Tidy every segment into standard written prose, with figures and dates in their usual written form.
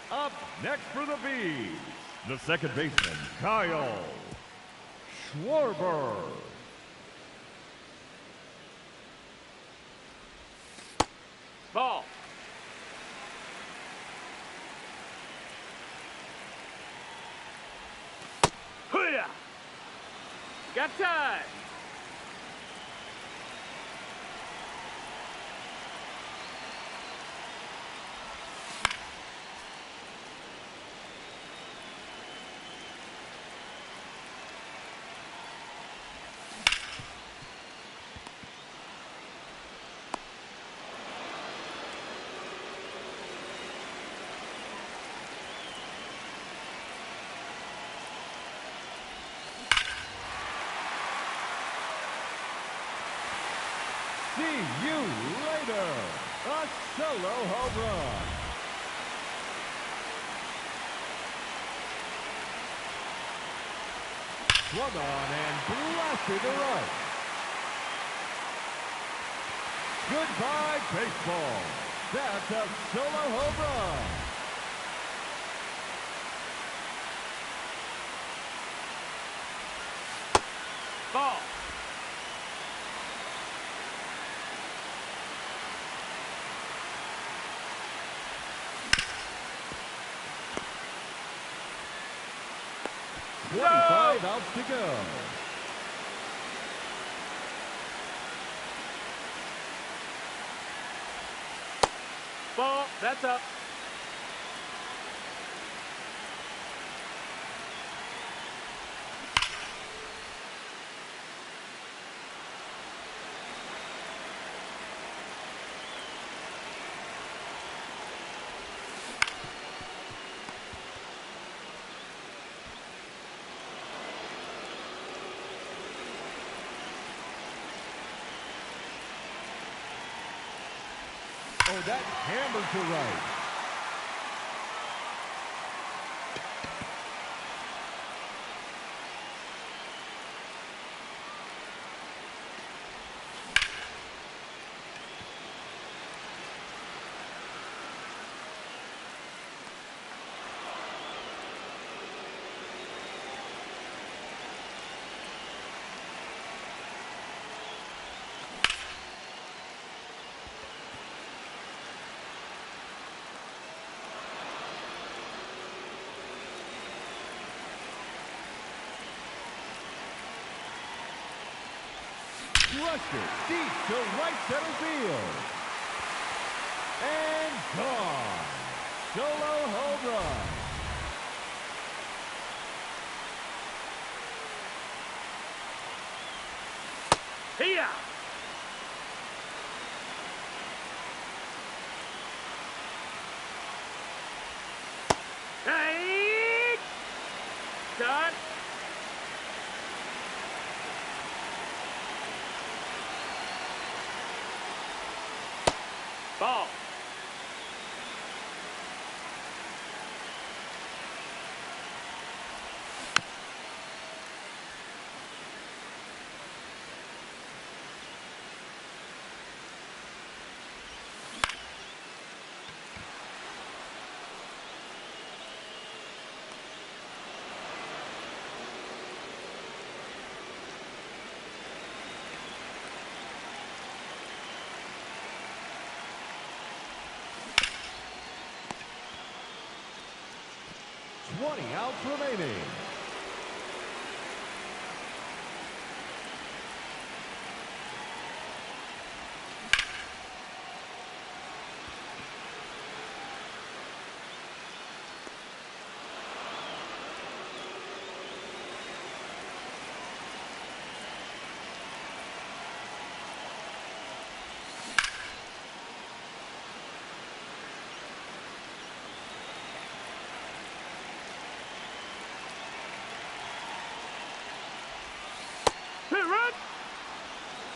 Up next for the Bees, the second baseman, Kyle Schwarber. Ball. Hoo-yah! Got time. See you later. A solo home run. Swung on and blasted to right. Goodbye, baseball. That's a solo home run. Ball. No! 25 outs to go. Ball. That's up. Oh, that hammered to right. Crushed it deep to right center field. And gone. Solo home run. Here. Hey! Done. Ball. Outs remaining.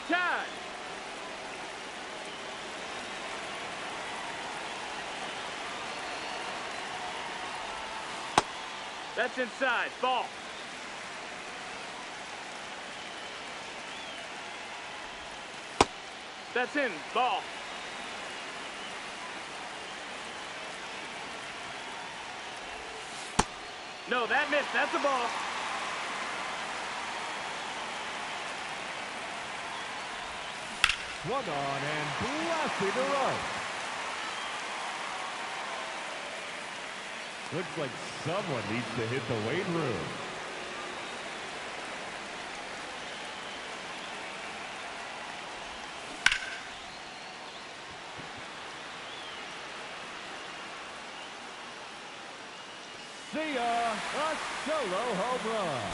Tied. That's inside. Ball. That's in. Ball. No, that missed. That's a ball. Swung on and blasted to right. Looks like someone needs to hit the weight room. See ya! A solo home run.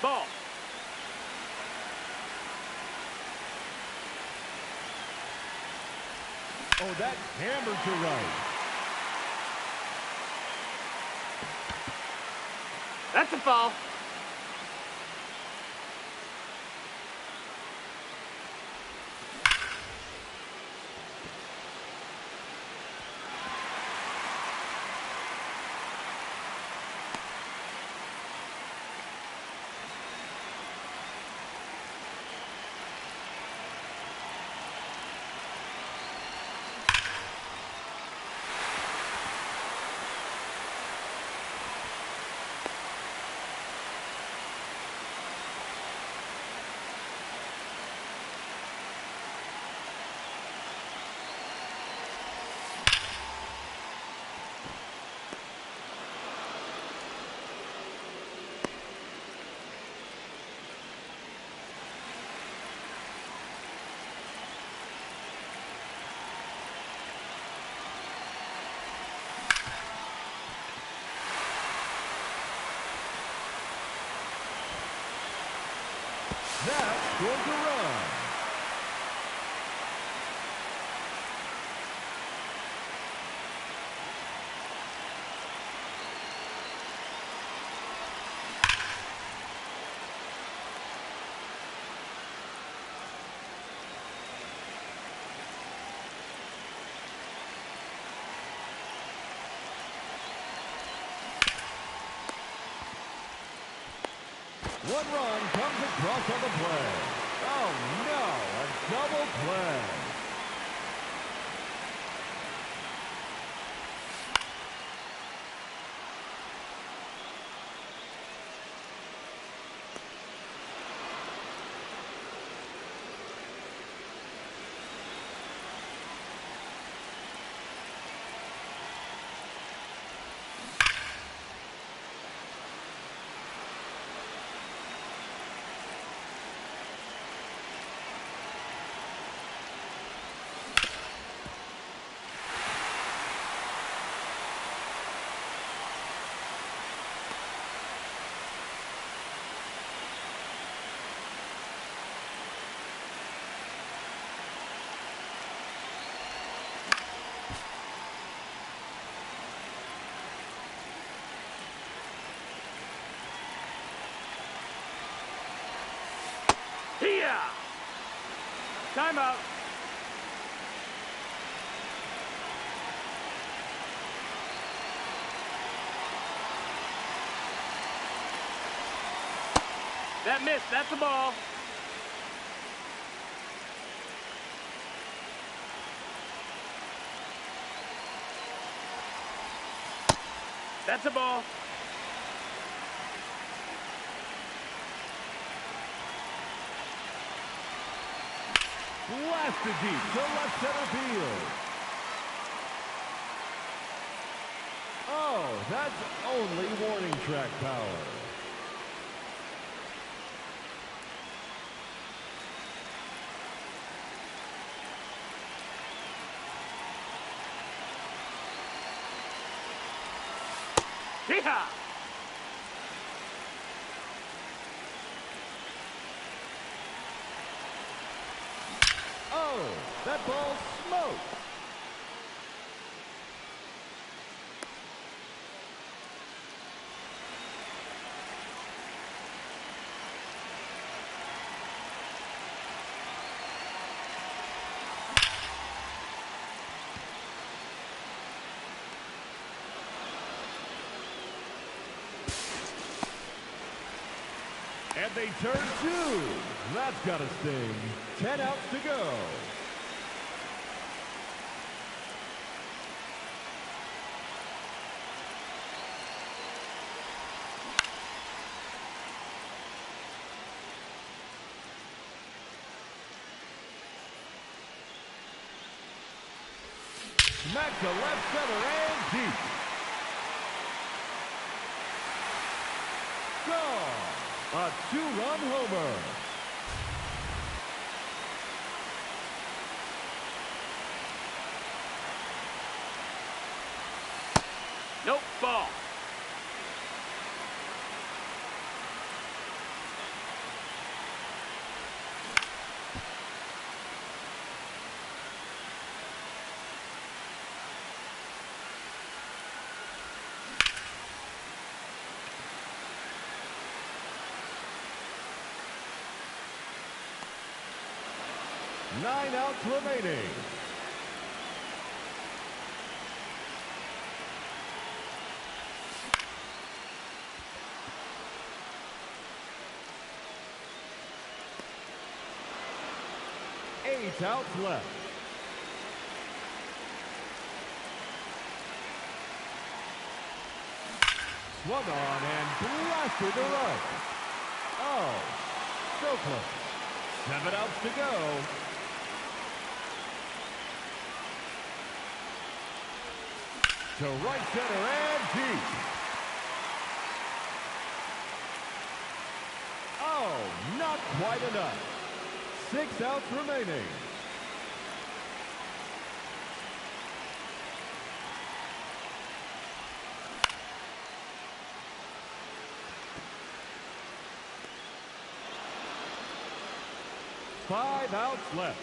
Ball. Oh, that's hammered to right. That's a foul. That scores a run. One run comes across on the play. Oh no, a double play. Here. Timeout. That missed. That's a ball. That's a ball. Blasted deep to left center field. Oh, that's only warning track power. Yeehaw! Oh, that ball smoked. And they turn two. That's got to sting. 10 outs to go. Smack to left center and deep. Gone. A two-run homer. Nope, ball. Nine outs remaining. Eight outs left. Swung on and blasted to right. Oh, so close. 7 outs to go. To right center and deep. Oh, not quite enough. 6 outs remaining. Five outs left.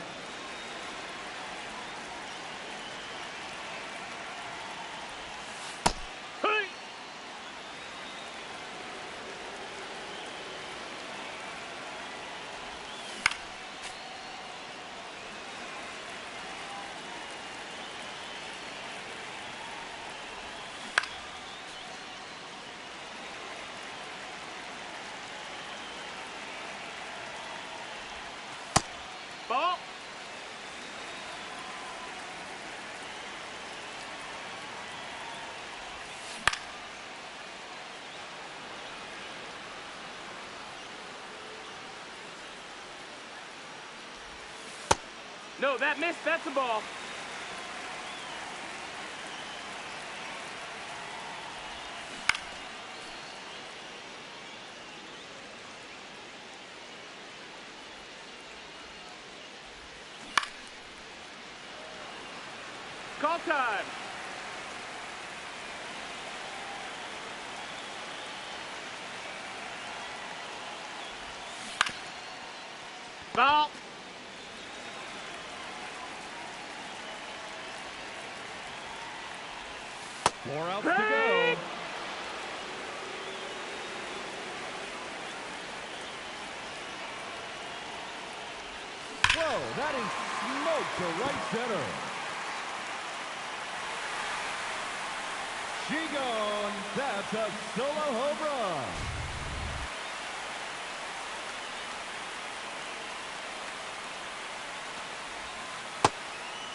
Ball. No, that missed. That's a ball. Call time. Ball. Four outs to go. Whoa, that is smoke to right center. She gone. That's a solo home run.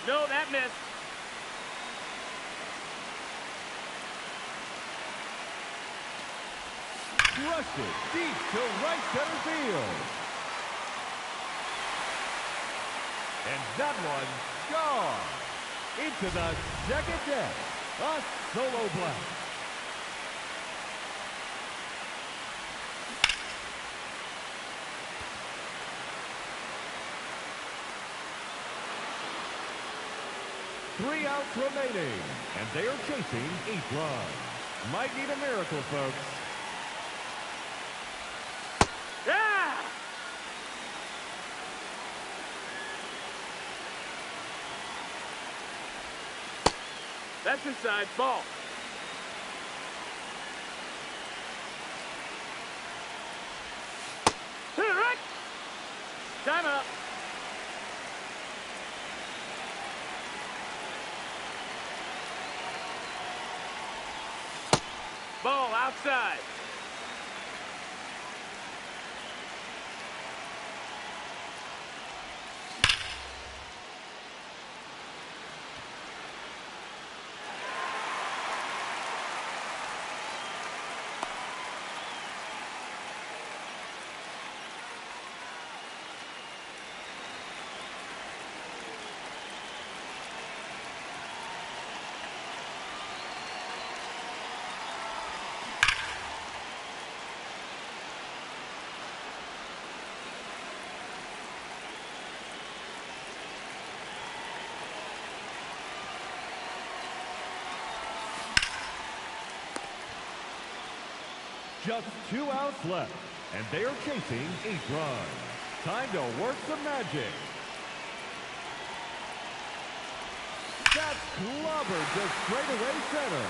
No, that missed. Crushed it deep to right center field. And that one gone. Into the second deck. A solo blast. Three outs remaining, and they are chasing 8 runs. Might need a miracle, folks. Yeah! That's inside. Ball. To the right. Time up. Ball outside. Just 2 outs left, and they are chasing 8 runs. Time to work some magic. That's clobbered to straightaway center.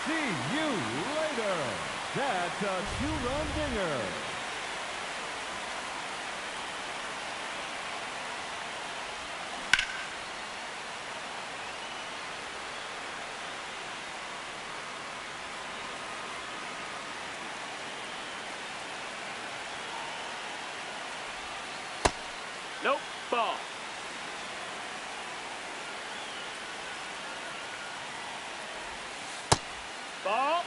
See you later. That's a 2-run dinger. Nope. Ball. Ball.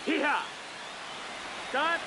Hee-haw. Cut.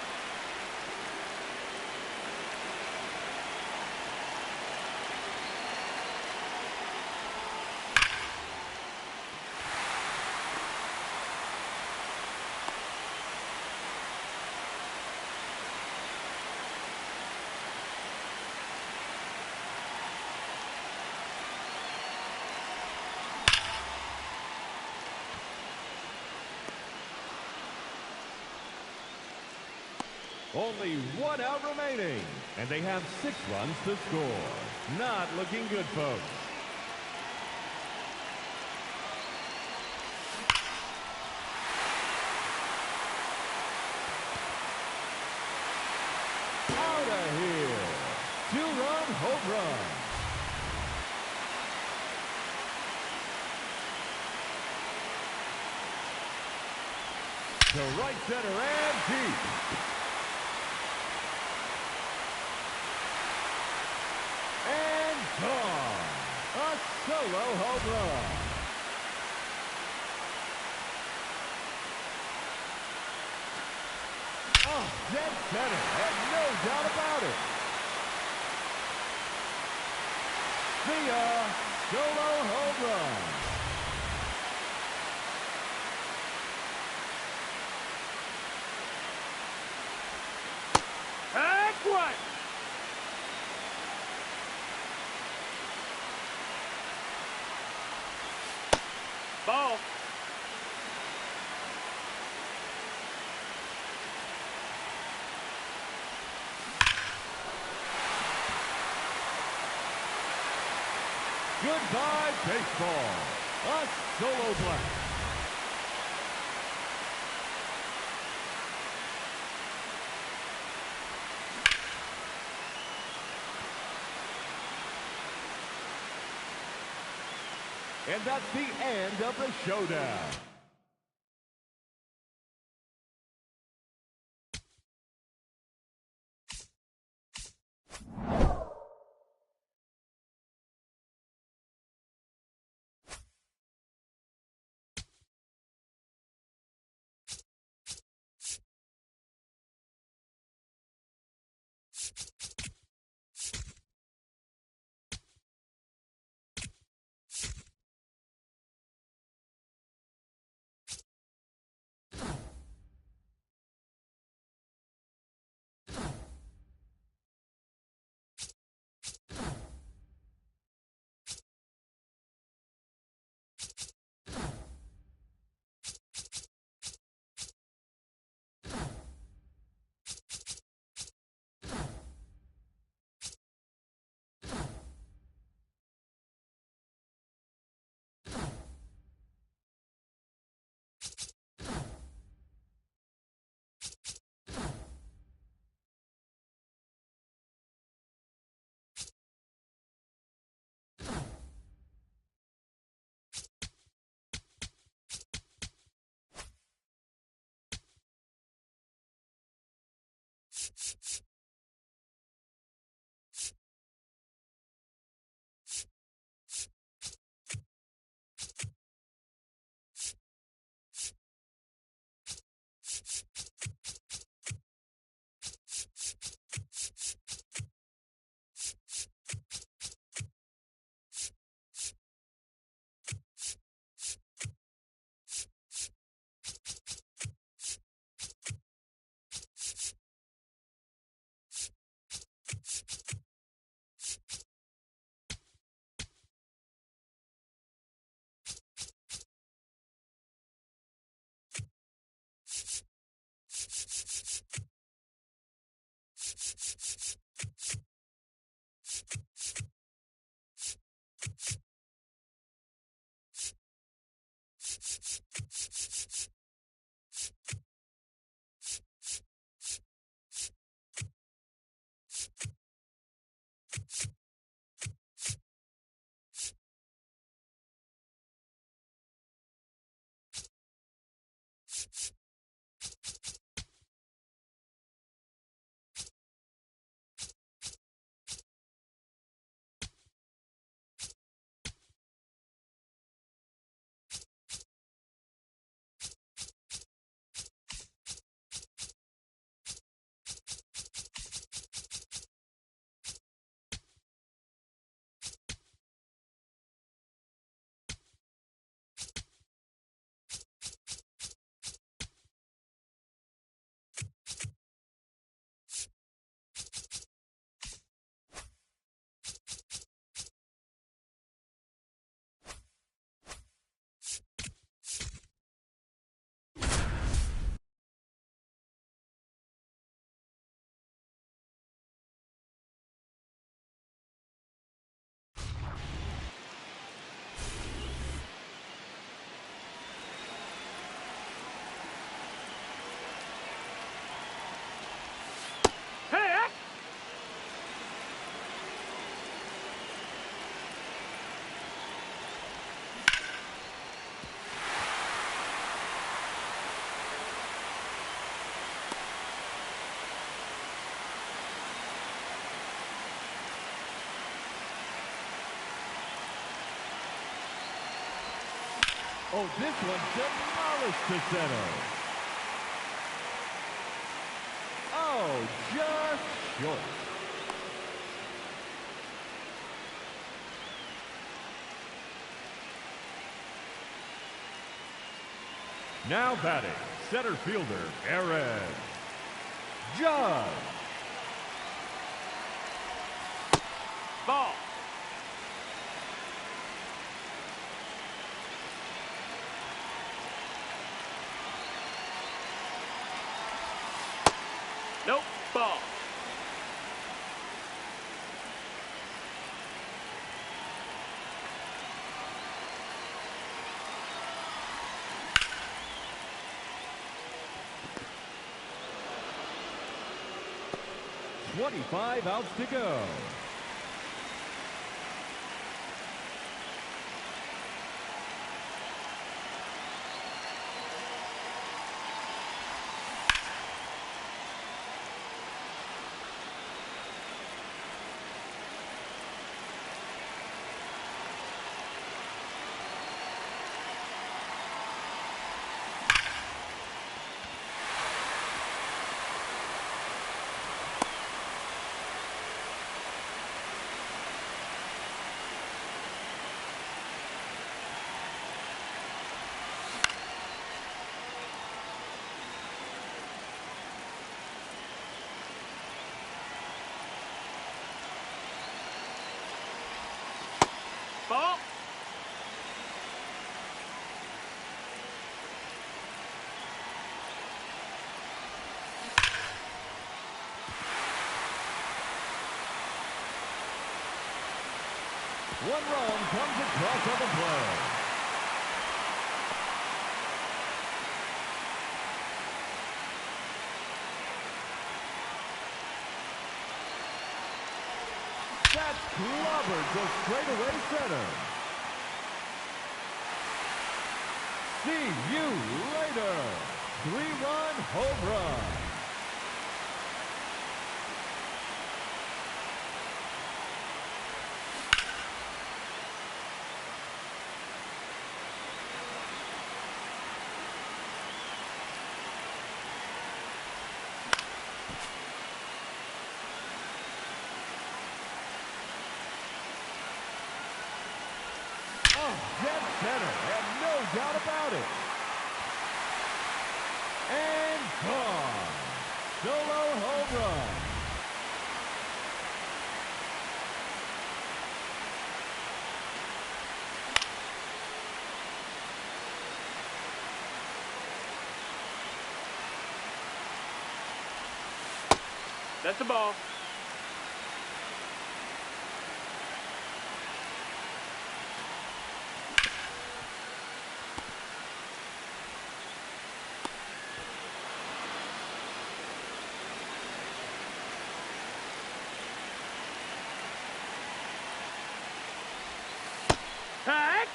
Only 1 out remaining, and they have 6 runs to score. Not looking good, folks. Out of here. 2-run home run. To right center and deep. Gone. A solo home run. Oh, dead center, and no doubt about it. See ya. Solo home run. That's one. Ball. Goodbye, baseball. A solo blast. And that's the end of the showdown. Oh, this one demolished the center. Oh, just short. Now batting, center fielder, Aaron Judge. Ball. Nope, ball. .25 outs to go. Ball. One run comes across on the play. That's clobbered to straightaway center. See you later. 3-run home run. dead center, and no doubt about it. And gone. Solo home run. That's the ball. Heck!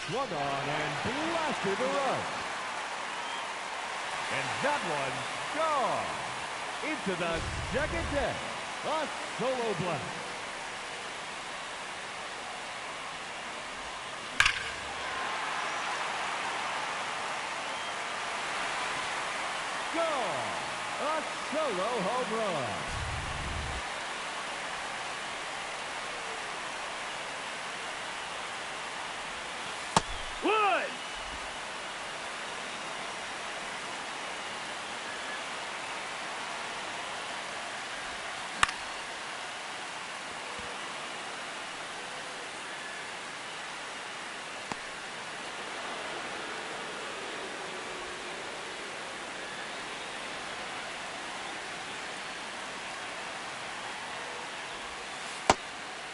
Swung on and blasted to right. And that one's gone. Into the second deck. A solo blast. Gone. A solo home run. Wood!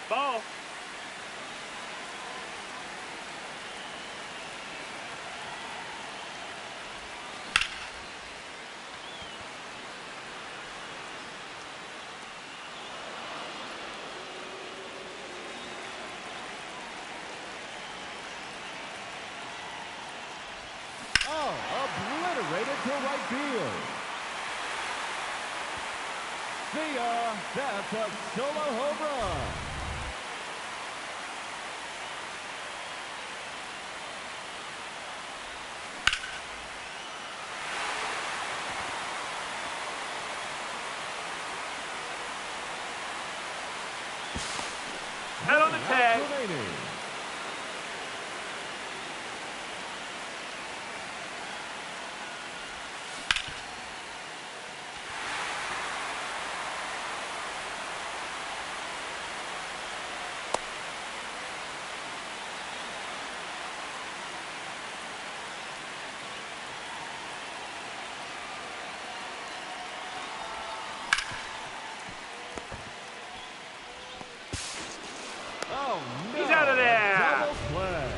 Ball. Oh, obliterated to right field. See ya. That's a solo home run. Out on the tag. Remaining. Oh, no. He's out of there. Double play.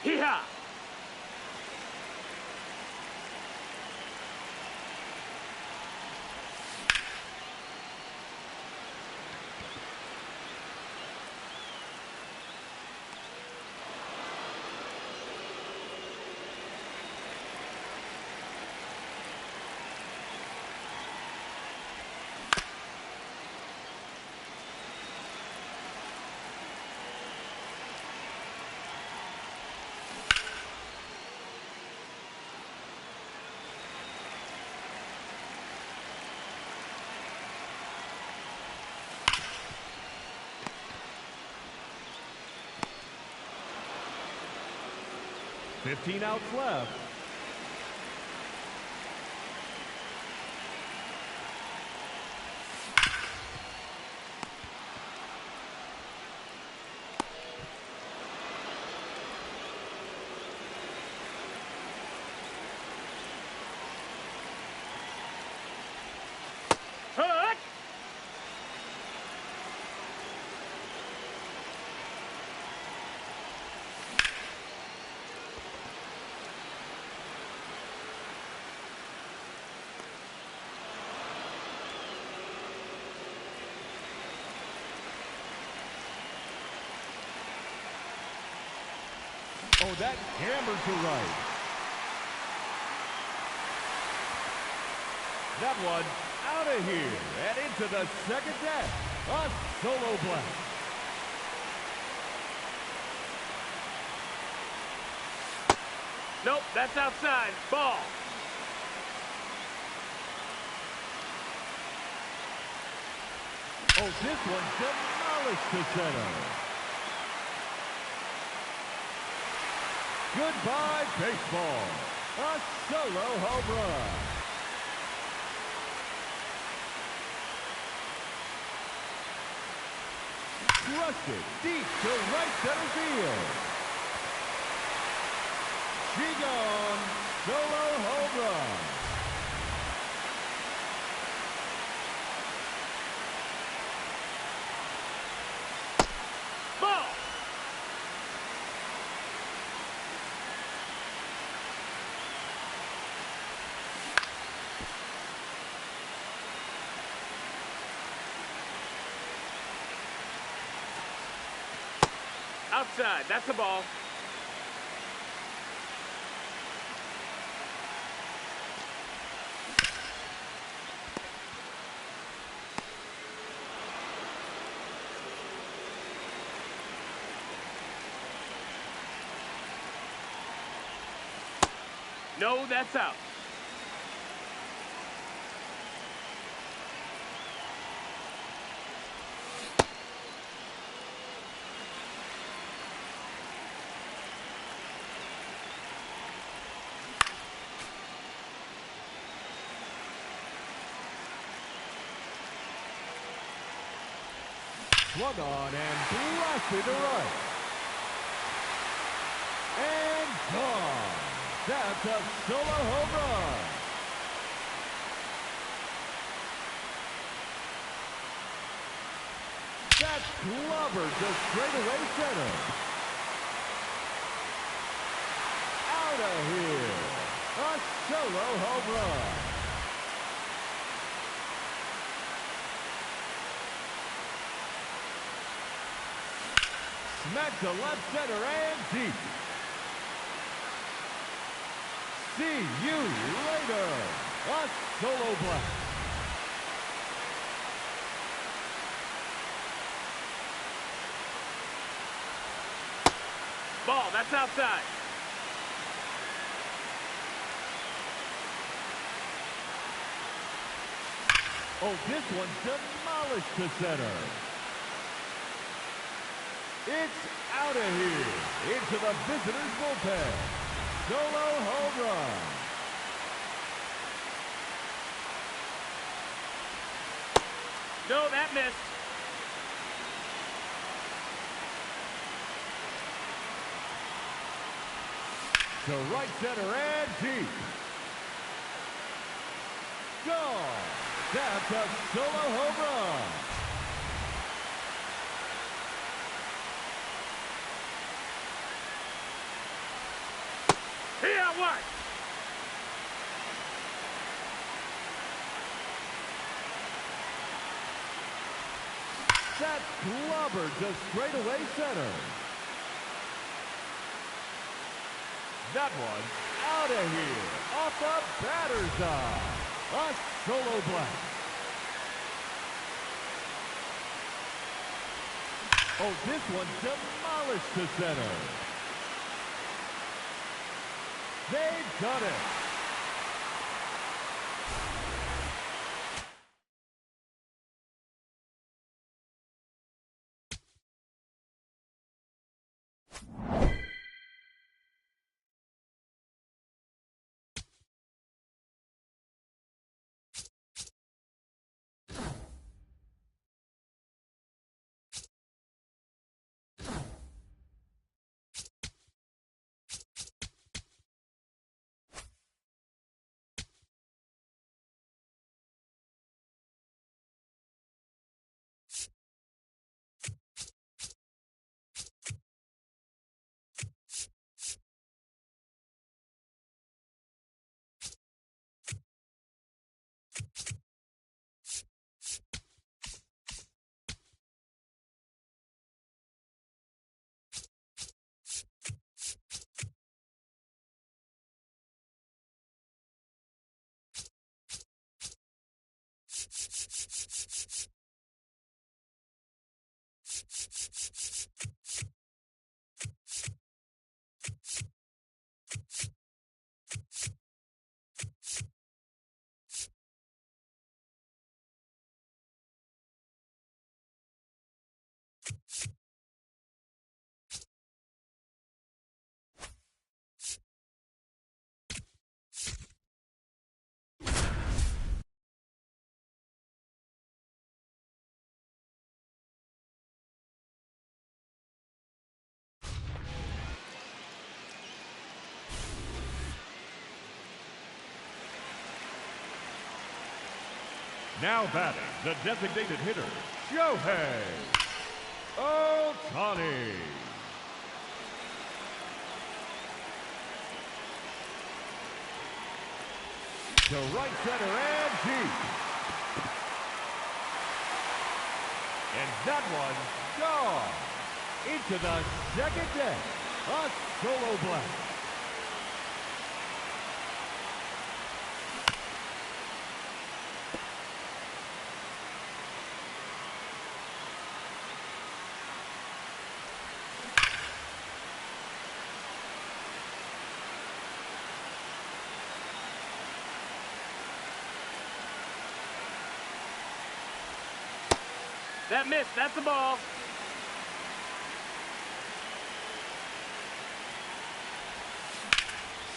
Hee-haw! Fifteen outs left. Hook! Oh, that hammered to right. That one out of here and into the second deck. A solo blast. Nope, that's outside. Ball. Oh, this one demolished to center. Goodbye, baseball. A solo home run. Thrusted deep to right center field. She gone. Solo home run. Ball. Outside, that's a ball. No, that's out. Swung on and blasted to right. And gone. That's a solo home run. That's clobbered to straightaway center. Out of here. A solo home run. Smack to left center and deep. See you later. A solo blast. Ball, that's outside. Oh, this one's demolished to center. It's out of here. Into the visitors' bullpen. Solo home run. No, that missed. To right center and deep. Gone. That's a solo home run. Here, what? That's clobbered to straightaway center. That one out of here. Off the batter's eye. A solo blast. Oh, this one demolished to center. They've done it. Now batting, the designated hitter, Shohei Ohtani. To right center and deep. And that one gone. Into the second deck. A solo blast. That missed. That's the ball.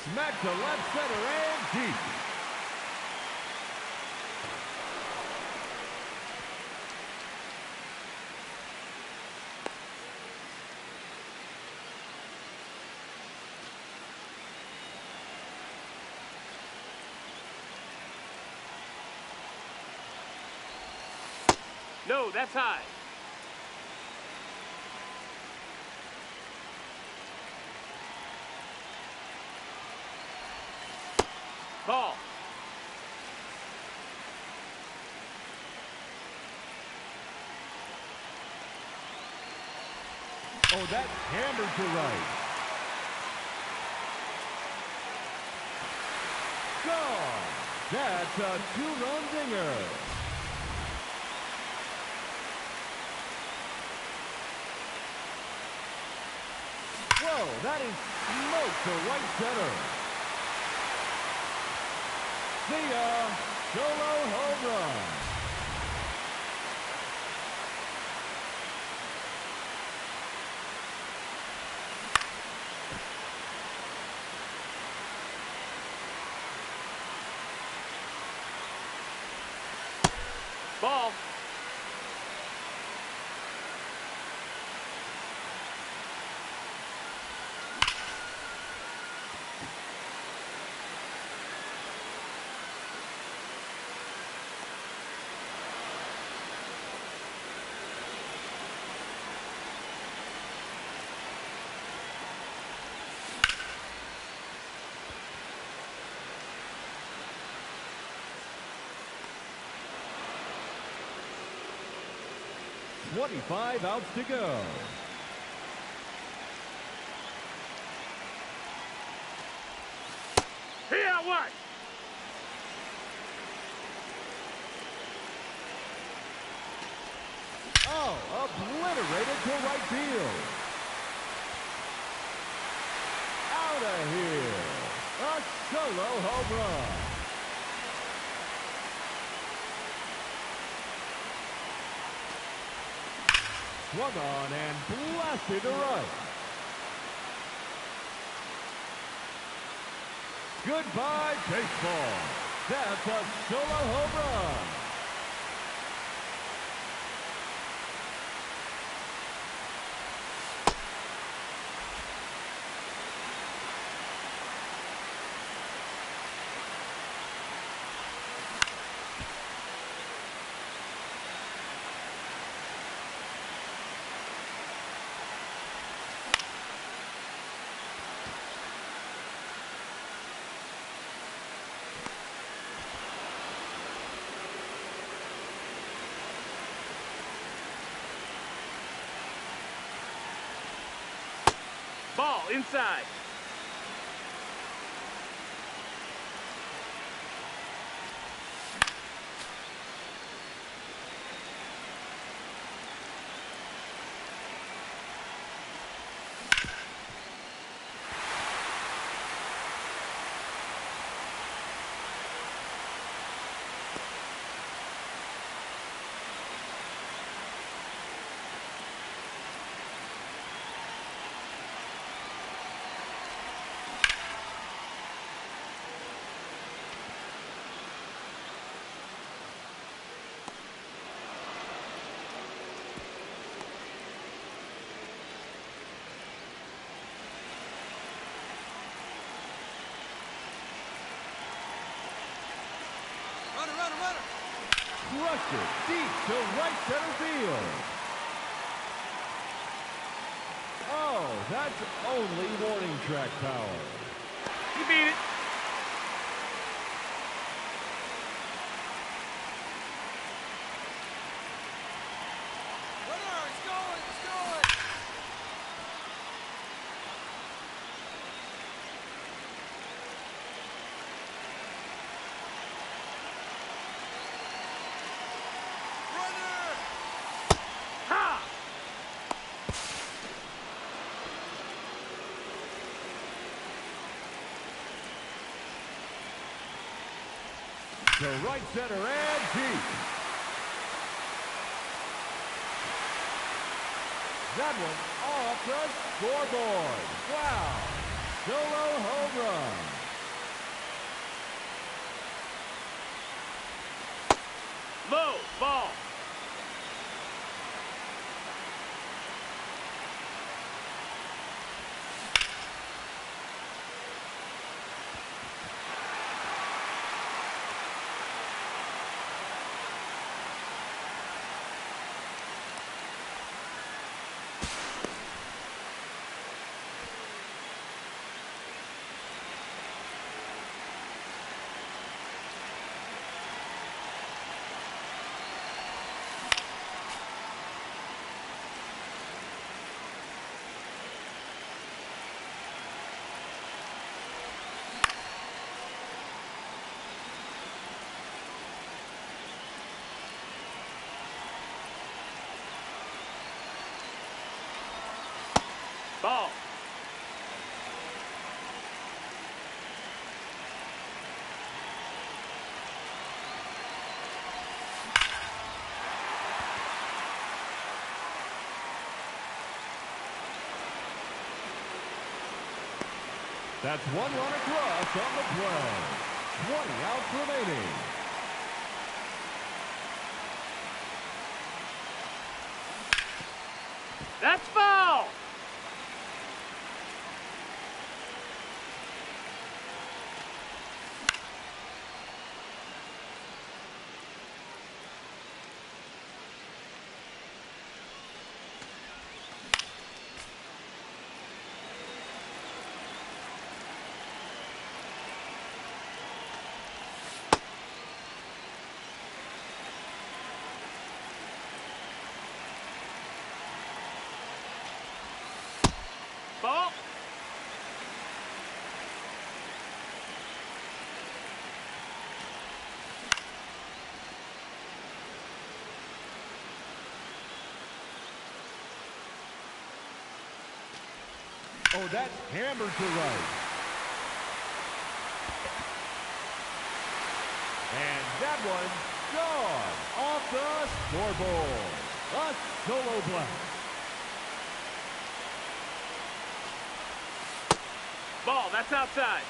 Smack to left center and deep. No, that's high. Ball. Oh, that's hammered to right. Gone. That's a two-run dinger. Whoa, that is smoked to right center. See ya, solo home run. Ball. .25 outs to go. Here, what? Oh, obliterated to right field. Out of here. A solo home run. Swung on and blasted to right. Goodbye, baseball. That's a solo home run. Ball inside. crushed it deep to right center field. Oh, that's only warning track power. You beat it. Runner, it's going, it's going. Runner! Ha! To right center and deep. That one off the scoreboard. Wow. Solo home run. Low ball. Ball. That's one run across on the play. 20 outs remaining. That's foul. Ball. Oh, that's hammered to right. And that one gone off the scoreboard. A solo blast. Ball. That's outside.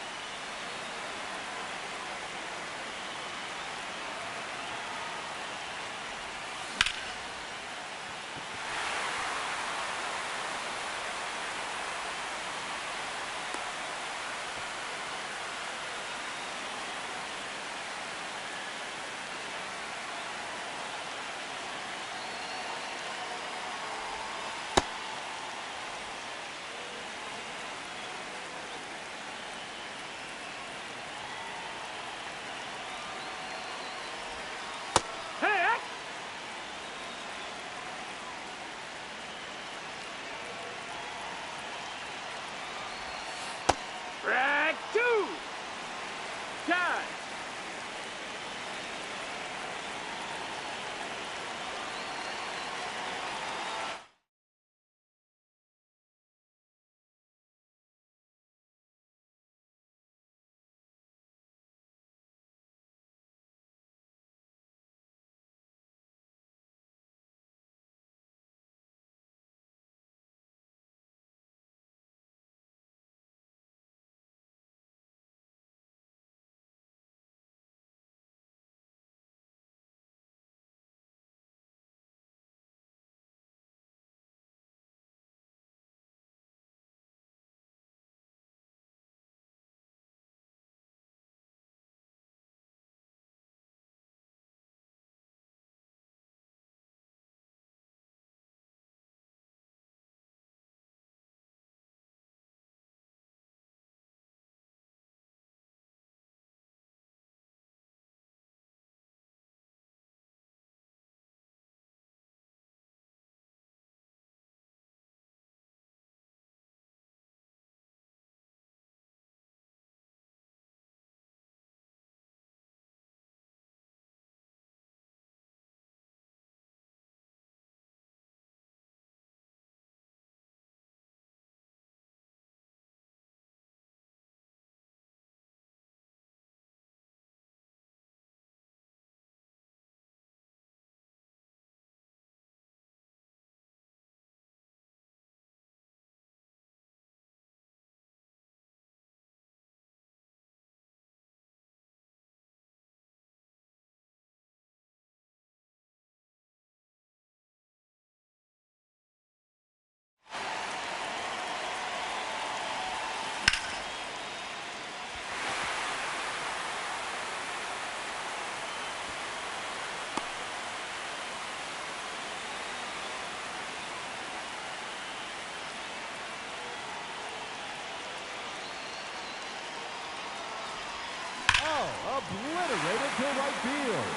obliterated to right field.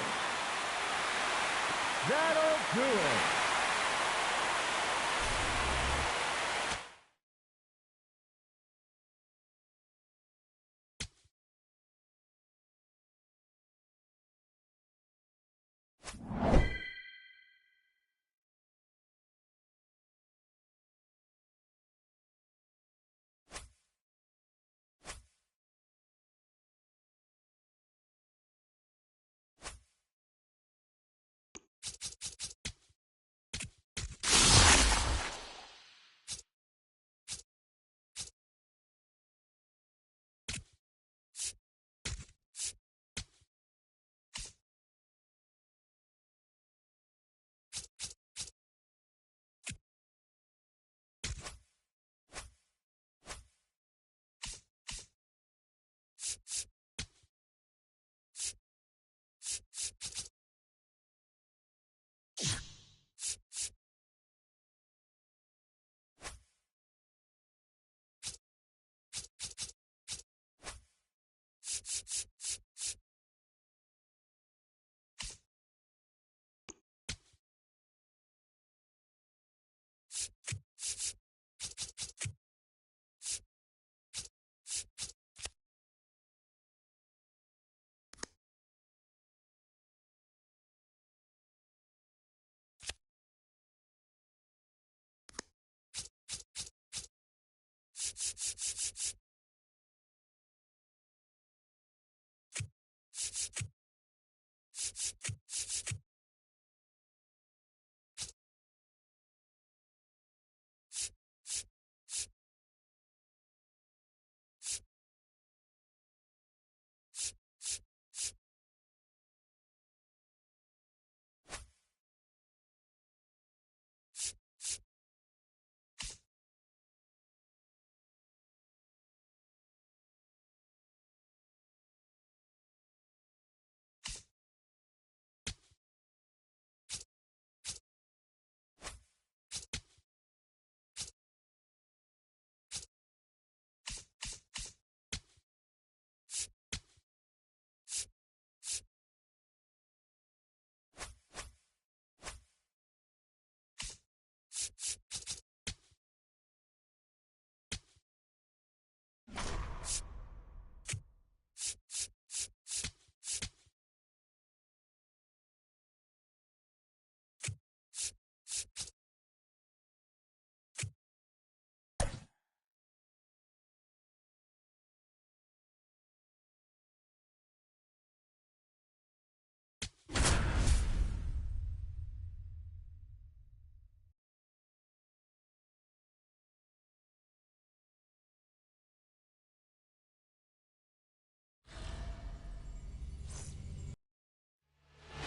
That'll do it.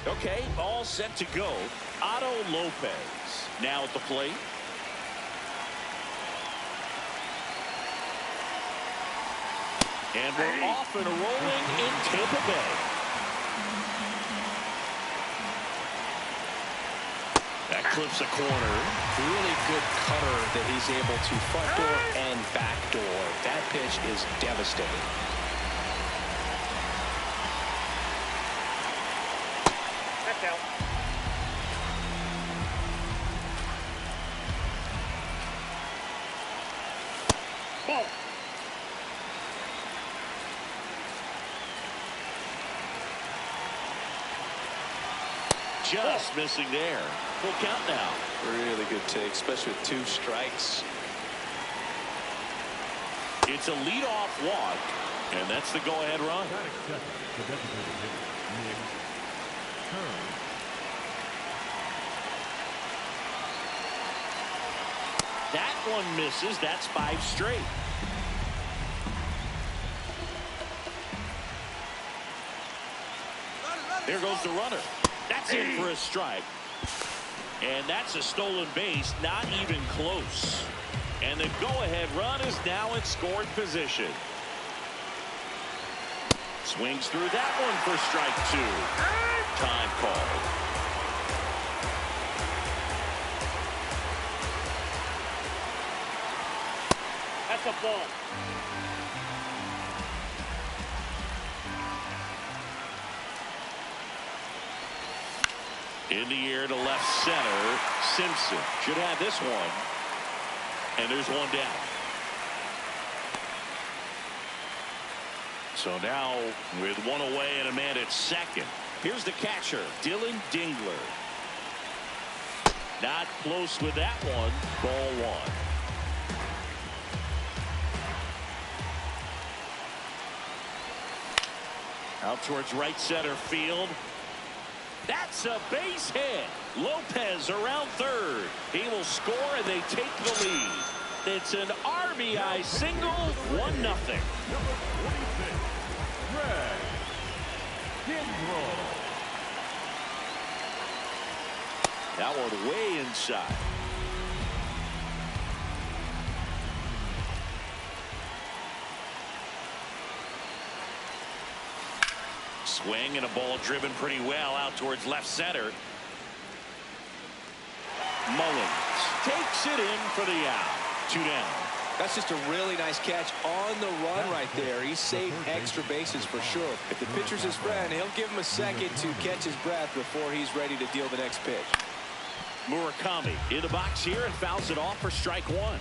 Okay, all set to go. Otto Lopez now at the plate. And we're off and rolling in Tampa Bay. That clips a corner. Really good cutter that he's able to front door and back door. That pitch is devastating. That's out. Ball. Just missing there. Full count now. Really good take, especially with 2 strikes. It's a leadoff walk, and that's the go-ahead run. That one misses. That's 5 straight. There goes the runner. That's in for a strike. And that's a stolen base, not even close. And the go-ahead run is now in scoring position. Swings through that one for strike 2. Time called. That's a ball. In the air to left center. Simpson should have this one. And there's one down. So now with one away and a man at second. Here's the catcher, Dylan Dingler. Not close with that one. Ball one. Out towards right center field. That's a base hit. Lopez around third. He will score and they take the lead. It's an RBI single, 1-0. Number 46, Red Dingler. That one way inside. Swing and a ball driven pretty well out towards left center. Mullins takes it in for the out. 2 down. That's just a really nice catch on the run right there. He saved extra bases for sure. If the pitcher's his friend, he'll give him a second to catch his breath before he's ready to deal the next pitch. Murakami in the box here and fouls it off for strike one.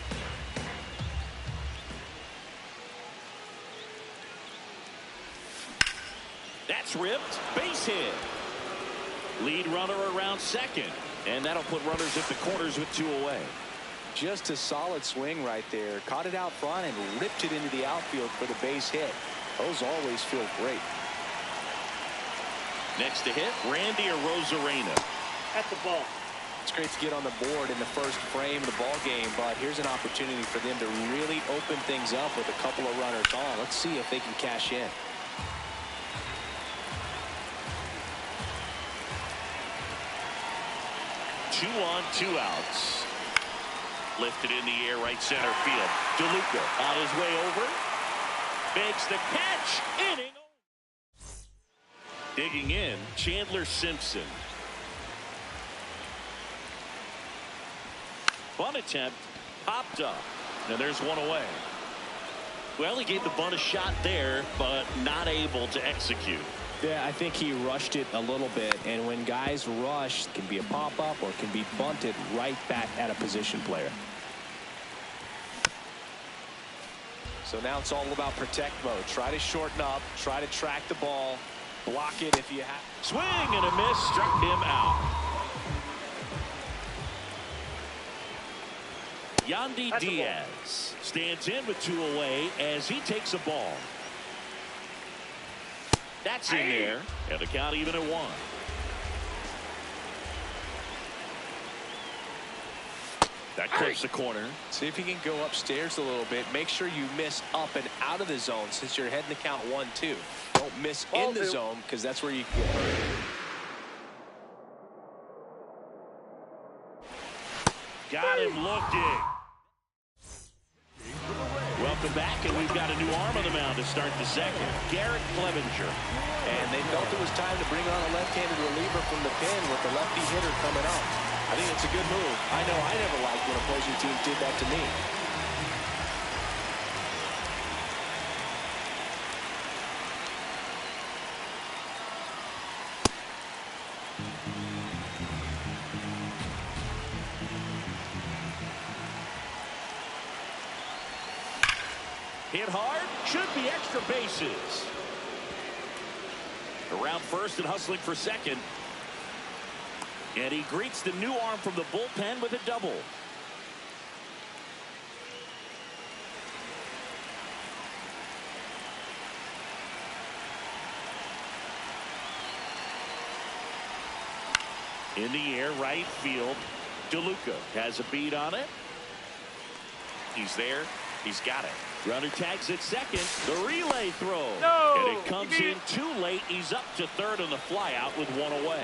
That's ripped. Base hit. Lead runner around second. And that'll put runners at the corners with 2 away. Just a solid swing right there. Caught it out front and ripped it into the outfield for the base hit. Those always feel great. Next to hit, Randy Arozarena. At the ball. It's great to get on the board in the first frame of the ball game, but here's an opportunity for them to really open things up with a couple of runners on. Let's see if they can cash in. Two on, 2 outs. Lifted in the air, right center field. DeLuca on his way over. Makes the catch. Inning. Digging in, Chandler Simpson. Bunt attempt, popped up. Now there's one away. Well, he gave the bunt a shot there, but not able to execute. Yeah, I think he rushed it a little bit, and when guys rush, it can be a pop-up or it can be bunted right back at a position player. So now it's all about protect mode. Try to shorten up, try to track the ball, block it if you have. Swing and a miss, struck him out. Yandy Diaz stands in with 2 away as he takes a ball. That's in there, and the count even at 1. That clips the corner. See if you can go upstairs a little bit. Make sure you miss up and out of the zone since you're heading to count 1-2. Don't miss in the zone because that's where you can get hurt. Got him looking. Welcome back, and we've got a new arm on the mound to start the second. Garrett Clevenger. And they felt it was time to bring on a left-handed reliever from the pen with the lefty hitter coming up. I think it's a good move. I know I never liked when opposing teams did that to me. Hit hard, should be extra bases. Around first and hustling for second. And he greets the new arm from the bullpen with a double. In the air, right field. DeLuca has a beat on it. He's there. He's got it. Runner tags at second. The relay throw. No! And it comes in too late. He's up to third on the flyout with 1 away.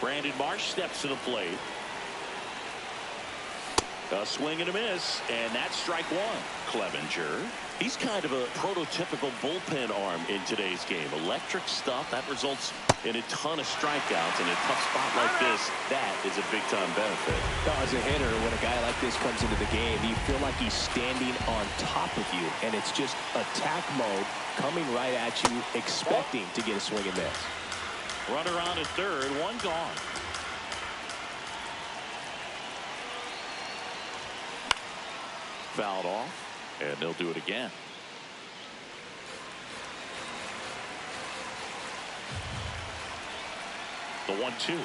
Brandon Marsh steps to the plate. A swing and a miss, and that's strike 1. Clevenger. He's kind of a prototypical bullpen arm in today's game. Electric stuff that results in a ton of strikeouts. In a tough spot like this, that is a big-time benefit. As a hitter, when a guy like this comes into the game, you feel like he's standing on top of you, and it's just attack mode coming right at you, expecting to get a swing and miss. Runner on at third, 1 gone. Fouled off, and they'll do it again. The 1-2.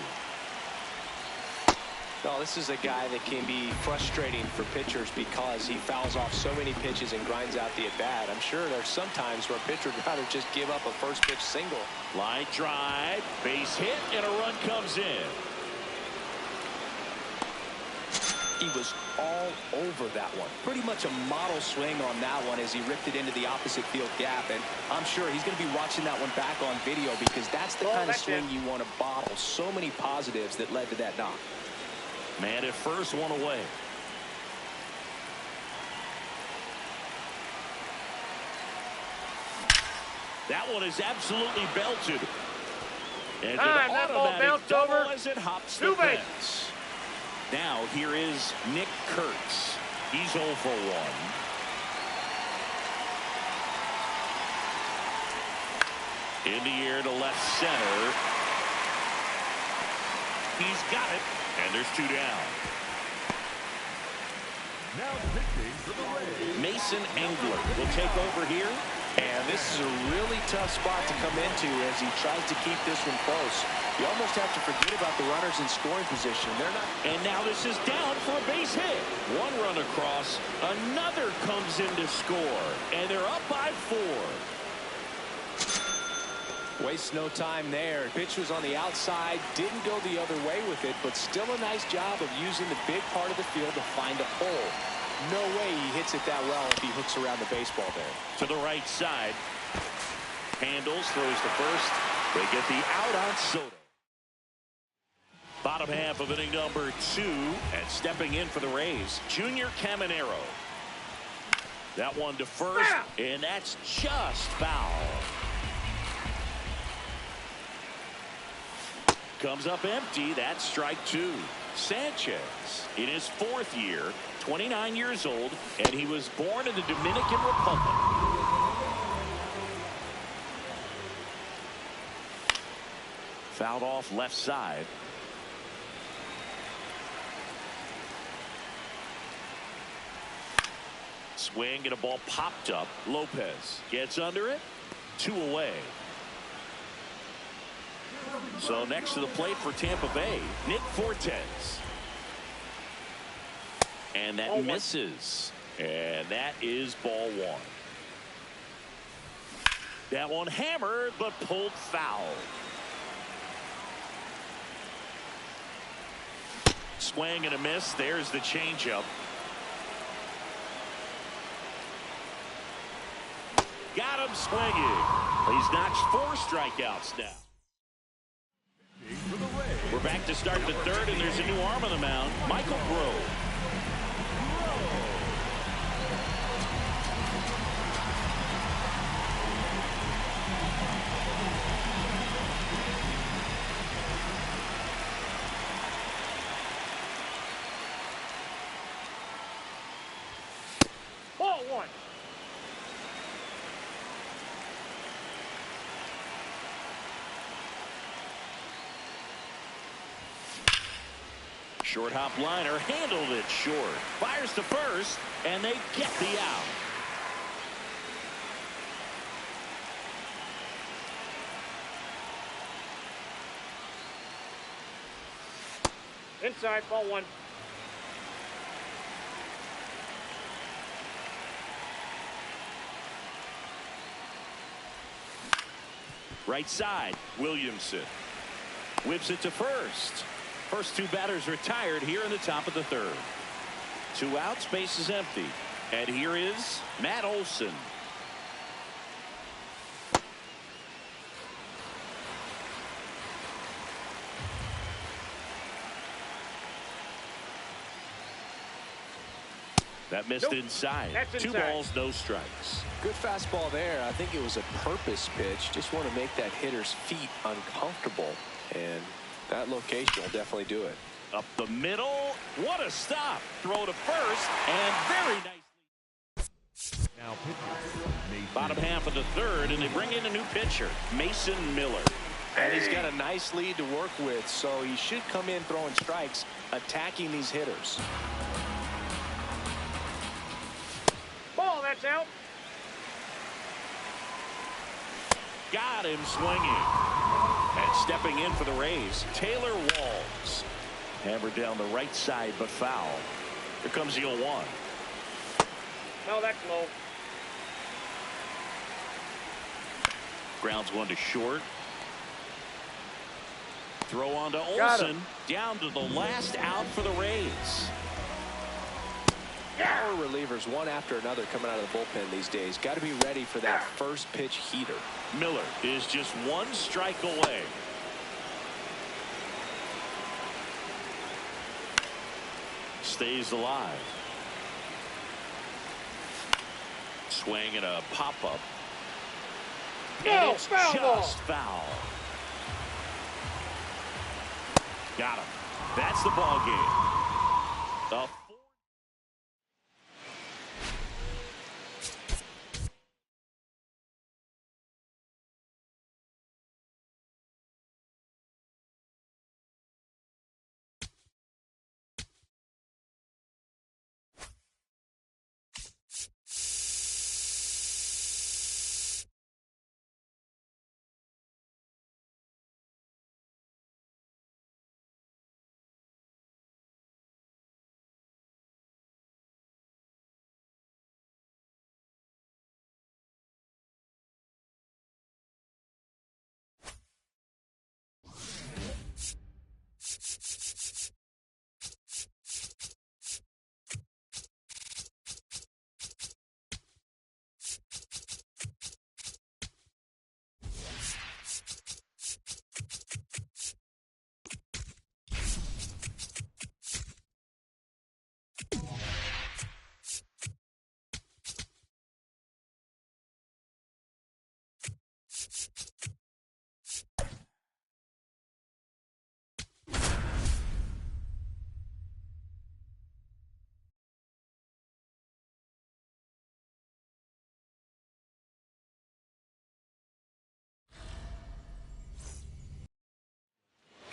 No, this is a guy that can be frustrating for pitchers because he fouls off so many pitches and grinds out the at-bat. I'm sure there's some times where a pitcher would rather just give up a first pitch single. Line drive, base hit, and a run comes in. He was all over that one. Pretty much a model swing on that one as he ripped it into the opposite field gap. And I'm sure he's going to be watching that one back on video because that's the kind of swing you want to bottle. So many positives that led to that knock. Man at first, one away. That one is absolutely belted. And an that ball automatic bounced double over. as it hops the Two base. fence. Now here is Nick Kurtz. He's 0 for 1. In the air to left center. He's got it. And there's 2 down. Now pitching for the Rays, Mason Engler will take over here. And this is a really tough spot to come into as he tries to keep this one close. You almost have to forget about the runners in scoring position. They're not. And now this is down for a base hit. One run across. Another comes in to score. And they're up by 4. Waste no time there. Pitch was on the outside, didn't go the other way with it, but still a nice job of using the big part of the field to find a hole. No way he hits it that well if he hooks around the baseball there. To the right side. Handles, throws to first. They get the out on Soto. Bottom half of inning number 2, and stepping in for the Rays, Junior Caminero. That one to first, and that's just foul. Comes up empty. That's strike 2. Sanchez in his 4th year, 29 years old, and he was born in the Dominican Republic. Fouled off left side. Swing and a ball popped up. Lopez gets under it. 2 away. So next to the plate for Tampa Bay, Nick Fortes. And that misses. And that is ball 1. That one hammered but pulled foul. Swing and a miss. There's the changeup. Got him swinging. He's notched 4 strikeouts now. We're back to start the 3rd, and there's a new arm on the mound, Michael Grove. Ball 1. Short hop liner, handled it short. Fires to first, and they get the out. Inside, ball 1. Right side, Williamson. Whips it to first. First 2 batters retired here in the top of the 3rd. 2 outs, base is empty. And here is Matt Olson. That missed inside. That's 2 inside. balls, no strikes. Good fastball there. I think it was a purpose pitch. Just want to make that hitter's feet uncomfortable. And that location will definitely do it. Up the middle. What a stop. Throw to first. And very nicely. now pitching, Bottom half of the 3rd, and they bring in a new pitcher, Mason Miller. And he's got a nice lead to work with, so he should come in throwing strikes, attacking these hitters. out. Got him swinging. And stepping in for the Rays, Taylor Walls. Hammered down the right side, but foul. Here comes the 0-1. No, that's low. Grounds one to short. Throw on to Got Olsen. him. Down to the last out for the Rays. Power relievers one after another coming out of the bullpen these days. Got to be ready for that first pitch heater. Miller is just one strike away. Stays alive. Swing and a pop-up. And it's just foul. Got him. That's the ball game. The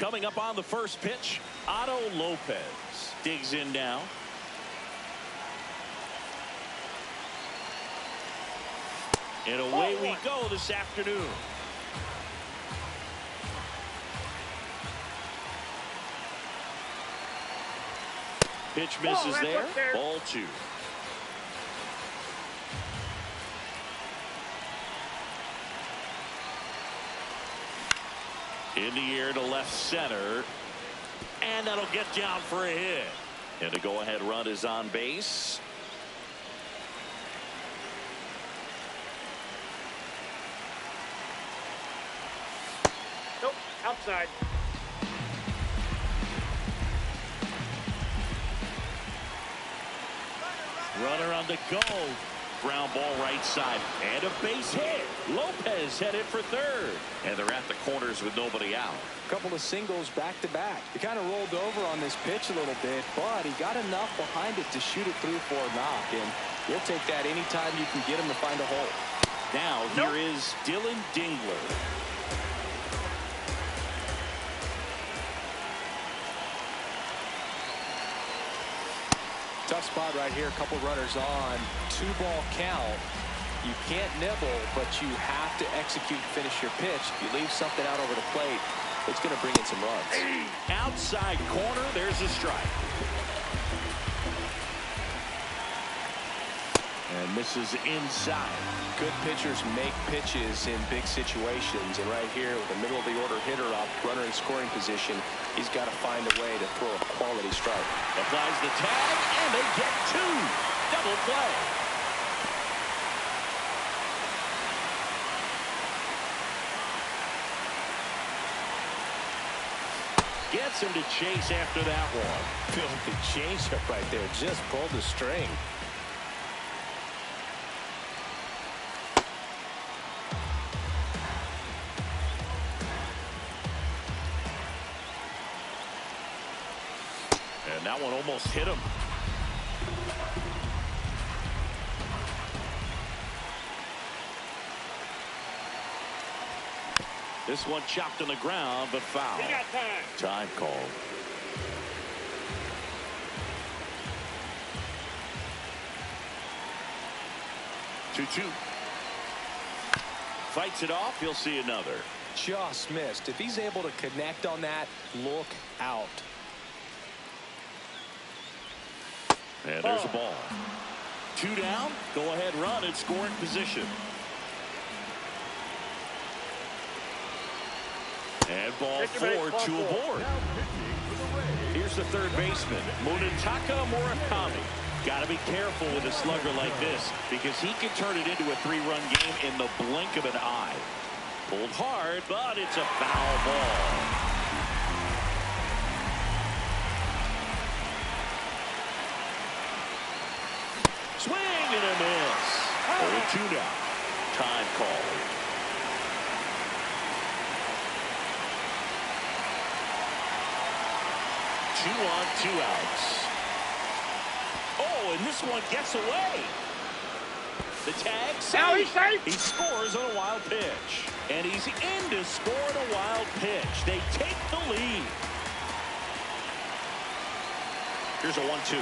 coming up on the first pitch, Otto Lopez digs in now. And away we go this afternoon. Pitch misses there. Ball 2. In the air to left center. And that'll get down for a hit. And the go-ahead run is on base. Nope, outside. Runner on the go. Ground ball right side. And a base hit. Lopez headed for third. And they're at the corners with nobody out. A couple of singles back to back. He kind of rolled over on this pitch a little bit, but he got enough behind it to shoot it through for a knock. And you'll take that anytime you can get him to find a hole. Now here is Dylan Dingler. Tough spot right here. A couple runners on. 2-ball count. You can't nibble, but you have to execute and finish your pitch. If you leave something out over the plate, it's going to bring in some runs. Outside corner. There's a strike. And misses inside. Good pitchers make pitches in big situations. And right here with a middle of the order hitter up, runner in scoring position, he's got to find a way to throw a quality strike. Applies the tag, and they get 2. Double play. Gets him to chase after that one. Filthy changeup right there. Just pulled the string. And that one almost hit him. This one chopped on the ground, but foul. He got time. Time called. 2-2. Fights it off. He'll see another. Just missed. If he's able to connect on that, look out. And there's a ball. 2 down. Go ahead run in scoring position. And ball 4, 2 aboard. Here's the third baseman, Munetaka Murakami. Got to be careful with a slugger like this because he can turn it into a 3-run game in the blink of an eye. Pulled hard, but it's a foul ball. Swing and a miss. 0-2 now. Time call. Two on, 2 outs. Oh, and this one gets away. The tag. Now he's safe. He scores on a wild pitch. And he's in to score on a wild pitch. They take the lead. Here's a 1-2.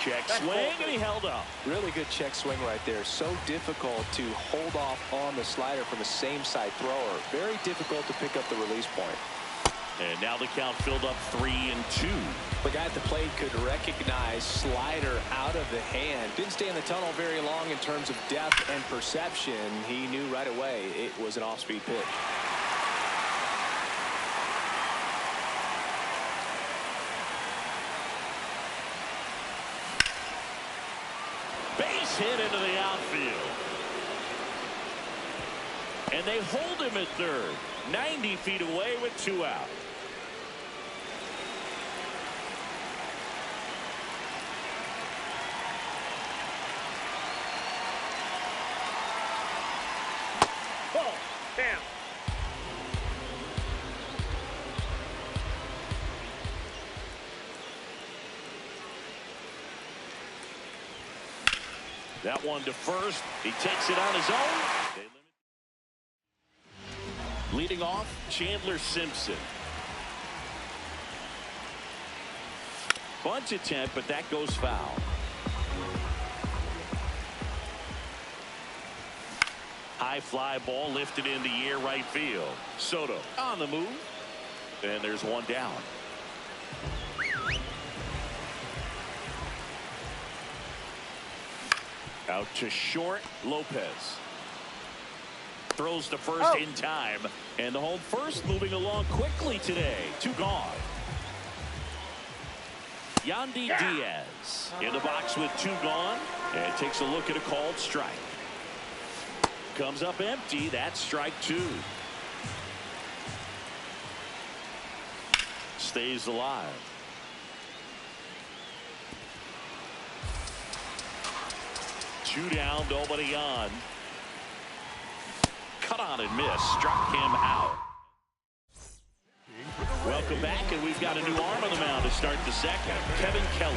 Check swing, and he held up. Really good check swing right there. So difficult to hold off on the slider from a same-side thrower. Very difficult to pick up the release point. And now the count filled up 3-2. The guy at the plate could recognize slider out of the hand. Didn't stay in the tunnel very long in terms of depth and perception. He knew right away it was an off-speed pitch. Base hit into the outfield. And they hold him at third. 90 feet away with 2 out. Ball. Down. That one to first. He takes it on his own. Leading off, Chandler Simpson. Bunt attempt, but that goes foul. High fly ball lifted in the air right field. Soto on the move. And there's 1 down. Out to short, Lopez. Throws to first in time. And the home first moving along quickly today. 2 gone. Yandy Diaz in the box with 2 gone. And takes a look at a called strike. Comes up empty. That's strike 2. Stays alive. Two down, nobody on. Cut on and miss. Struck him out. Welcome back, and we've got a new arm on the mound to start the second. Kevin Kelly.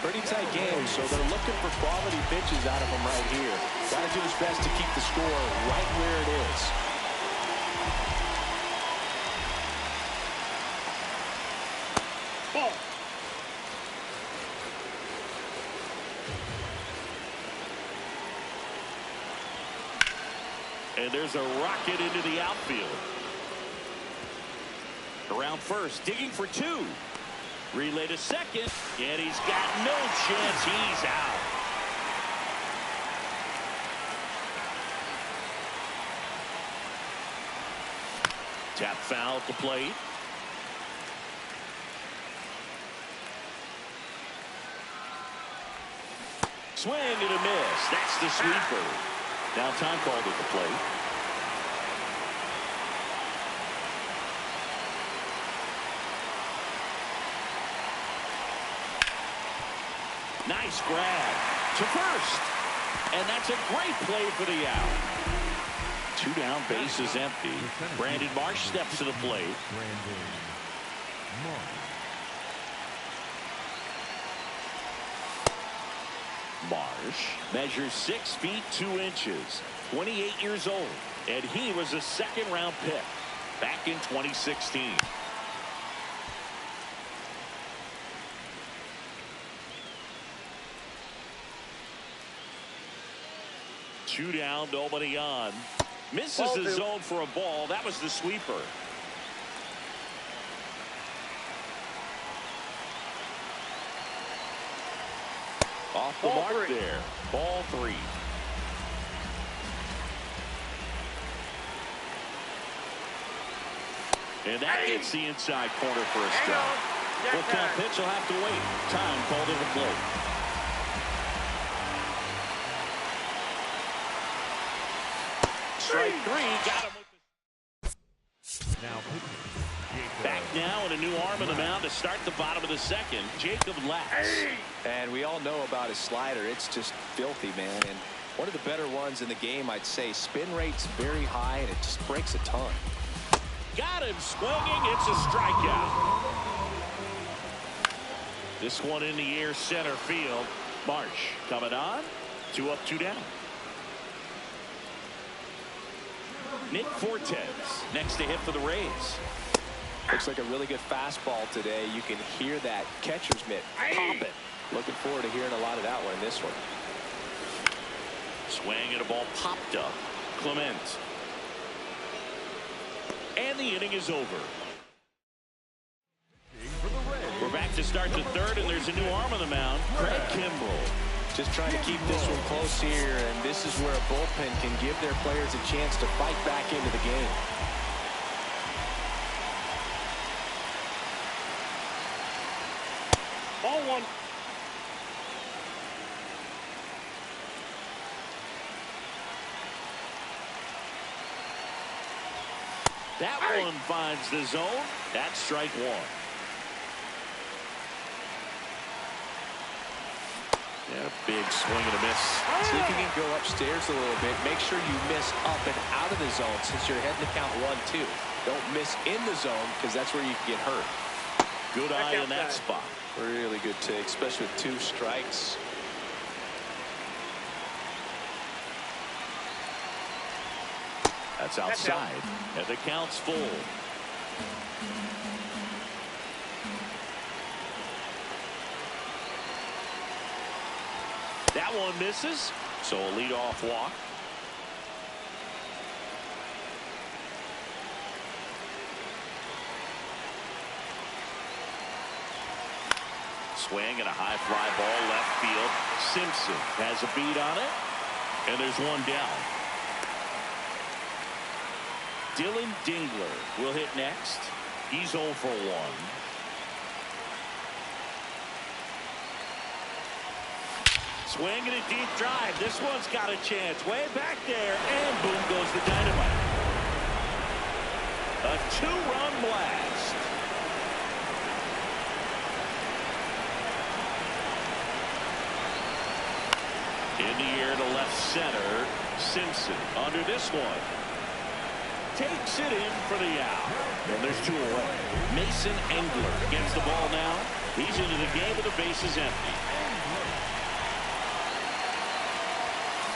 Pretty tight game, so they're looking for quality pitches out of him right here. Got to do his best to keep the score right where it is. Ball. And there's a rocket into the outfield. Around first, digging for 2. Relay to second, and he's got no chance. He's out. Tap foul at the plate. Swing and a miss. That's the sweeper. Now time called at the plate. Nice grab to first. And that's a great play for the out. 2 down, base is empty. Brandon Marsh steps to the plate. Marsh measures 6 feet 2 inches, 28 years old, and he was a second-round pick back in 2016. 2 down, nobody on. Misses the zone for a ball. That was the sweeper. Off the mark there. Ball 3. And that gets the inside corner for a strike. Full count pitch will have to wait. Time called into play. Strike 3. Got him with the... Now, back now and a new arm in the mound to start the bottom of the second. Jacob Latz. And we all know about his slider. It's just filthy, man. And one of the better ones in the game, I'd say. Spin rate's very high, and it just breaks a ton. Got him swinging. It's a strikeout. This one in the air, center field. Marsh coming on. 2 up, 2 down. Nick Fortes next to hit for the Rays. Looks like a really good fastball today. You can hear that catcher's mitt popping. Looking forward to hearing a lot of that one in this one. Swing and a ball popped up. Clement. And the inning is over. We're back to start the third, and there's a new arm on the mound. Craig Kimbrell. Just trying to keep this one close here, and this is where a bullpen can give their players a chance to fight back into the game. Ball 1. That one finds the zone. That's strike 1. Yeah, big swing and a miss. See if you can go upstairs a little bit. Make sure you miss up and out of the zone since you're heading to count 1-2. Don't miss in the zone because that's where you can get hurt. Good eye in that spot. Really good take, especially with 2 strikes. That's outside. And the count's full. That one misses, so a leadoff walk. Swing and a high fly ball left field. Simpson has a beat on it, and there's 1 down. Dylan Dingler will hit next. He's 0 for 1. Swing and a deep drive. This one's got a chance. Way back there, and boom goes the dynamite. A 2-run blast. In the air to left center. Simpson under this one. Takes it in for the out. And there's 2 away. Mason Engler gets the ball now. He's into the game with the bases empty.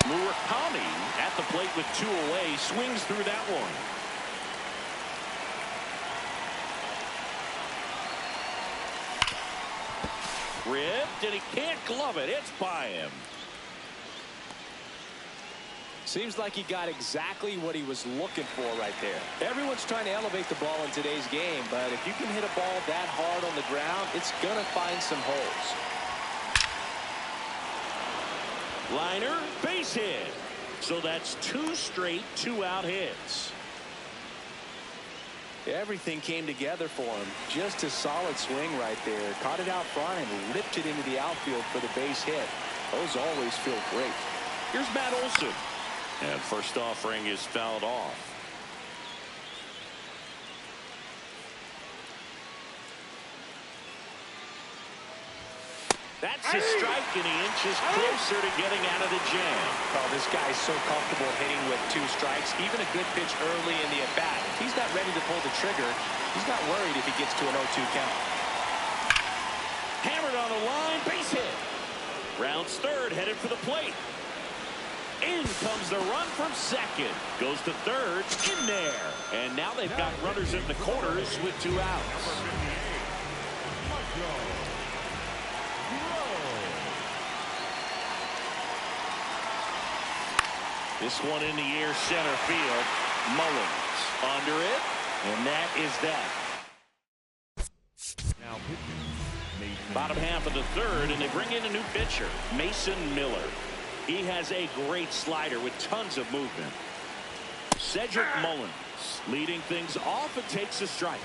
Murakami at the plate with 2 away. Swings through that one. Ripped, and he can't glove it. It's by him. Seems like he got exactly what he was looking for right there. Everyone's trying to elevate the ball in today's game, but if you can hit a ball that hard on the ground, it's going to find some holes. Liner, base hit. So that's 2 straight 2-out hits. Everything came together for him. Just a solid swing right there. Caught it out front and ripped it into the outfield for the base hit. Those always feel great. Here's Matt Olson. And first offering is fouled off. That's a strike, and he inches closer to getting out of the jam. Oh, this guy's so comfortable hitting with 2 strikes. Even a good pitch early in the at-bat. If he's not ready to pull the trigger, he's not worried if he gets to an 0-2 count. Hammered on the line, base hit. Rounds third, headed for the plate. In comes the run from second. Goes to third, in there. And now they've got runners in the corners with 2 outs. This one in the air, center field. Mullins under it, and that is that. Now pitching. Mason. Bottom half of the third, and they bring in a new pitcher, Mason Miller. He has a great slider with tons of movement. Cedric Mullins leading things off and takes a strike.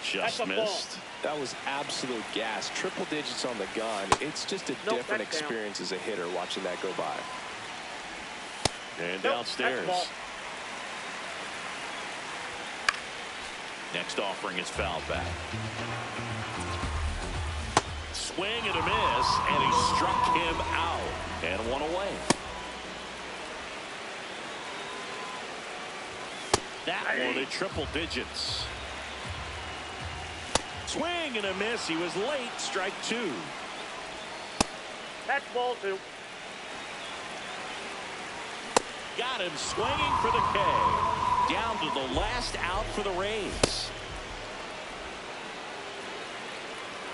Just missed. That was absolute gas. Triple digits on the gun. It's just a different experience as a hitter watching that go by. And downstairs. Next offering is fouled back. Swing and a miss, and he struck him out. And one away. That one at triple digits. Swing and a miss. He was late. Strike two. That's ball two. Got him swinging for the K. Down to the last out for the Rays.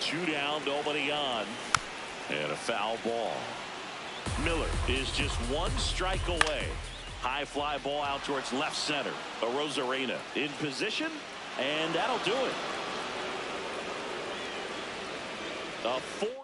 Two down, nobody on. And a foul ball. Miller is just one strike away. High fly ball out towards left center. Arozarena in position, and that'll do it. A 4-0.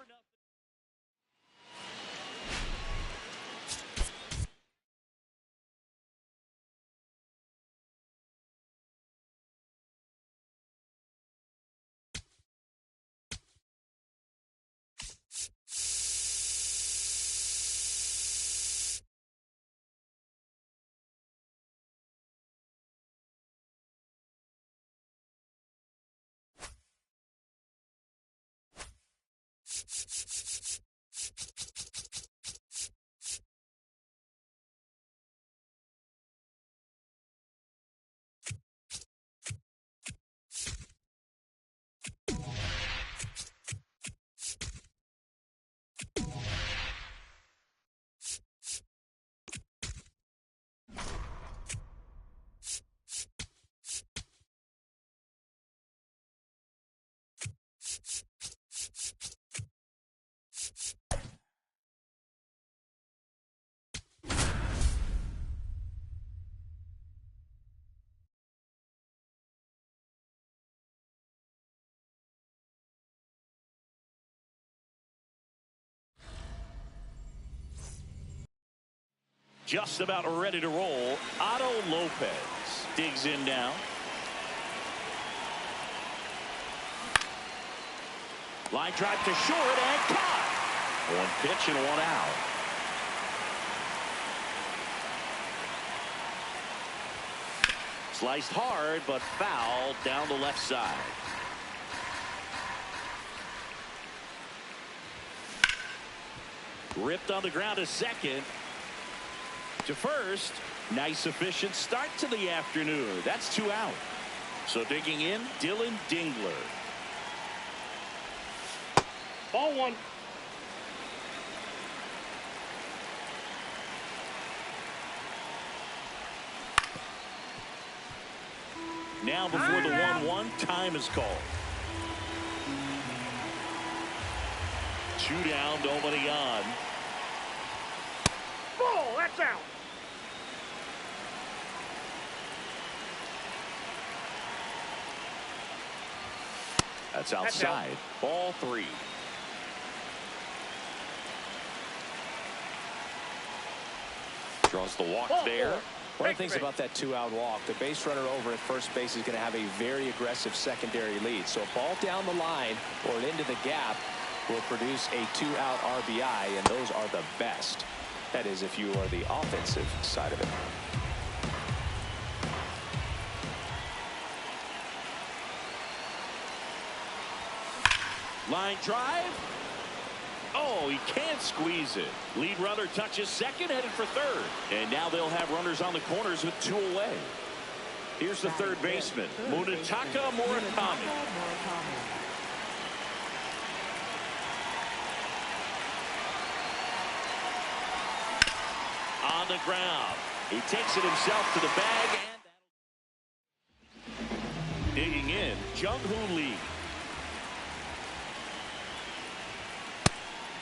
Just about ready to roll. Otto Lopez digs in now. Line drive to short and caught. One pitch and one out. Sliced hard, but fouled down the left side. Ripped on the ground to second. To first. Nice efficient start to the afternoon. That's two out. So digging in, Dylan Dingler. Ball one. Now before the 1-1, time is called. Two down, nobody on. Ball, that's out. That's outside. Ball three. Draws the walk there. One of the things about that two-out walk, the base runner over at first base is going to have a very aggressive secondary lead. So a ball down the line or into the gap will produce a two-out RBI, and those are the best. That is, if you are the offensive side of it. Line drive. Oh, he can't squeeze it. Lead runner touches second, headed for third. And now they'll have runners on the corners with two away. Here's the third baseman, Munetaka Murakami. On the ground. He takes it himself to the bag. And digging in, Jung-Hoo Lee.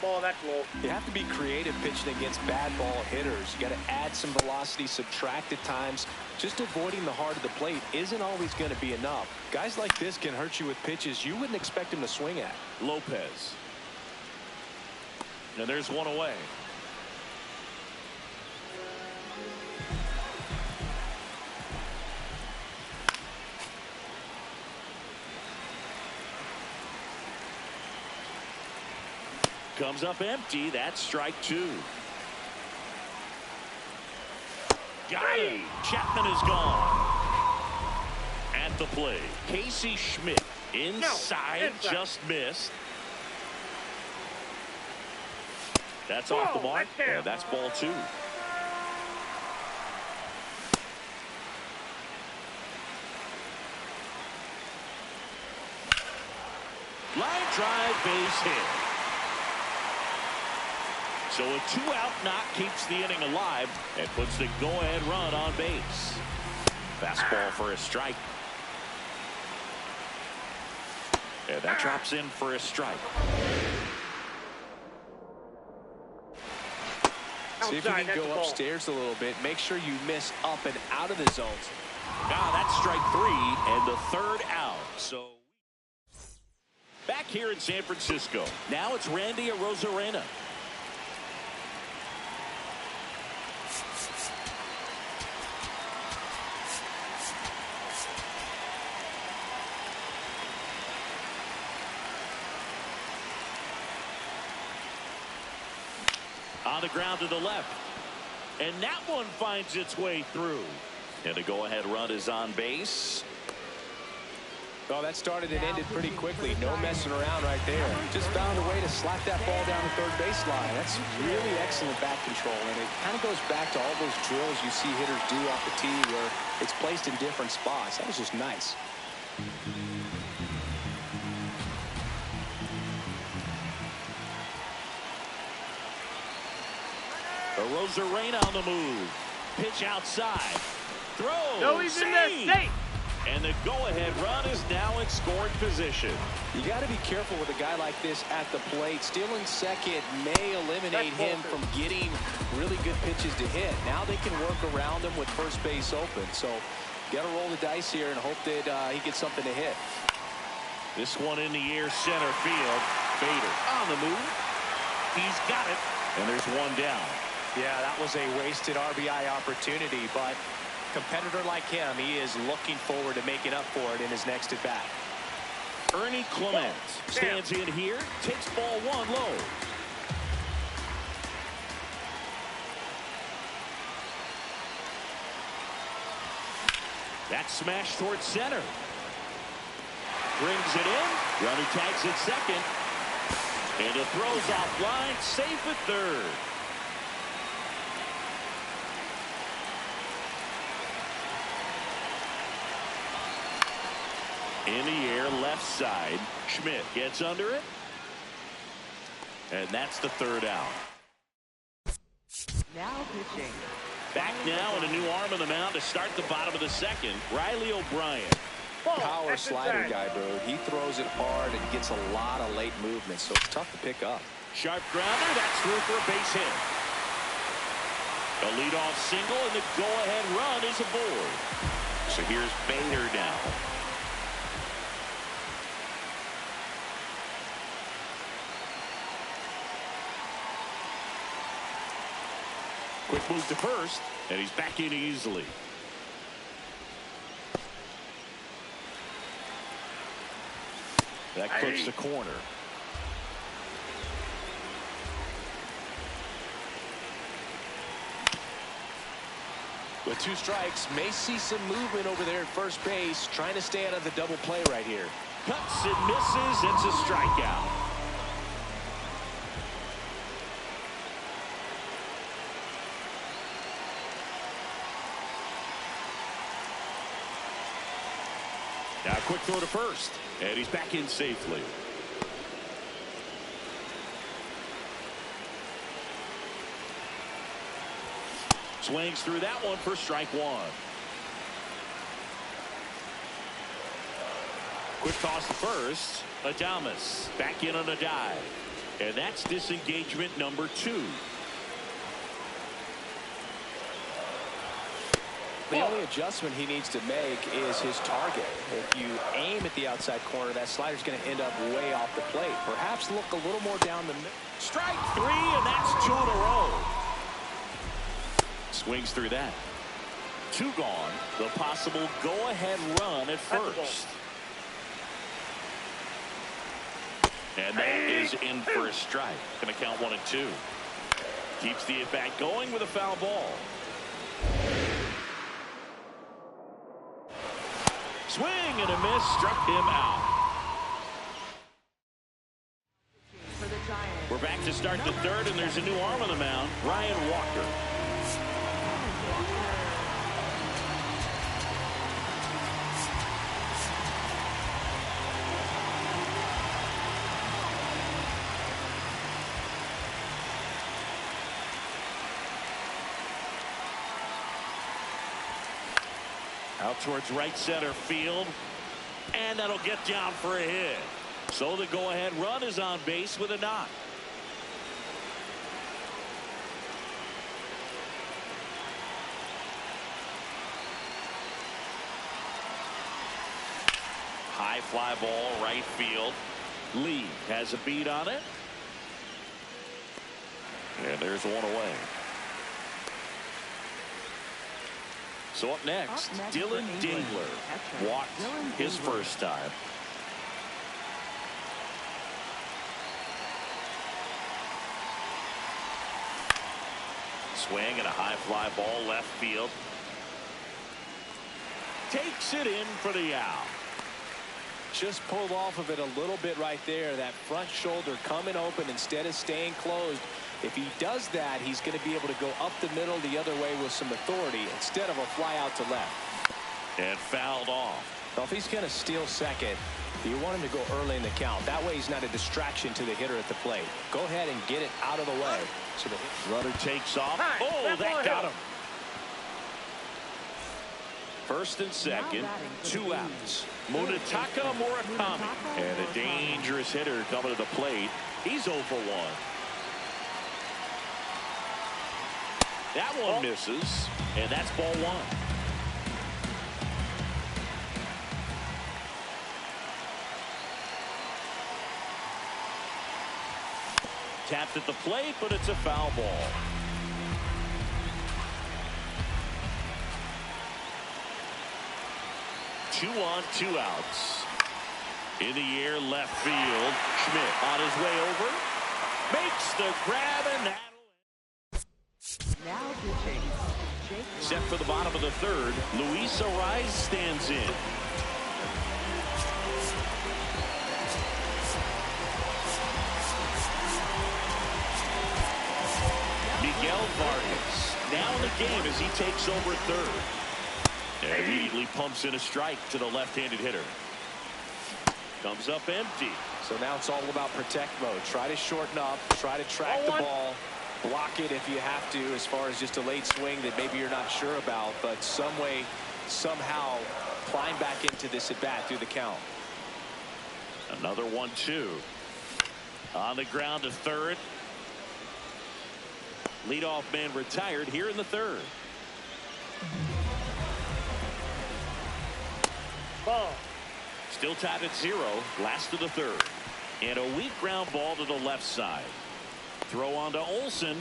ball that's low. You have to be creative pitching against bad ball hitters. You got to add some velocity, subtract at times. Just avoiding the heart of the plate isn't always going to be enough. Guys like this can hurt you with pitches you wouldn't expect him to swing at. Lopez. And there's one away. Comes up empty. That's strike two. Got it. Chapman is gone. At the plate, Casey Schmidt inside, just missed. That's off the mark. And that's ball two. Line drive, base hit. So a two-out knock keeps the inning alive and puts the go-ahead run on base. Fastball for a strike. And that drops in for a strike. See if you can go upstairs a little bit. Make sure you miss up and out of the zones. Now that's strike three and the third out. So back here in San Francisco. Now it's Randy Arozarena. On the ground to the left. And that one finds its way through. And the go-ahead run is on base. Oh, that started and ended pretty quickly. No messing around right there. Just found a way to slap that ball down the third baseline. That's really excellent bat control. And it kind of goes back to all those drills you see hitters do off the tee where it's placed in different spots. That was just nice. Arozarena on the move. Pitch outside. Throw. No, he's in there safe. And the go-ahead run is now in scoring position. You got to be careful with a guy like this at the plate. Stealing second may eliminate him from getting really good pitches to hit. Now they can work around him with first base open. So got to roll the dice here and hope that he gets something to hit. This one in the air, center field. Bader on the move. He's got it. And there's one down. Yeah, that was a wasted RBI opportunity, but competitor like him, he is looking forward to making up for it in his next at bat. Ernie Clement stands in here, takes ball one low. That's smashed towards center. Brings it in. Runner tags at second. And the throw's offline, safe at third. In the air, left side. Schmidt gets under it. And that's the third out. Now pitching. Back now and a new arm on the mound to start the bottom of the second. Riley O'Brien. Power slider guy, bro. He throws it hard and gets a lot of late movement, so it's tough to pick up. Sharp grounder. That's through for a base hit. A leadoff single, and the go-ahead run is aboard. So here's Bader now. Quick move to first, and he's back in easily. That clips the corner. With two strikes, may see some movement over there at first base, trying to stay out of the double play right here. Cuts and misses. It's a strikeout. Now quick throw to first, and he's back in safely. Swings through that one for strike one. Quick toss to first. Adames back in on a dive. And that's disengagement number 2. The only adjustment he needs to make is his target. If you aim at the outside corner, that slider's going to end up way off the plate. Perhaps look a little more down the middle. Strike 3, and that's 2 in a row. Swings through that. 2 gone. The possible go-ahead run at first. And that is in for a strike. Going to count 1 and 2. Keeps the at-bat going with a foul ball. Swing and a miss, struck him out. We're back to start the 3rd, and there's a new arm on the mound, Ryan Walker. Out towards right center field, and that'll get down for a hit. So the go-ahead run is on base with a knock. High fly ball, right field. Lee has a beat on it. And there's 1 away. So up next, Dylan Dingler walked his first time. Swing and a high fly ball left field. Takes it in for the out. Just pulled off of it a little bit right there. That front shoulder coming open instead of staying closed. If he does that, he's going to be able to go up the middle the other way with some authority instead of a fly out to left. And fouled off. Well, if he's going to steal second, you want him to go early in the count. That way he's not a distraction to the hitter at the plate. Go ahead and get it out of the way. So the runner takes off. Oh, that got him. First and second, 2 outs. Munetaka Murakami. And a dangerous hitter coming to the plate. He's 0 for 1. That one misses, and that's ball 1. Tapped at the plate, but it's a foul ball. Two on, 2 outs. In the air, left field. Schmidt on his way over. Makes the grab, and that. Set for the bottom of the 3rd. Luis Ariz stands in. Miguel Vargas now in the game as he takes over 3rd. And immediately pumps in a strike to the left-handed hitter. Comes up empty. So now it's all about protect mode. Try to shorten up. Try to track the ball. Block it if you have to, as far as just a late swing that maybe you're not sure about, but some way, somehow climb back into this at bat through the count. Another 1-2 on the ground to 3rd. Leadoff man retired here in the 3rd. Ball. Still tied at 0, last of the 3rd, and a weak ground ball to the left side. Throw on to Olsen,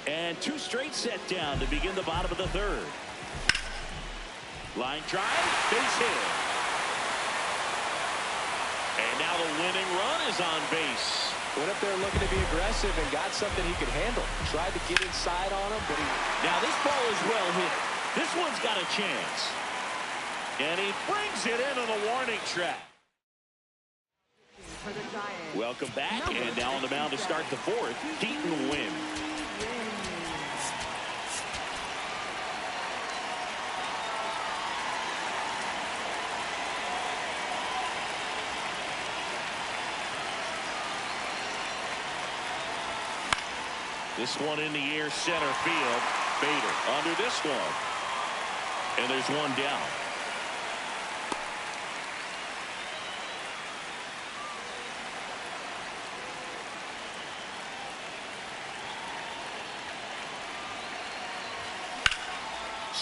and 2 straight set down to begin the bottom of the 3rd. Line drive, base hit. And now the winning run is on base. Went up there looking to be aggressive and got something he could handle. Tried to get inside on him, but now this ball is well hit. This one's got a chance. And he brings it in on the warning track. Welcome back, and now on the mound to start the 4th, Keaton Wynn. This one in the air, center field. Bader under this one. And there's one down.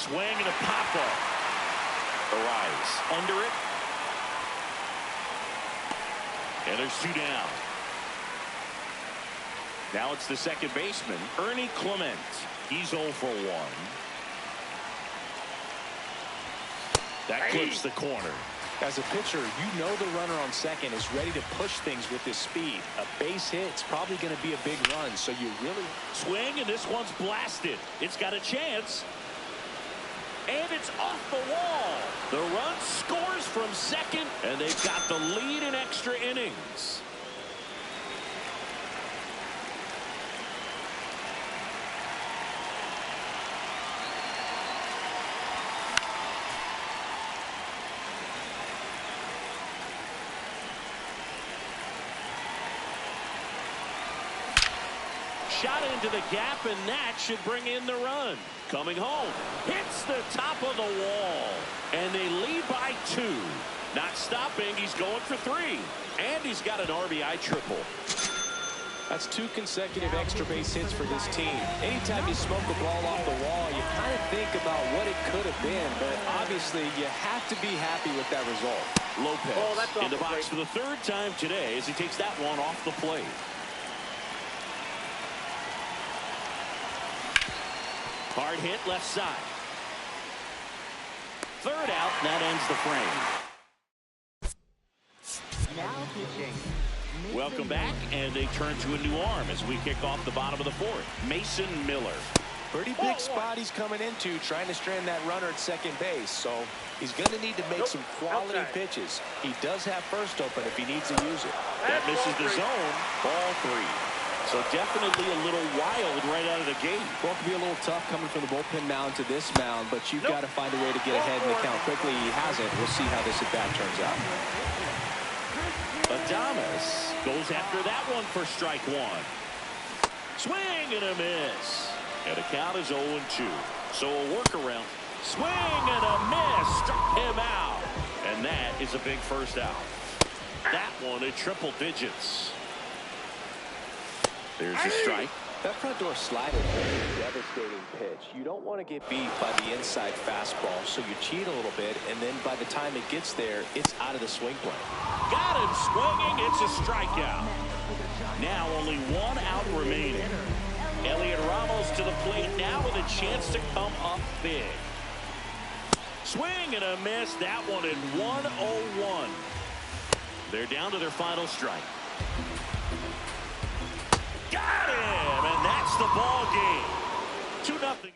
swing and a pop-up. Arise under it. And there's 2 down. Now it's the second baseman, Ernie Clement. He's 0 for 1. That clips the corner. As a pitcher, you know the runner on second is ready to push things with his speed. A base hit's probably going to be a big run, so you really Swing, and this one's blasted. It's got a chance. And it's off the wall. The run scores from second, and they've got the lead in extra innings. Shot into the gap, and that should bring in the run. Coming home, hits the top of the wall, and they lead by 2. Not stopping, he's going for 3. And he's got an RBI triple. That's 2 consecutive extra base hits for this team. Anytime you smoke a ball off the wall, you kind of think about what it could have been, but obviously you have to be happy with that result. Lopez in the box for the 3rd time today as he takes that one off the plate. Hard hit left side. 3rd out, and that ends the frame. Now pitching. Welcome back, and they turn to a new arm as we kick off the bottom of the 4th. Mason Miller. Pretty big spot he's coming into, trying to strand that runner at second base, so he's going to need to make some quality pitches. He does have first open if he needs to use it. That misses the zone. Ball 3. So definitely a little wild right out of the gate. Well, it can be a little tough coming from the bullpen mound to this mound, but you've got to find a way to get ahead in the count quickly. He hasn't. We'll see how this at-bat turns out. Adames goes after that one for strike 1. Swing and a miss. And the count is 0-2. So a workaround. Swing and a miss. Struck him out. And that is a big first out. That one at triple digits. There's a strike. That front door slider is a devastating pitch. You don't want to get beat by the inside fastball, so you cheat a little bit, and then by the time it gets there, it's out of the swing plane. Got him swinging. It's a strikeout. Now only 1 out remaining. Elliot Ramos to the plate now with a chance to come up big. Swing and a miss. That one in 1-0-1. They're down to their final strike. Got him, and that's the ball game. 2-0.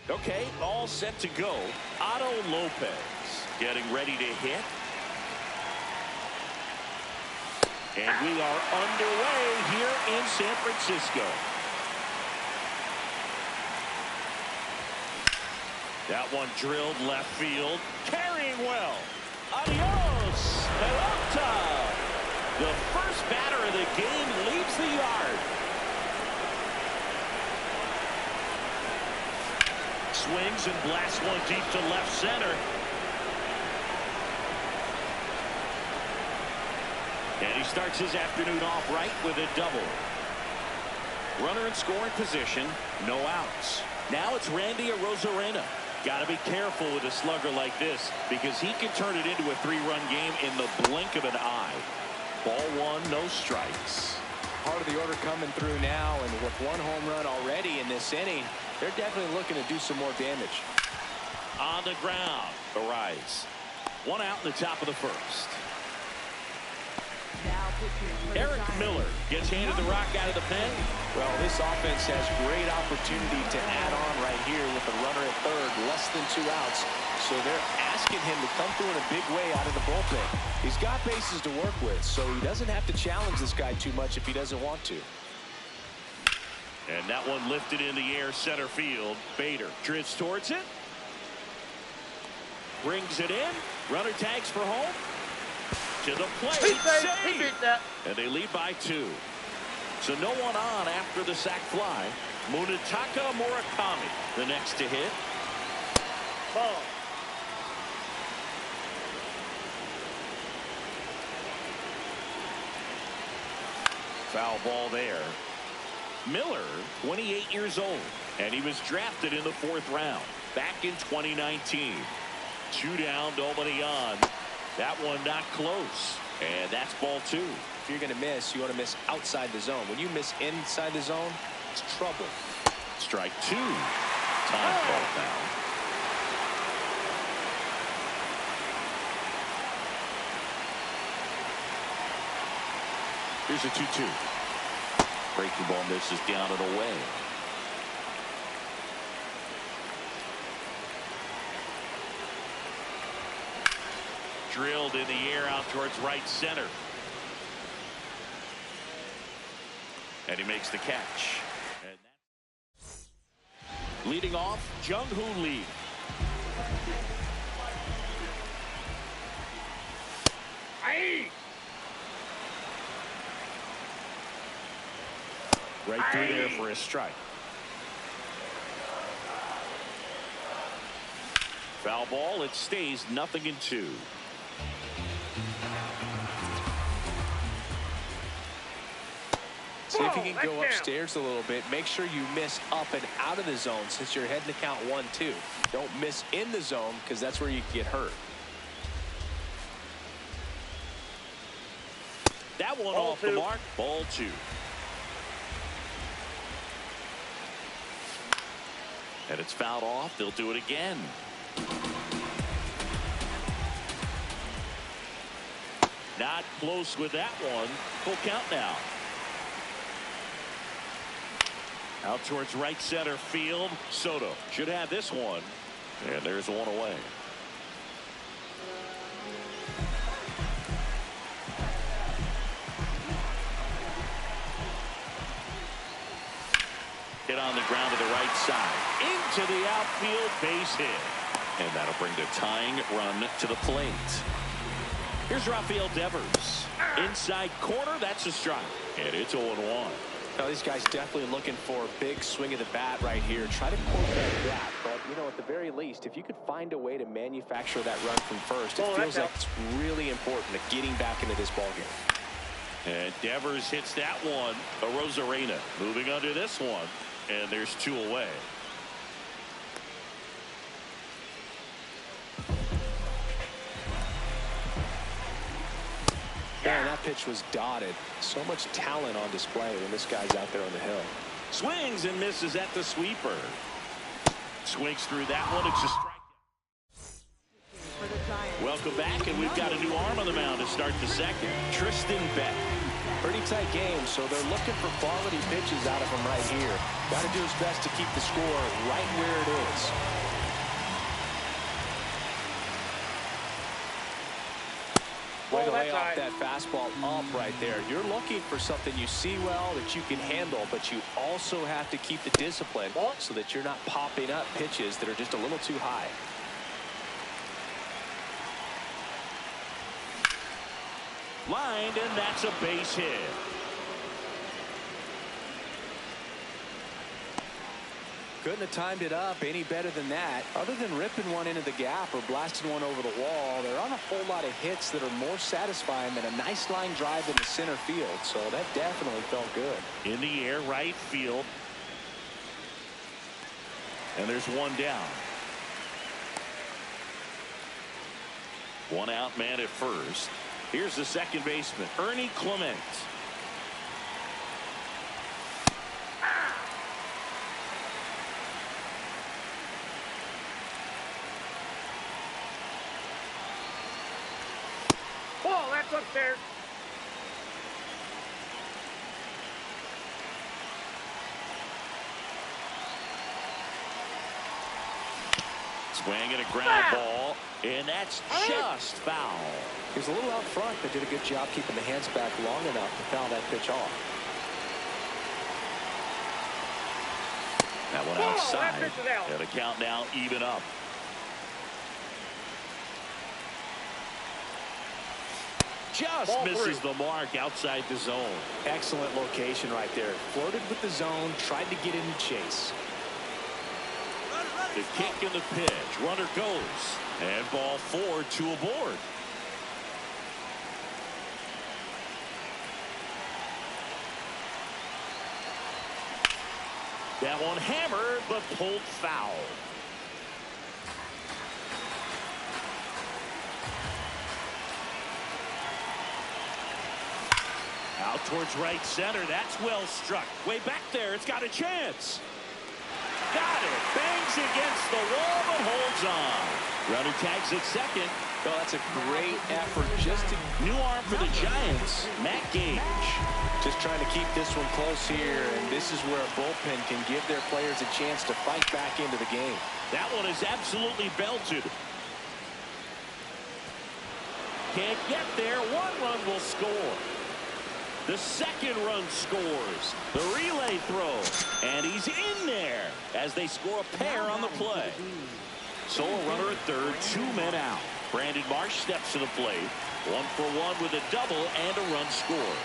Okay, all set to go. Otto Lopez getting ready to hit. And we are underway here in San Francisco. That one drilled left field. Carrying well. Adios, pelota. The first batter of the game leaves the yard. swings and blasts one deep to left center. And he starts his afternoon off right with a double. Runner in scoring position, no outs. Now it's Randy Arozarena. Got to be careful with a slugger like this because he can turn it into a 3-run game in the blink of an eye. Ball one, no strikes. Part of the order coming through now, and with one home run already in this inning, they're definitely looking to do some more damage. On the ground, Arise. One out in the top of the first. Eric Miller gets handed the rock out of the pen. Well, this offense has great opportunity to add on right here with the runner at third, less than 2 outs. So they're asking him to come through in a big way out of the bullpen. He's got bases to work with, so he doesn't have to challenge this guy too much if he doesn't want to. And that one lifted in the air center field. Bader drifts towards it. Brings it in. Runner tags for home. To the plate. He beat that. And they lead by 2. So no one on after the sac fly. Munetaka Murakami the next to hit. Ball. Foul ball there. Miller, 28 years old, and he was drafted in the 4th round back in 2019. 2 down, nobody on. That one not close, and that's ball 2. If you're going to miss, you want to miss outside the zone. When you miss inside the zone, it's trouble. Strike 2. Time call now. Here's a 2-2. Breaking ball misses down and away. Drilled in the air out towards right center. And he makes the catch. And leading off, Jung-Hoo Lee. Aye. Right through there for a strike. Foul ball. It stays 0-2. See if you can go upstairs a little bit. Make sure you miss up and out of the zone since you're heading to count 1-2. Don't miss in the zone because that's where you can get hurt. That one Ball off 2. the mark. Ball 2. And it's fouled off. They'll do it again. Not close with that one. Full count now. Out towards right center field. Soto should have this one. And there's one away. Hit on the ground to the right side. Into the outfield, base hit. And that'll bring the tying run to the plate. Here's Rafael Devers. Inside corner, that's a strike. And it's 0-1. Now, these guys definitely looking for a big swing of the bat right here. Try to pull that gap. But, you know, at the very least, if you could find a way to manufacture that run from first, it feels like it's really important to getting back into this ballgame. And Devers hits that one. Arozarena moving under this one. And there's 2 away. Man, that pitch was dotted. So much talent on display when this guy's out there on the hill. Swings and misses at the sweeper. Swings through that one. It's a strikeout. Welcome back, and we've got a new arm on the mound to start the second. Tristan Beck. Pretty tight game, so they're looking for quality pitches out of him right here. Got to do his best to keep the score right where it is. Way to lay off that fastball up right there. You're looking for something you see well that you can handle, but you also have to keep the discipline so that you're not popping up pitches that are just a little too high. Lined, and that's a base hit. Couldn't have timed it up any better than that. Other than ripping one into the gap or blasting one over the wall, there aren't a whole lot of hits that are more satisfying than a nice line drive in the center field. So that definitely felt good. In the air, right field. And there's one down. One out man at first. Here's the second baseman, Ernie Clement. Ball, that's upstairs. Swing and a ground ball, and that's just foul. He was a little out front, but did a good job keeping the hands back long enough to foul that pitch off. That one outside. And the count now even up. Just misses the mark outside the zone. Excellent location right there. Flirted with the zone, tried to get in and chase. The kick and the pitch. Runner goes. And ball 4, 2 aboard. That one hammered, but pulled foul. Out towards right center. That's well struck. Way back there. It's got a chance. Got it. Bangs against the wall, but holds on. Runner tags at second. Oh, that's a great effort. Just to new arm for the Giants, Matt Gage. Just trying to keep this one close here, and this is where a bullpen can give their players a chance to fight back into the game. That one is absolutely belted. Can't get there. One run will score. The second run scores. The relay throw. And he's in there as they score a pair on the play. So a runner at third, 2 men out. Brandon Marsh steps to the plate. 1 for 1 with a double and a run scored.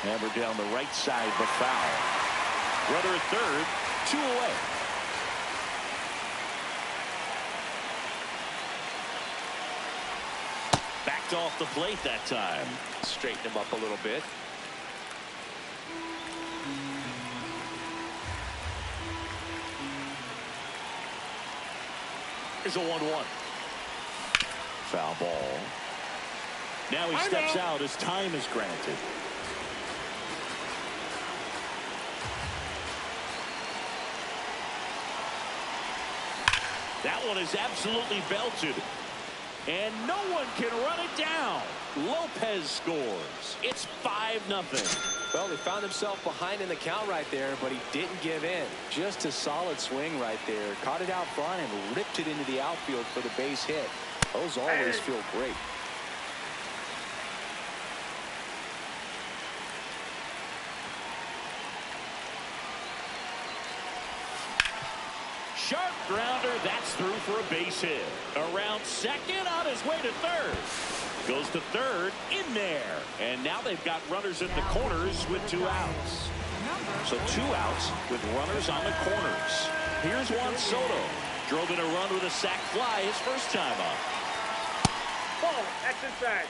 Hammered down the right side, but foul. Runner at third, 2 away. Backed off the plate that time. Straighten him up a little bit. Here's a 1-1. Foul ball. Now he steps out as time is granted. That one is absolutely belted. And no one can run it down. Lopez scores. It's 5-0. Well, he found himself behind in the count right there, but he didn't give in. Just a solid swing right there. Caught it out front and ripped it into the outfield for the base hit. Those always feel great. Sharp grounder. That's through for a base hit. Around second, on his way to third. Goes to third, in there. And now they've got runners in the corners with 2 outs. So 2 outs with runners on the corners. Here's Juan Soto. Drove in a run with a sac fly his first time up. Ball, that's inside.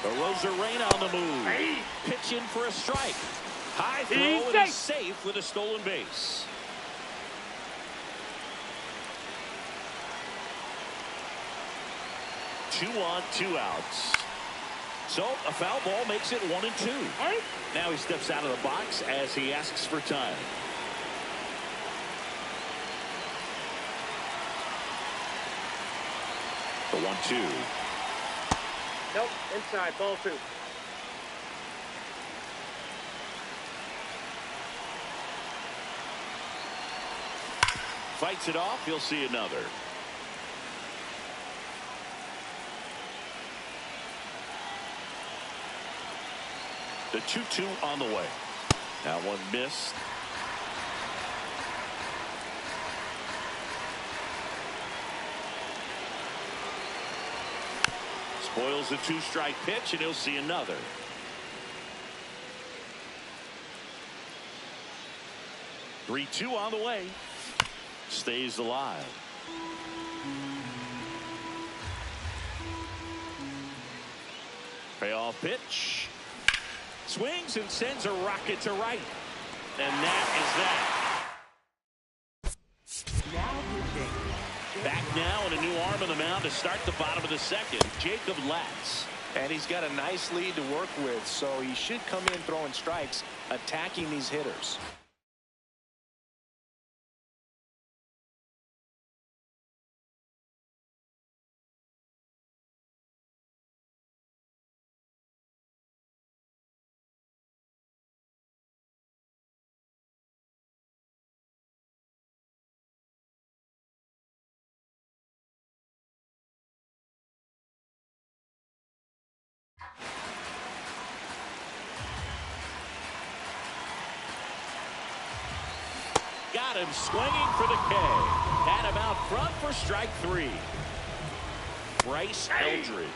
Arozarena on the move. Pitch in for a strike. High throw, and he's safe with a stolen base. Two on, 2 outs. So a foul ball makes it 1-2. Now he steps out of the box as he asks for time. The 1-2. Nope, inside, ball 2. Fights it off, he'll see another. The 2-2 on the way. That one missed. Boyle's a 2-strike pitch, and he'll see another. Three-two on the way. Stays alive. Payoff pitch. Swings and sends a rocket to right. And that is that. Back now and a new arm on the mound to start the bottom of the second. Jacob Latz. And he's got a nice lead to work with, so he should come in throwing strikes, attacking these hitters. Got him swinging for the K. Had him out front for strike three. Bryce Eldridge,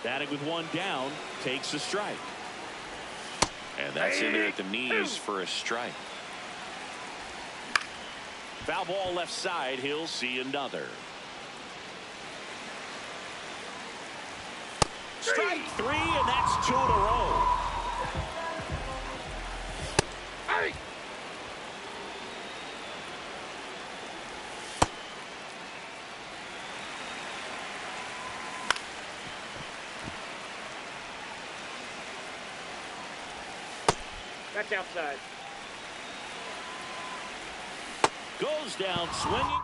batting with one down, takes a strike. And that's in there at the knees for a strike. Foul ball left side. He'll see another. Strike three, and that's 2 in a row. That's outside. Goes down swinging.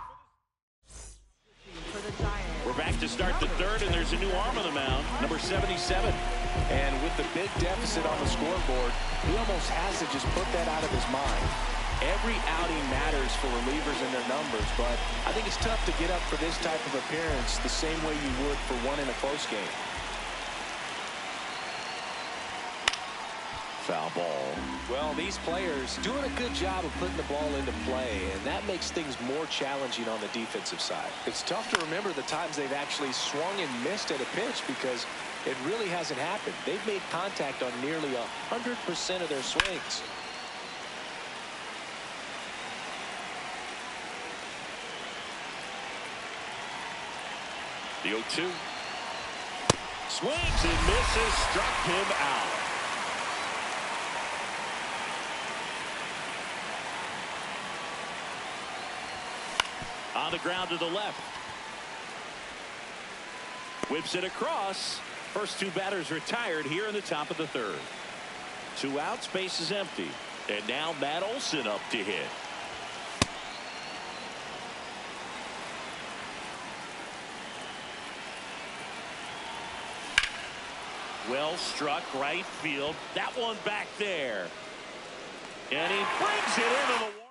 We're back to start the third, and there's a new arm on the mound, number 77. And with the big deficit on the scoreboard, he almost has to just put that out of his mind. Every outing matters for relievers and their numbers, but I think it's tough to get up for this type of appearance the same way you would for one in a close game. Foul ball. Well, these players doing a good job of putting the ball into play, and that makes things more challenging on the defensive side. It's tough to remember the times they've actually swung and missed at a pitch because it really hasn't happened. They've made contact on nearly 100% of their swings. The 0-2. Swings and misses, struck him out. On the ground to the left. Whips it across. First two batters retired here in the top of the third. 2 outs, base is empty. And now Matt Olson up to hit. Well struck right field. That one back there. And he brings it into the warning.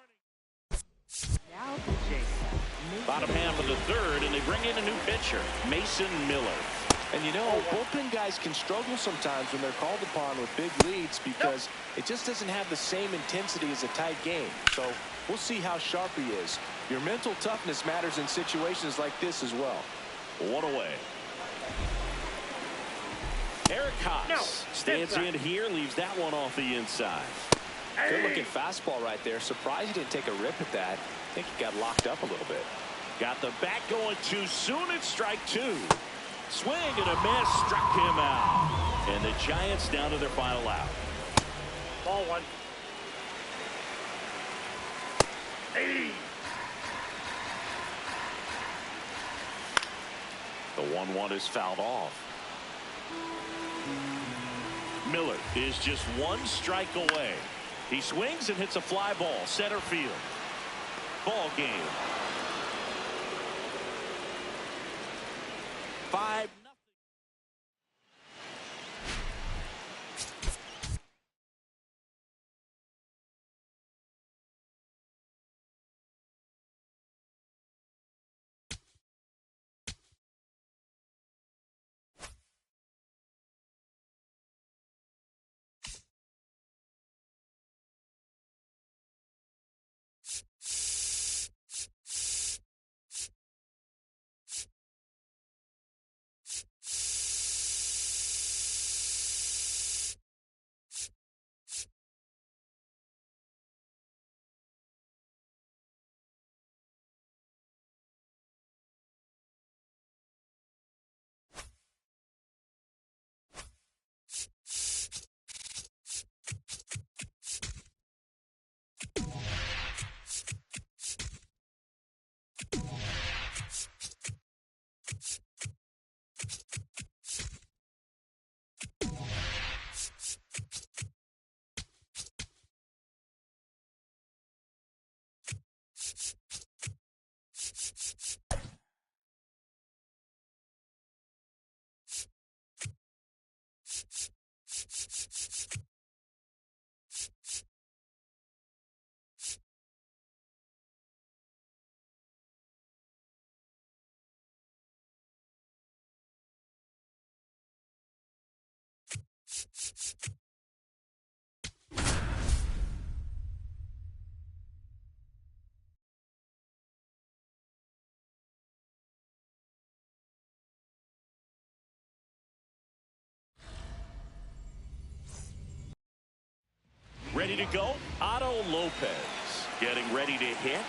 Now pitching. Bottom half of the third, and they bring in a new pitcher, Mason Miller. And you know, bullpen guys can struggle sometimes when they're called upon with big leads because it just doesn't have the same intensity as a tight game. So we'll see how sharp he is. Your mental toughness matters in situations like this as well. 1 away. Eric Haas stands in here, leaves that one off the inside. Good looking fastball right there. Surprised he didn't take a rip at that. I think he got locked up a little bit. Got the bat going too soon. It's strike 2. Swing and a miss, struck him out. And the Giants down to their final out. Ball 1. The 1-1 is fouled off. Miller is just 1 strike away. He swings and hits a fly ball center field. Ball game. 5-0. Ready to go? Otto Lopez getting ready to hit.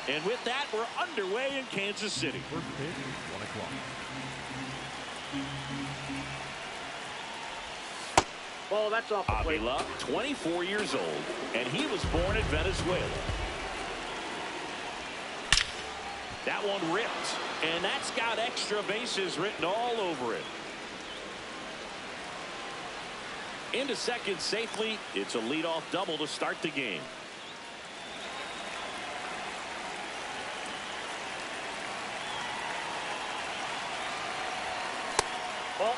And with that, we're underway in Kansas City. First pitch, 1 o'clock. Ball, that's off the plate. Avila, 24 years old, and he was born in Venezuela. That one ripped, and that's got extra bases written all over it. Into second safely. It's a leadoff double to start the game. Ball.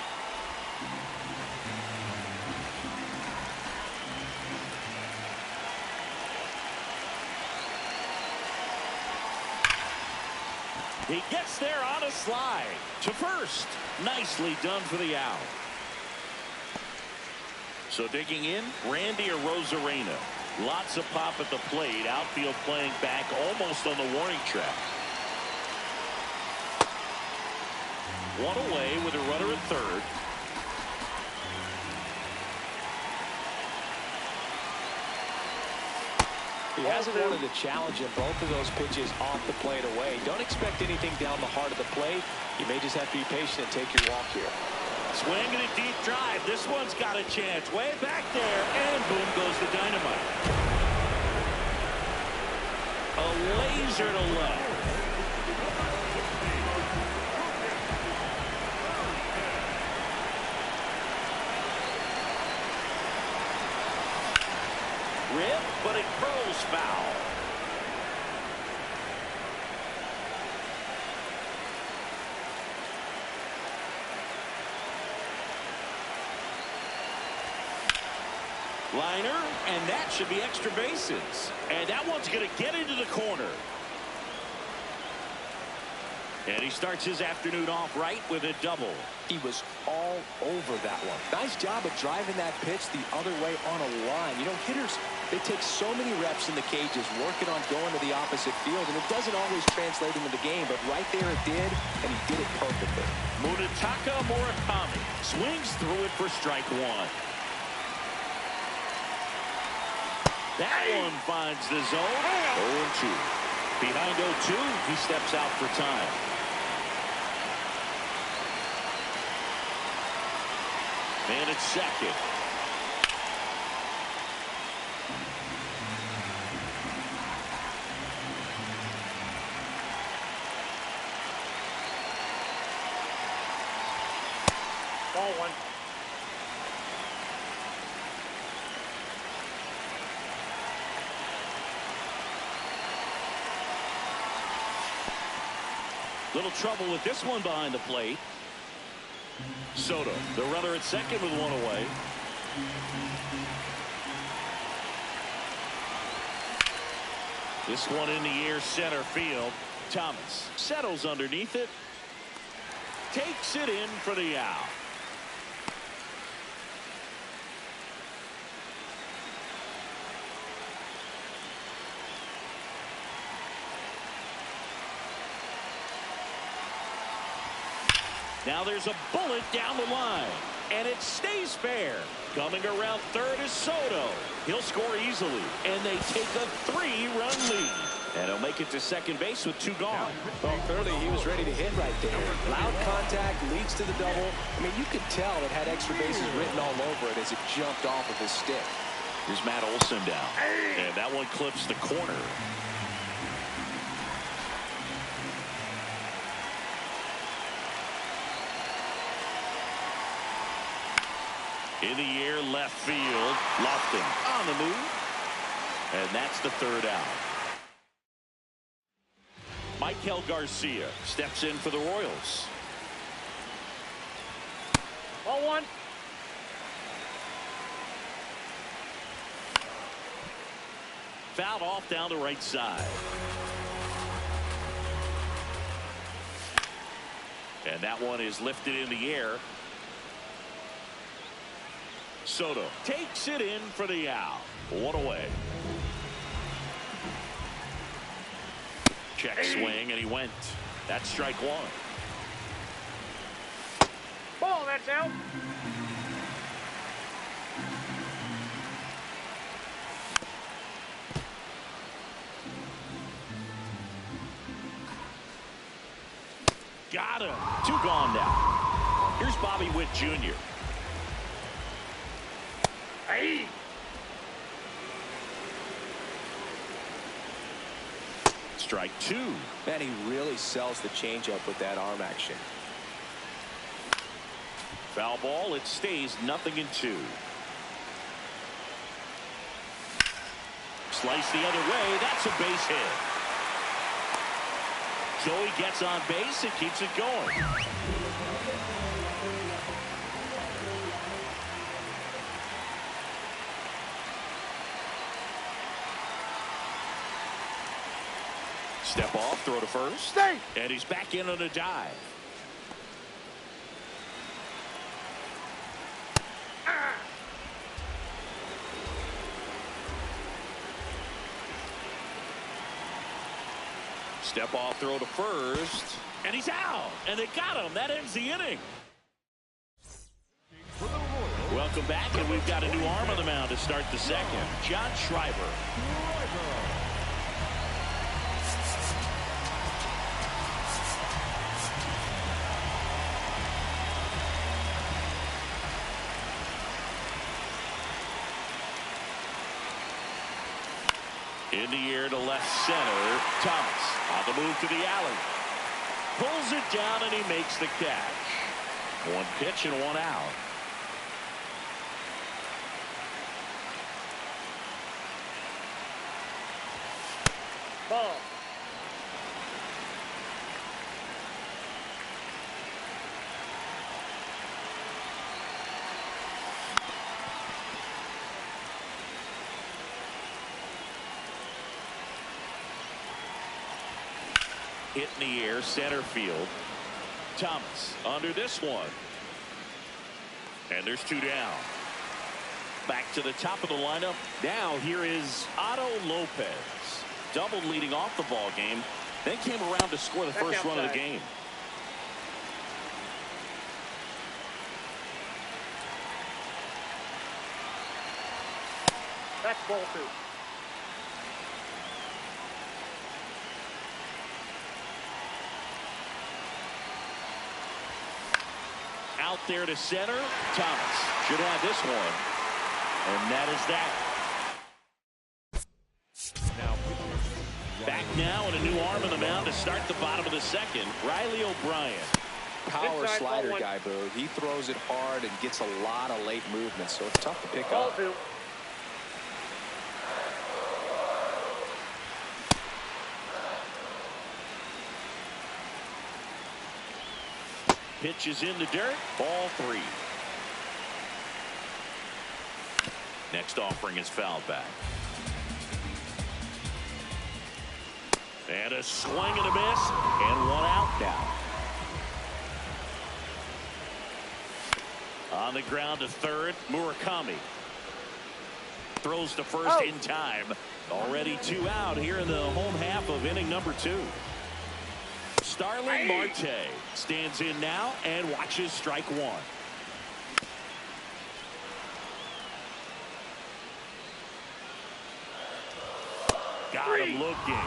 He gets there on a slide to first. Nicely done for the out. So digging in, Randy Arozarena. Lots of pop at the plate. Outfield playing back almost on the warning track. One away with a runner at third. He hasn't wanted to challenge him. Both of those pitches off the plate away. Don't expect anything down the heart of the plate. You may just have to be patient and take your walk here. Swinging a deep drive. This one's got a chance. Way back there. And boom goes the dynamite. A laser to left. Rip, but it curls foul. Liner, and that should be extra bases. And that one's going to get into the corner. And he starts his afternoon off right with a double. He was all over that one. Nice job of driving that pitch the other way on a line. You know, hitters, they take so many reps in the cages working on going to the opposite field, and it doesn't always translate into the game, but right there it did, and he did it perfectly. Munetaka Murakami swings through it for strike one. That one finds the zone. 0-2. Behind 0-2, he steps out for time. And it's second. Ball one. Little trouble with this one behind the plate. Soto, the runner at second with one away. This one in the air center field. Thomas settles underneath it. Takes it in for the out. Now there's a bullet down the line, and it stays fair. Coming around third is Soto. He'll score easily, and they take a 3-run lead. And he'll make it to second base with 2 gone. Well, clearly he was ready to hit right there. Loud contact leads to the double. I mean, you could tell it had extra bases written all over it as it jumped off of his stick. Here's Matt Olson down. And that one clips the corner. In the air, left field. Lofton on the move. And that's the third out. Michael Garcia steps in for the Royals. Ball one. Fouled off down the right side. And that one is lifted in the air. Soto takes it in for the out. One away. Check swing, and he went. That's strike one. Ball, that's out. Got him. Two gone now. Here's Bobby Witt Jr. Hey. Strike two. Man, he really sells the changeup with that arm action. Foul ball. It stays 0-2. Slice the other way. That's a base hit. Joey gets on base and keeps it going. Step off, throw to first. Stay. And he's back in on a dive. Step off, throw to first. And he's out. And they got him. That ends the inning. Welcome back, and we've got a new arm on the mound to start the second. John Schreiber. In the air to left center. Thomas on the move to the alley. Pulls it down, and he makes the catch. One pitch and one out. Ball. Hit in the air, center field. Thomas under this one. And there's two down. Back to the top of the lineup. Now here is Otto Lopez. Doubled leading off the ball game. Then came around to score the first run of the game. That's ball two. Out there to center. Thomas should have this one. And that is that. Back now and a new arm on the mound to start the bottom of the second. Riley O'Brien. Power slider guy, Boo. He throws it hard and gets a lot of late movement, so it's tough to pick Ball up. two. Pitch is in the dirt. Ball three. Next offering is fouled back. And a swing and a miss. And one out now. On the ground to third, Murakami. Throws to first in time. Already two out here in the home half of inning number two. Starling Marte stands in now and watches strike one. Got him looking.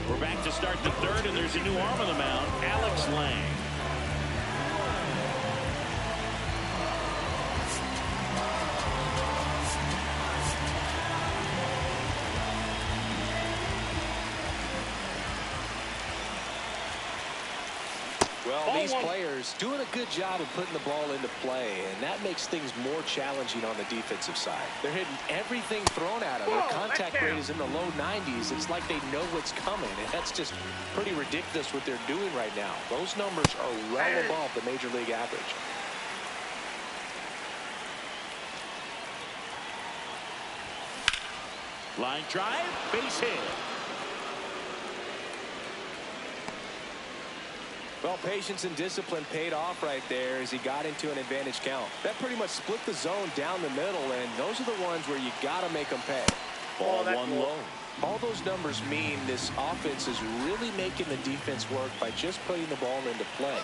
We're back to start the third, and there's a new arm on the mound, Alex Lang. Well, Ball these one. players doing a good job of putting the ball into play, and that makes things more challenging on the defensive side. They're hitting everything thrown at them. Their contact rate is in the low 90s. It's like they know what's coming, and that's just pretty ridiculous what they're doing right now. Those numbers are well above the major league average. Line drive, base hit. Well, patience and discipline paid off right there as he got into an advantage count. That pretty much split the zone down the middle, and those are the ones where you got to make them pay. Ball one low. All those numbers mean this offense is really making the defense work by just putting the ball into play.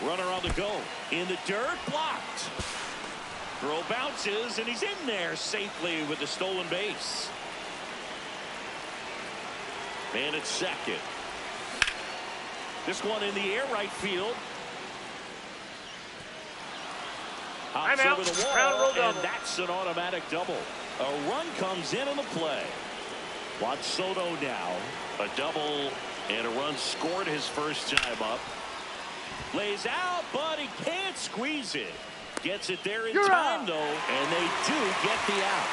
Runner on the go. In the dirt, blocked. Throw bounces, and he's in there safely with the stolen base. Man at second. This one in the air, right field. Hops I'm out. over the wall, and that's an automatic double. A run comes in the play. Juan Soto now. A double and a run scored his first time up. Lays out, but he can't squeeze it. Gets it there in time, though, and they do get the out.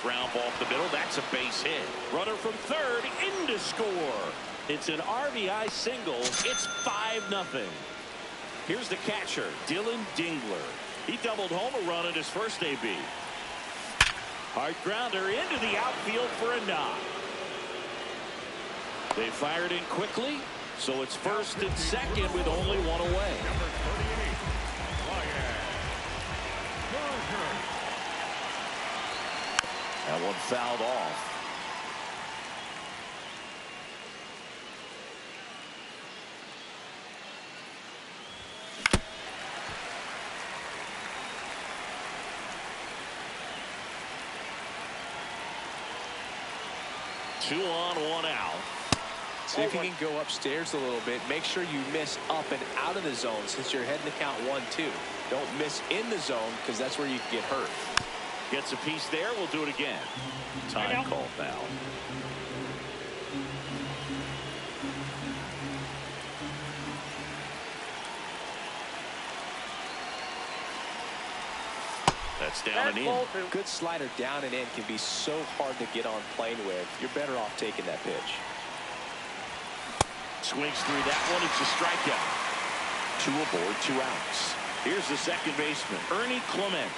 Ground ball off the middle. That's a base hit. Runner from third in to score. It's an RBI single. It's 5-0. Here's the catcher, Dylan Dingler. He doubled home a run in his first AB. Hard grounder into the outfield for a knock. They fired in quickly, so it's first and second with only one away. Number 38, That one fouled off. Two on, one out. See if you can go upstairs a little bit. Make sure you miss up and out of the zone since you're heading to count 1-2. Don't miss in the zone because that's where you can get hurt. Gets a piece there. We'll do it again. Time called now. That's down and in. Good slider down and in can be so hard to get on plane with. You're better off taking that pitch. Swings through that one. It's a strikeout. 2 aboard, 2 outs. Here's the second baseman, Ernie Clement.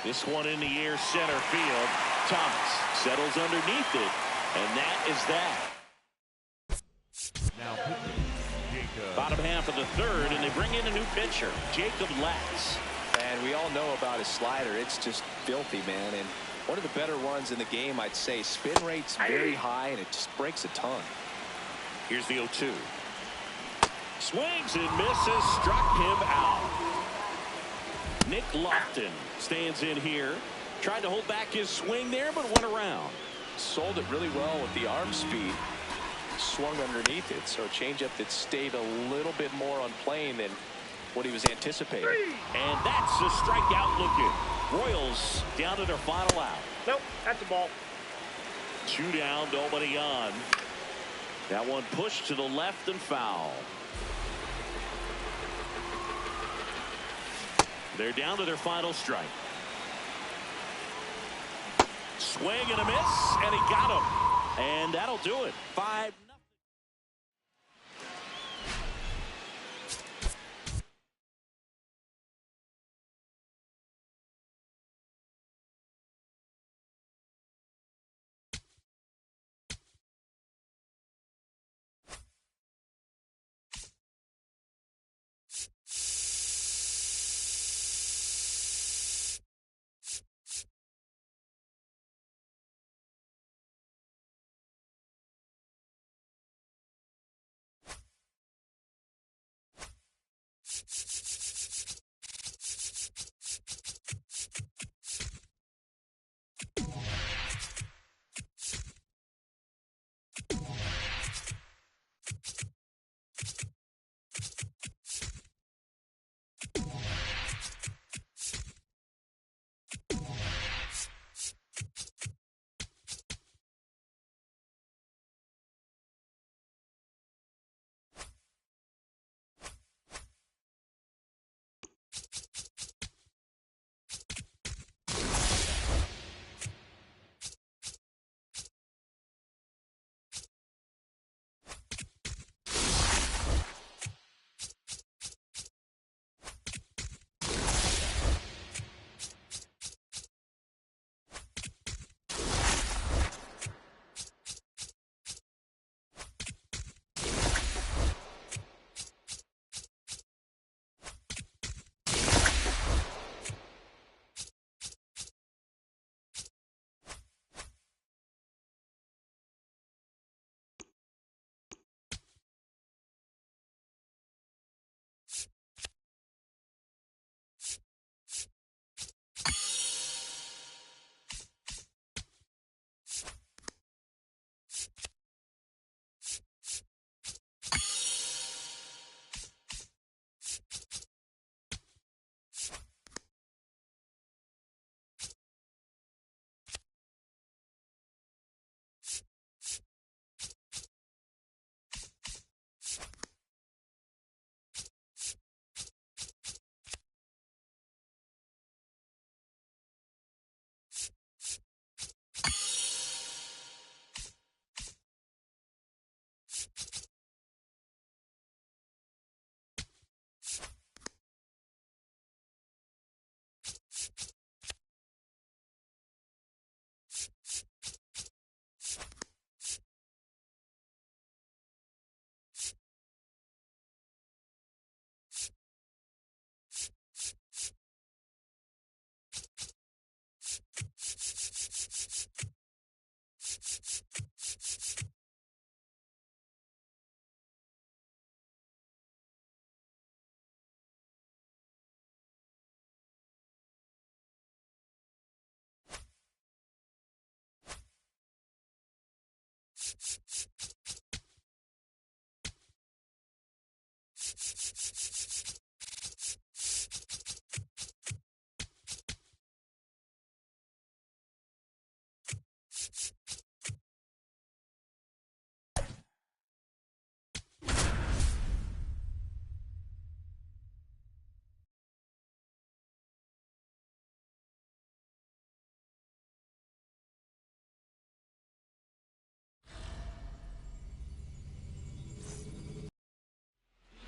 This one in the air, center field. Thomas settles underneath it, and that is that. Now pitching, Jacob. Bottom half of the third, and they bring in a new pitcher, Jacob Latz. And we all know about his slider. It's just filthy, man. And one of the better ones in the game, I'd say. Spin rate's very high, and it just breaks a ton. Here's the 0-2. Swings and misses, struck him out. Nick Lofton stands in here. Tried to hold back his swing there, but went around. Sold it really well with the arm speed. Swung underneath it, so a changeup that stayed a little bit more on plane than what he was anticipating. And that's a strikeout looking. Royals down to their final out. Nope, that's a ball. 2 down, nobody on. That one pushed to the left and foul. They're down to their final strike. Swing and a miss, and he got him. And that'll do it. 5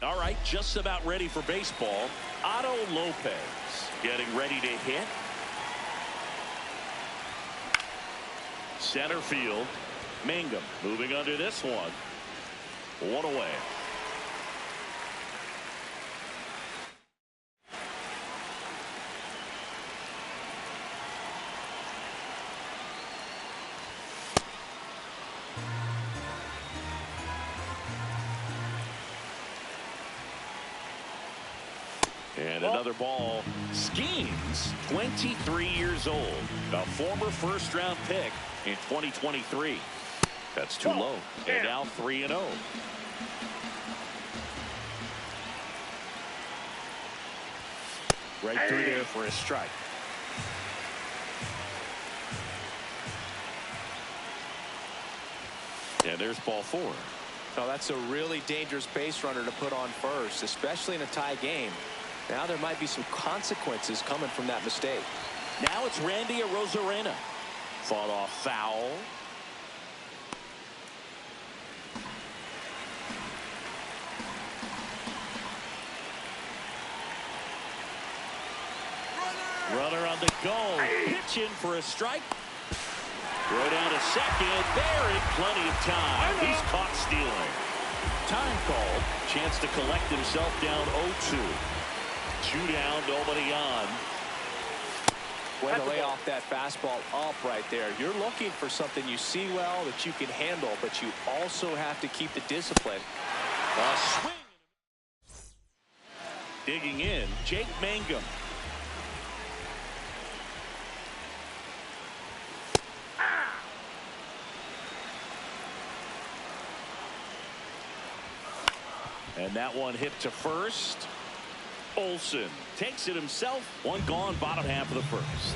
All right, just about ready for baseball. Otto Lopez getting ready to hit. Center field. Mangum moving under this one. One away. And another ball. Skeens, 23 years old, a former first-round pick in 2023. That's too low. And now 3-0. Right through there for a strike. And there's ball 4. Oh, that's a really dangerous base runner to put on first, especially in a tie game. Now there might be some consequences coming from that mistake. Now it's Randy Arozarena. Fought off foul. Runner on the go. Pitch in for a strike. Throw down to second. There in plenty of time. He's caught stealing. Time called. Chance to collect himself down 0-2. 2 down, nobody on. Way to lay off that fastball up right there. You're looking for something you see well that you can handle, but you also have to keep the discipline. A swing. Digging in, Jake Mangum. And that one hit to first. Olsen takes it himself. One gone, bottom half of the first.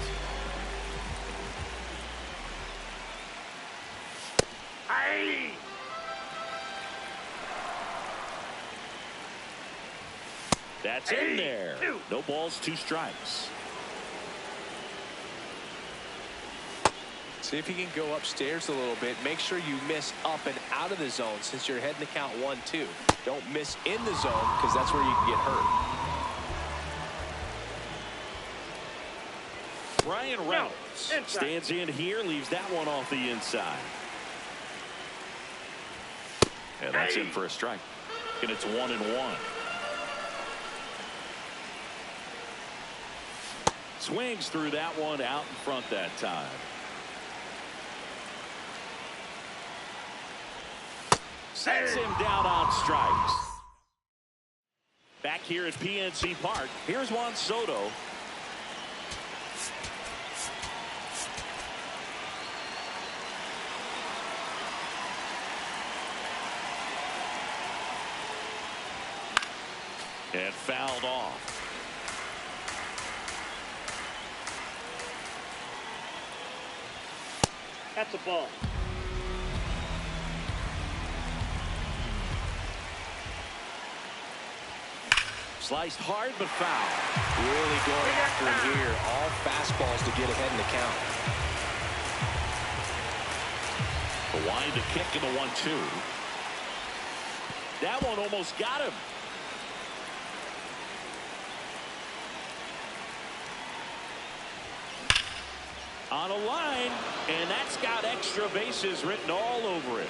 Aye. That's in there. No balls, 2 strikes. See if you can go upstairs a little bit. Make sure you miss up and out of the zone since you're heading to count 1-2. Don't miss in the zone because that's where you can get hurt. Brian Reynolds stands in here, leaves that one off the inside. And that's in for a strike. And it's 1-1. Swings through that one out in front that time. Sets him down on strikes. Back here at PNC Park, here's Juan Soto. And fouled off. That's a ball. Sliced hard but foul. Really going after him here. All fastballs to get ahead in the count. The wind to kick in the 1-2. That one almost got him. On a line, and that's got extra bases written all over it.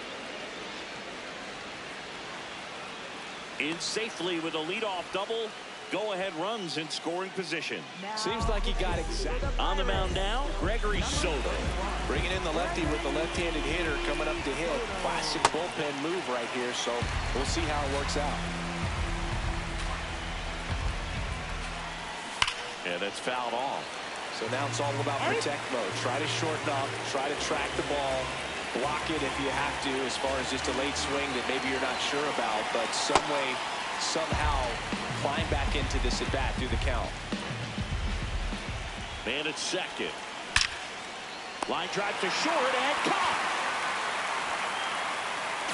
In safely with a leadoff double. Go-ahead runs in scoring position. Seems like he got exactly. On the mound now, Gregory Soto. Bringing in the lefty with the left-handed hitter coming up to hit. Classic bullpen move right here, so we'll see how it works out. And it's fouled off. So now it's all about protect mode. Try to shorten up, try to track the ball, block it if you have to, as far as just a late swing that maybe you're not sure about, but some way, somehow climb back into this at bat through the count. Man at second. Line drive to short and caught.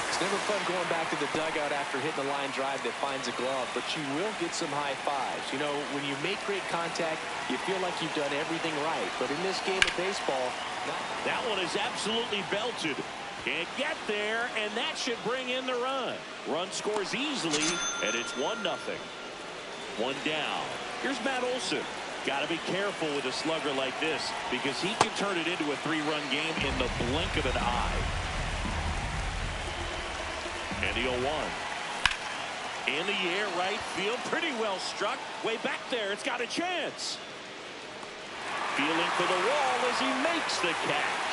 It's never fun going back to the dugout after hitting a line drive that finds a glove, but you will get some high fives. You know, when you make great contact, you feel like you've done everything right. But in this game of baseball, that one is absolutely belted. Can't get there, and that should bring in the run. Run scores easily, and it's 1-0. One down. Here's Matt Olson. Got to be careful with a slugger like this because he can turn it into a 3-run game in the blink of an eye. And the 0-1. In the air, right field. Pretty well struck. Way back there. It's got a chance. Feeling for the wall as he makes the catch.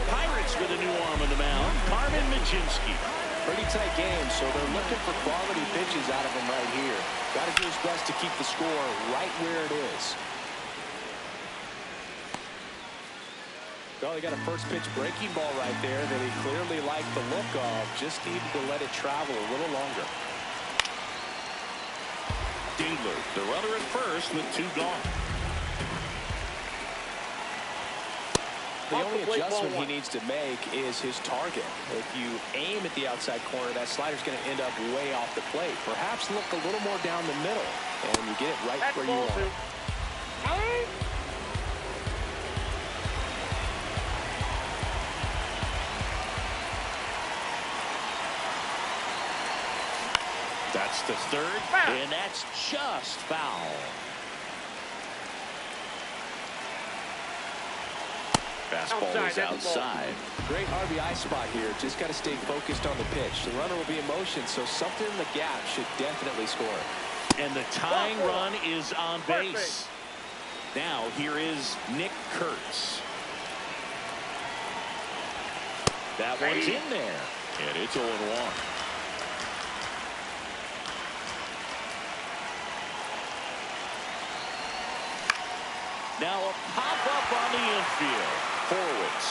Pirates with a new arm on the mound. Carmen Mlodzinski. Pretty tight game, so they're looking for quality pitches out of him right here. Got to do his best to keep the score right where it is. Well, he got a first pitch breaking ball right there that he clearly liked the look of. Just needed to let it travel a little longer. Dingler, the runner at first with 2 gone. The only adjustment he needs to make is his target. If you aim at the outside corner, that slider's going to end up way off the plate. Perhaps look a little more down the middle, and you get it right where you want it. That's the third, and that's just foul. Fastball is outside. Great RBI spot here. Just got to stay focused on the pitch. The runner will be in motion, so something in the gap should definitely score. And the tying run is on base. Now here is Nick Kurtz. That one's in there, and it's 0-1. Now a pop-up on the infield. Forwards.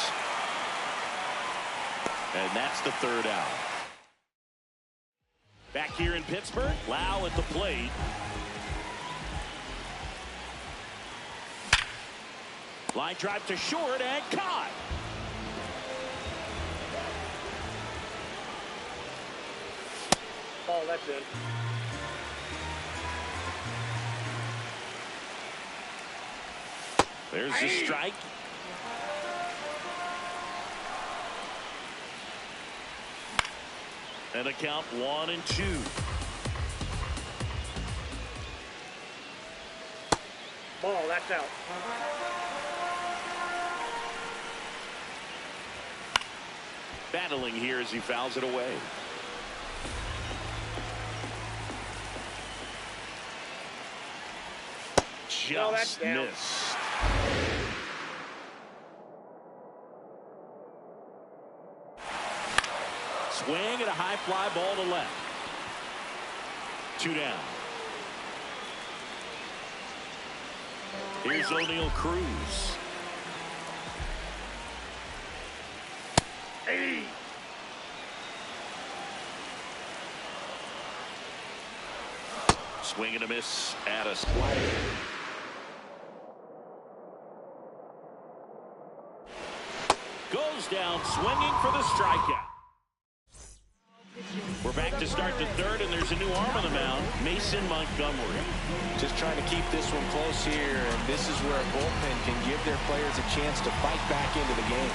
And that's the third out. Back here in Pittsburgh, Lau at the plate. Line drive to short and caught. Oh, that's it. There's the strike. And a count 1-2. Ball, that's out. Battling here as he fouls it away. Just missed. Swing and a high fly ball to left. 2 down. Here's O'Neal Cruz. Hey. Swing and a miss at a slider. Goes down swinging for the strikeout. We're back to start the third, and there's a new arm on the mound, Mason Montgomery. Just trying to keep this one close here, and this is where a bullpen can give their players a chance to fight back into the game.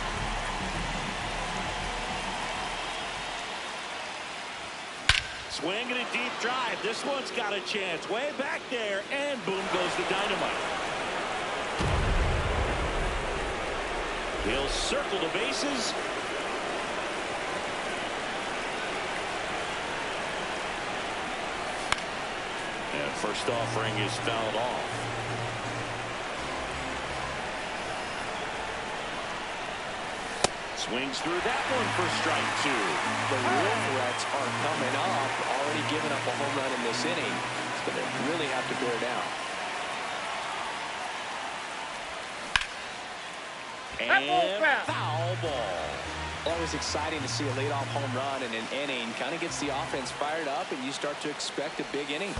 Swing and a deep drive. This one's got a chance. Way back there, and boom goes the dynamite. He'll circle the bases. And first offering is fouled off. Swings through that one for strike 2. The real threats are coming up. Already giving up a home run in this inning. It's going to really have to bear down. And foul ball. Always exciting to see a leadoff home run in an inning. Kind of gets the offense fired up, and you start to expect a big inning.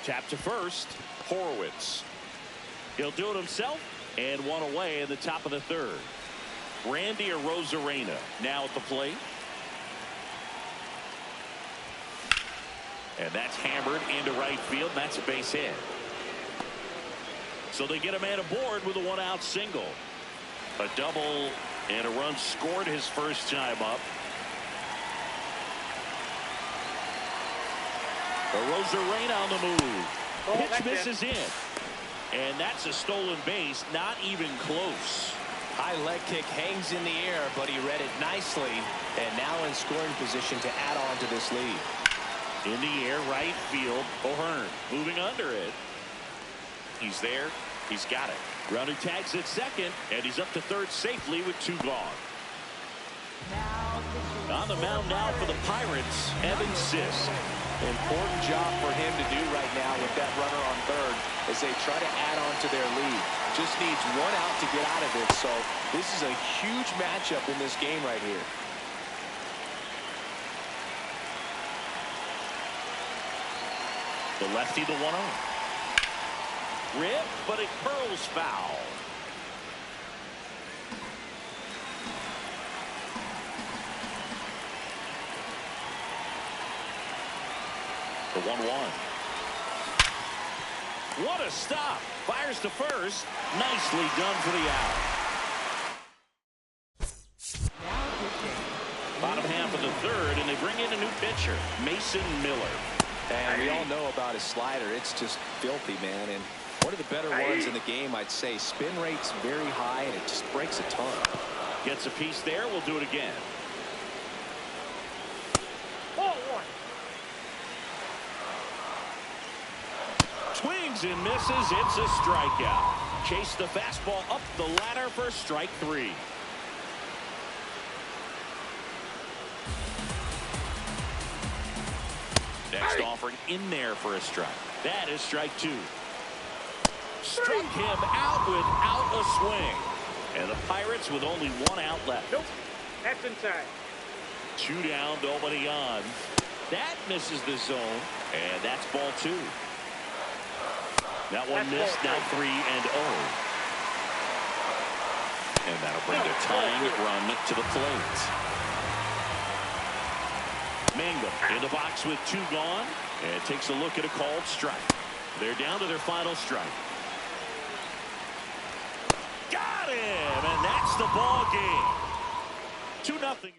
Tap to first, Horowitz. He'll do it himself, and one away in the top of the third. Randy Arozarena now at the plate. And that's hammered into right field. That's a base hit. So they get a man aboard with a one-out single. A double and a run scored his first time up. Arozarena on the move. Pitch misses in. And that's a stolen base. Not even close. High leg kick hangs in the air, but he read it nicely. And now in scoring position to add on to this lead. In the air, right field. O'Hearn moving under it. He's there. He's got it. Runner tags at second, and he's up to third safely with 2 gone. On the mound now for the Pirates, Evan Sisk. Important job for him to do right now with that runner on third as they try to add on to their lead. Just needs 1 out to get out of it, so this is a huge matchup in this game right here. The lefty, the 1-0. Rip, but it curls foul. The 1-1. What a stop. Fires to first. Nicely done for the out. Bottom half of the third, and they bring in a new pitcher, Mason Miller. And we all know about his slider. It's just filthy, man. And one of the better ones in the game, I'd say. Spin rate's very high, and it just breaks a ton. Gets a piece there. We'll do it again. Swings and misses. It's a strikeout. Chase the fastball up the ladder for strike 3. Next offering in there for a strike. That is strike 2. Struck him out without a swing. And the Pirates with only 1 out left. Nope. That's inside. 2 down, nobody on. That misses the zone. And that's ball 2. That one missed. Now 3-0. And that'll bring the tying run to the plate. Mangum in the box with 2 gone, and takes a look at a called strike. They're down to their final strike. Got him, and that's the ball game. 2-0.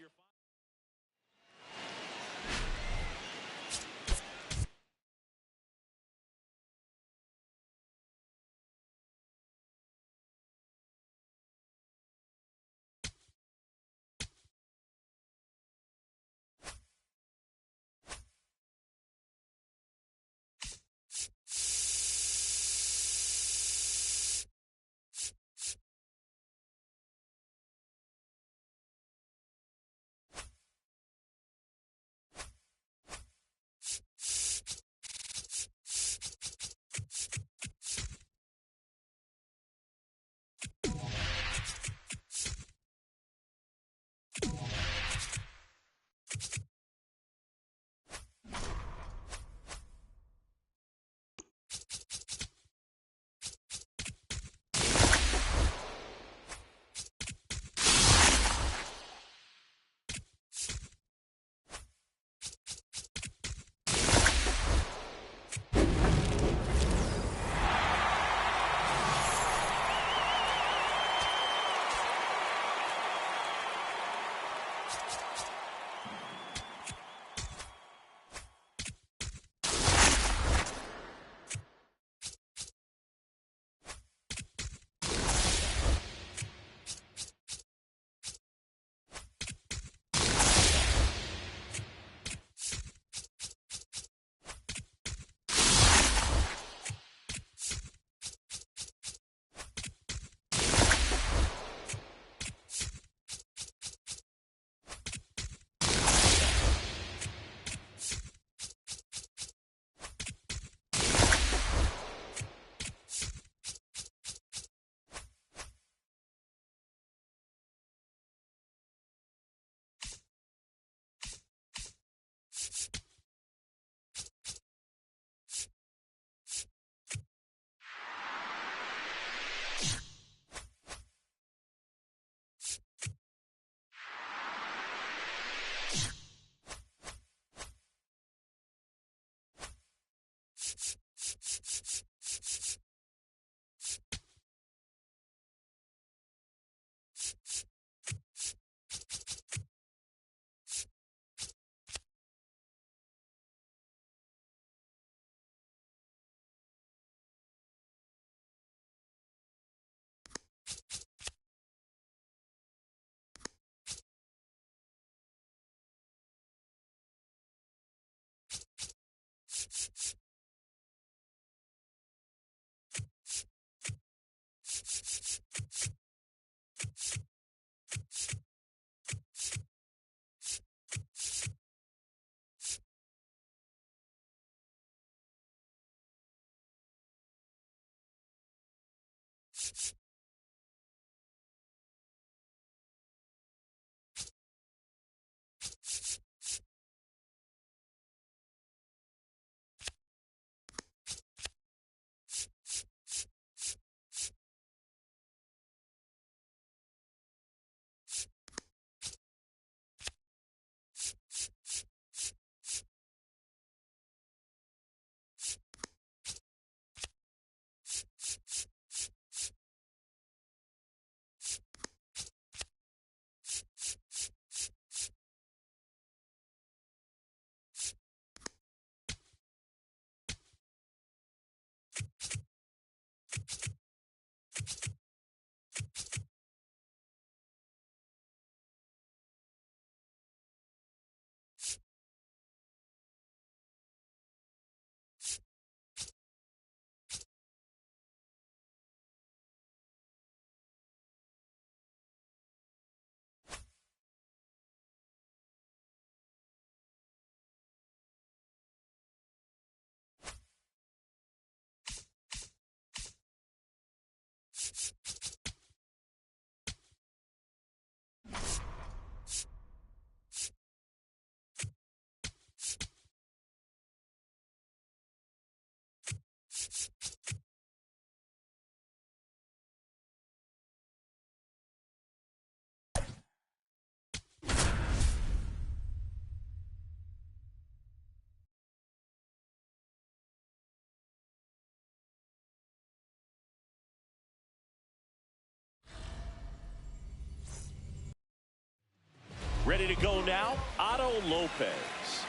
Ready to go now, Otto Lopez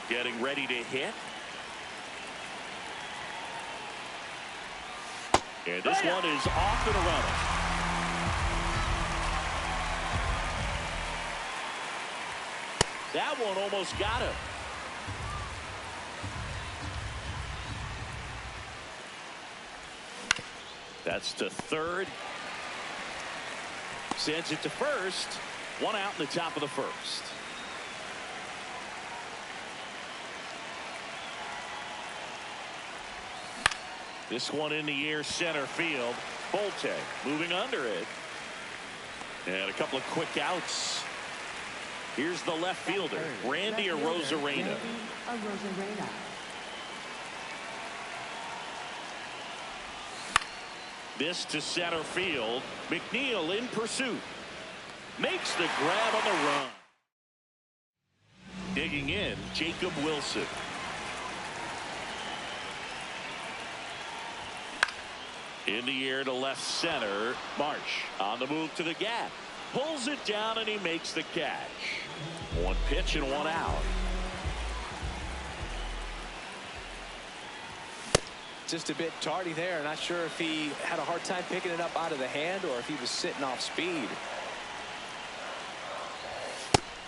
getting ready to hit. And this one is off and running. That one almost got him. That's to third. Sends it to first. One out in the top of the first. This one in the air, center field. Bolte moving under it. And a couple of quick outs. Here's the left fielder, Randy Arozarena. This to center field. McNeil in pursuit. Makes the grab on the run. Digging in, Jacob Wilson. In the air to left center. Marsh on the move to the gap. Pulls it down and he makes the catch. One pitch and one out. Just a bit tardy there. Not sure if he had a hard time picking it up out of the hand or if he was sitting off speed.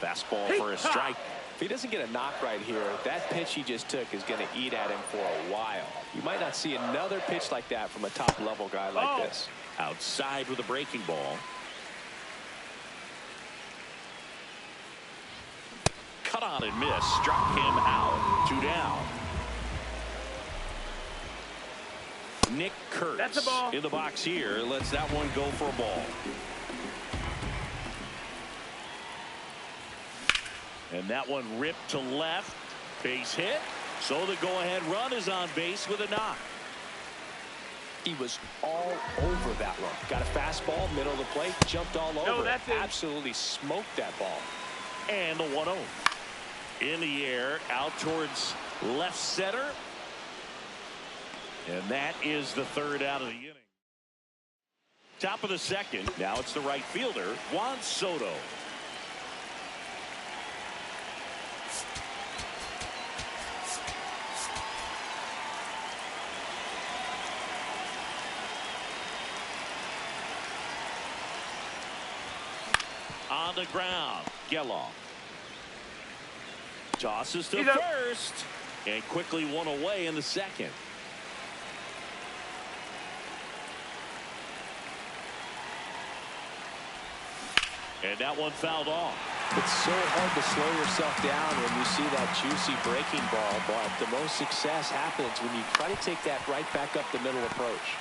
Fastball for a strike. If he doesn't get a knock right here, that pitch he just took is going to eat at him for a while. You might not see another pitch like that from a top-level guy like this. Outside with a breaking ball. Cut on and miss. Struck him out. 2 down. Nick Kurtz That's a ball. in the box here. Lets that one go for a ball. And that one ripped to left. Base hit. So the go-ahead run is on base with a knock. He was all over that one. Got a fastball, middle of the plate, jumped all over it. Absolutely smoked that ball. And the 1-0. In the air, out towards left center. And that is the third out of the inning. Top of the second. Now it's the right fielder, Juan Soto. On the ground, Geloff. Tosses to first. And quickly one away in the second. And that one fouled off. It's so hard to slow yourself down when you see that juicy breaking ball, but the most success happens when you try to take that right back up the middle approach.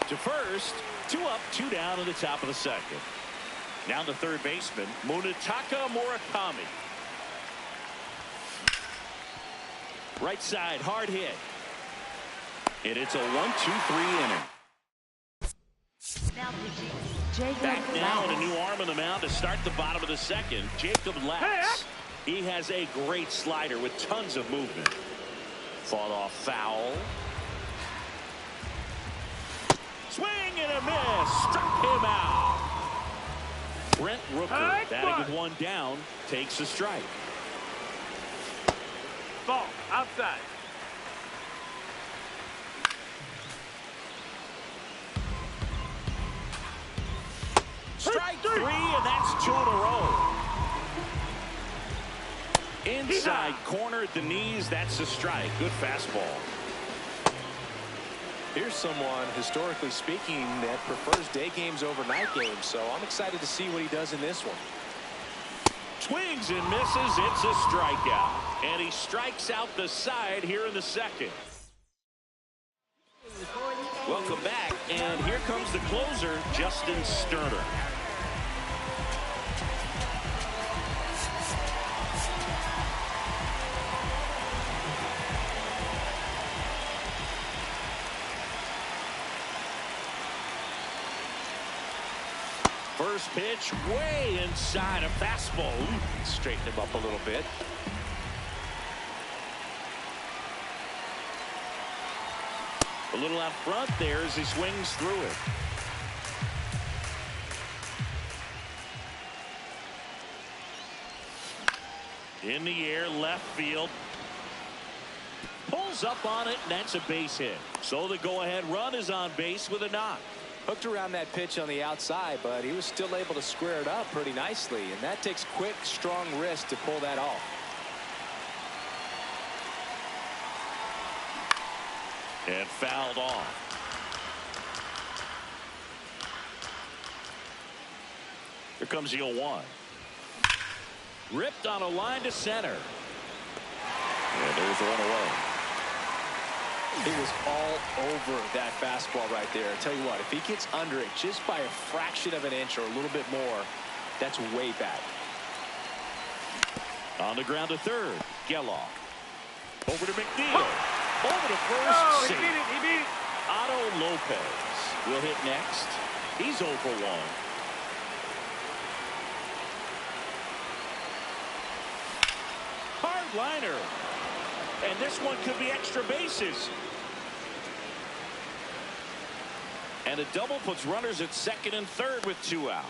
To first, 2 up, 2 down in the top of the second. Now the third baseman, Munetaka Murakami. Right side, hard hit. And it's a 1-2-3 inning. Back now and a new arm on the mound to start the bottom of the second. Jacob Latz. He has a great slider with tons of movement. Fought off foul. Swing and a miss. Struck him out. Brent Rooker, batting with 1 down, takes a strike. Ball outside. Strike 3, and that's 2 in a row. Inside corner at the knees, that's a strike. Good fastball. Here's someone, historically speaking, that prefers day games over night games, so I'm excited to see what he does in this one. Swings and misses. It's a strikeout. And he strikes out the side here in the second. Welcome back, and here comes the closer, Justin Sterner. First pitch way inside, a fastball. Straighten him up a little bit. A little out front there as he swings through it. In the air, left field. Pulls up on it, and that's a base hit. So the go-ahead run is on base with a knock. Hooked around that pitch on the outside, but he was still able to square it up pretty nicely, and that takes quick, strong wrist to pull that off. And fouled off. Here comes the 0-1. Ripped on a line to center. And there's the 1 away. He was all over that fastball right there. I tell you what, if he gets under it just by a fraction of an inch or a little bit more, that's way back. On the ground to third. Geloff. Over to McNeil. Over to first. He beat it. He beat it. Otto Lopez will hit next. He's 0 for 1. Hard liner. And this one could be extra bases. And a double puts runners at second and third with 2 out.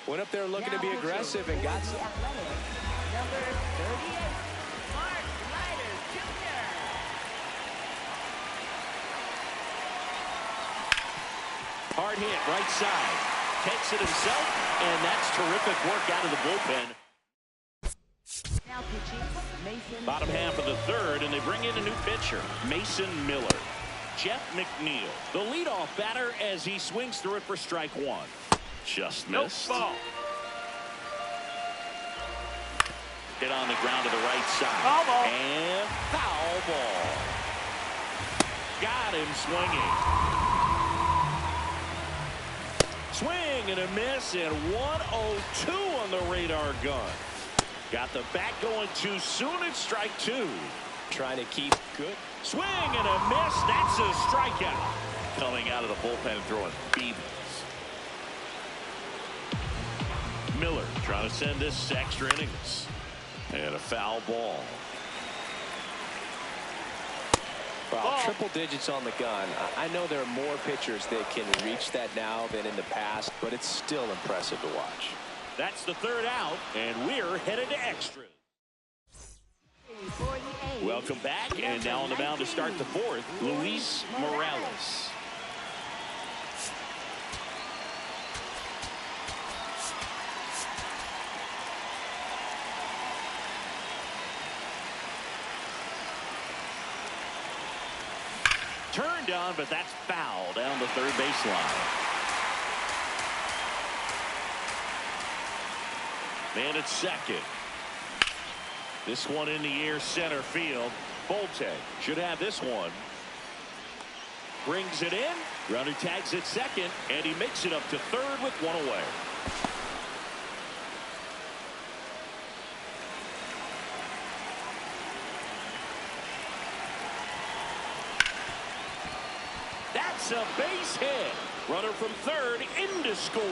Went up there looking to be aggressive and got some. Number 38, Mark Leiter Jr. Hard hit, right side. Takes it himself, and that's terrific work out of the bullpen. Now pitching, Mason. Bottom half of the third, and they bring in a new pitcher, Mason Miller. Jeff McNeil, the leadoff batter, as he swings through it for strike 1. Just missed. Ball. Hit on the ground to the right side. Foul ball. And foul ball. Got him swinging. Swing and a miss, and 1-0-2 on the radar gun. Got the bat going too soon at strike 2. Trying to keep good. Swing and a miss. That's a strikeout. Coming out of the bullpen and throwing beavers. Miller trying to send this to extra innings. And a foul ball. Well, triple digits on the gun. I know there are more pitchers that can reach that now than in the past, but it's still impressive to watch. That's the third out, and we're headed to extras. Welcome back, and now on the mound to start the fourth, Luis Morales. Turned on, but that's foul down the third baseline. Man at second. This one in the air, center field. Bolte should have this one. Brings it in. Runner tags at second, and he makes it up to third with one away. That's a base hit. Runner from third in to score.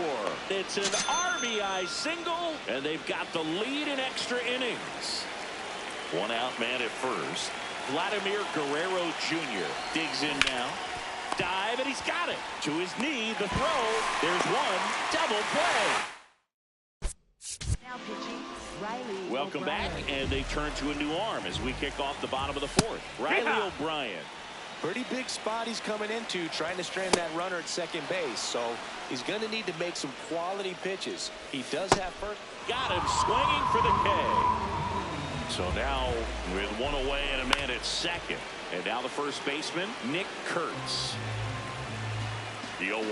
It's an RBI single, and they've got the lead in extra innings. One out man at first. Vladimir Guerrero Jr. digs in now. Dive, and he's got it. To his knee, the throw. There's one. Double play. Now pitching, Riley Welcome O'Brien. back, and they turn to a new arm as we kick off the bottom of the fourth. Riley O'Brien. Pretty big spot he's coming into, trying to strand that runner at second base. So he's going to need to make some quality pitches. He does have first. Got him swinging for the K. So now with one away and a man at second. And now the first baseman, Nick Kurtz. The 0-1.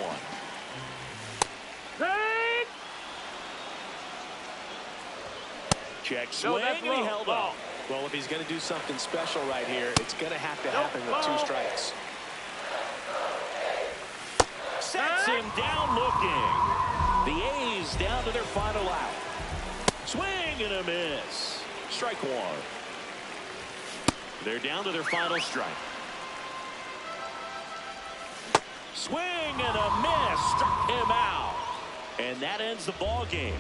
Hey! Check swing, No, that's and he low. held Ball. off. Well, if he's going to do something special right here, it's going to have to happen with two strikes. Sets him down looking. The A's down to their final out. Swing and a miss. Strike one. They're down to their final strike. Swing and a miss. Struck him out. And that ends the ball game.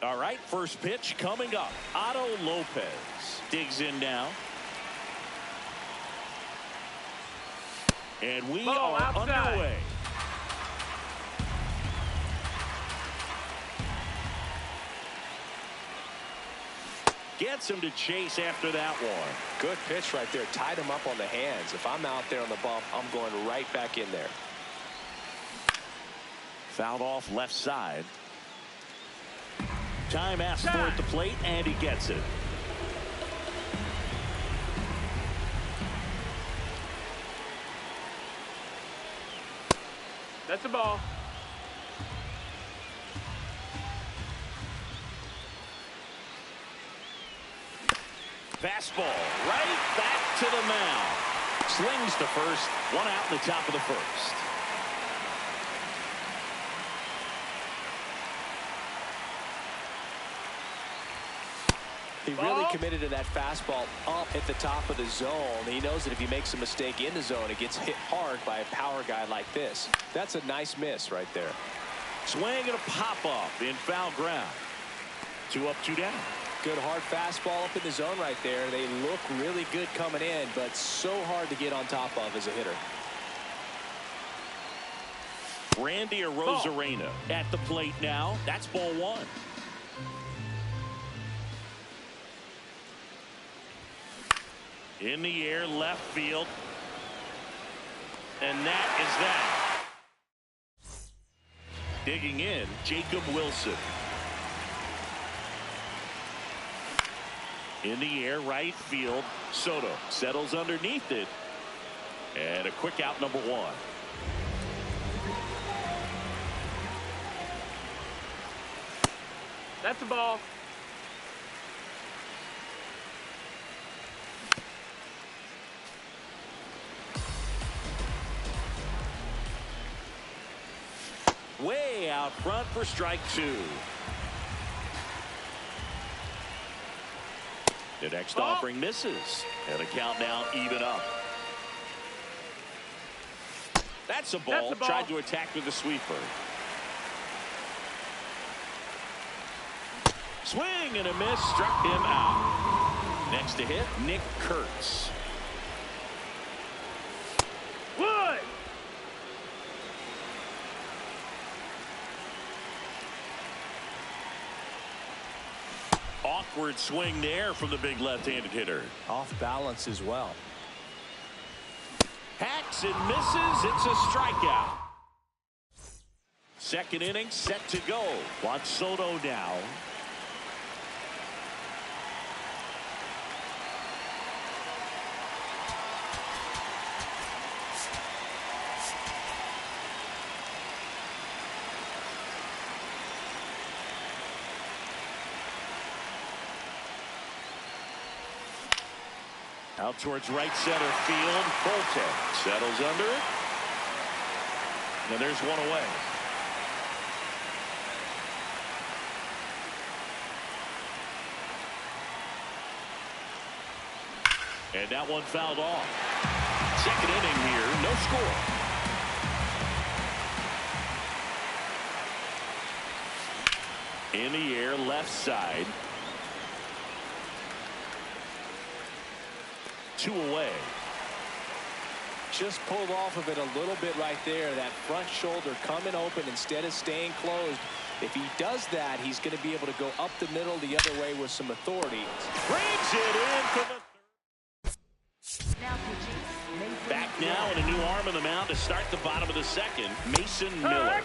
All right, first pitch coming up. Otto Lopez digs in now. And we are outside. underway. Gets him to chase after that one. Good pitch right there. Tied him up on the hands. If I'm out there on the bump, I'm going right back in there. Fouled off left side. Time asked for at the plate, and he gets it. That's a ball. Fastball right back to the mound. Slings to first. One out in the top of the first. He really committed to that fastball up at the top of the zone. He knows that if he makes a mistake in the zone, it gets hit hard by a power guy like this. That's a nice miss right there. Swing and a pop-up in foul ground. 2 up, 2 down. Good hard fastball up in the zone right there. They look really good coming in, but so hard to get on top of as a hitter. Randy Arozarena at the plate now. That's ball one. In the air, left field. And that is that. Digging in, Jacob Wilson. In the air, right field. Soto settles underneath it. And a quick out, number one. That's a ball. out front for strike two. The next offering misses. And the count now even up. That's a ball. Tried to attack with a sweeper. Swing and a miss. Struck him out. Next to hit, Nick Kurtz. Wood! Awkward swing there from the big left-handed hitter. Off balance as well. Hacks and misses. It's a strikeout. Second inning set to go. Juan Soto now. Out towards right center field. Bolte settles under it. And there's one away. And that one fouled off. Second inning here, no score. In the air, left side. Two away. Just pulled off of it a little bit right there. That front shoulder coming open instead of staying closed. If he does that, he's going to be able to go up the middle the other way with some authority. Brings it in for the Now pitching, Mason back now and a new arm on the mound to start the bottom of the second. Mason Miller.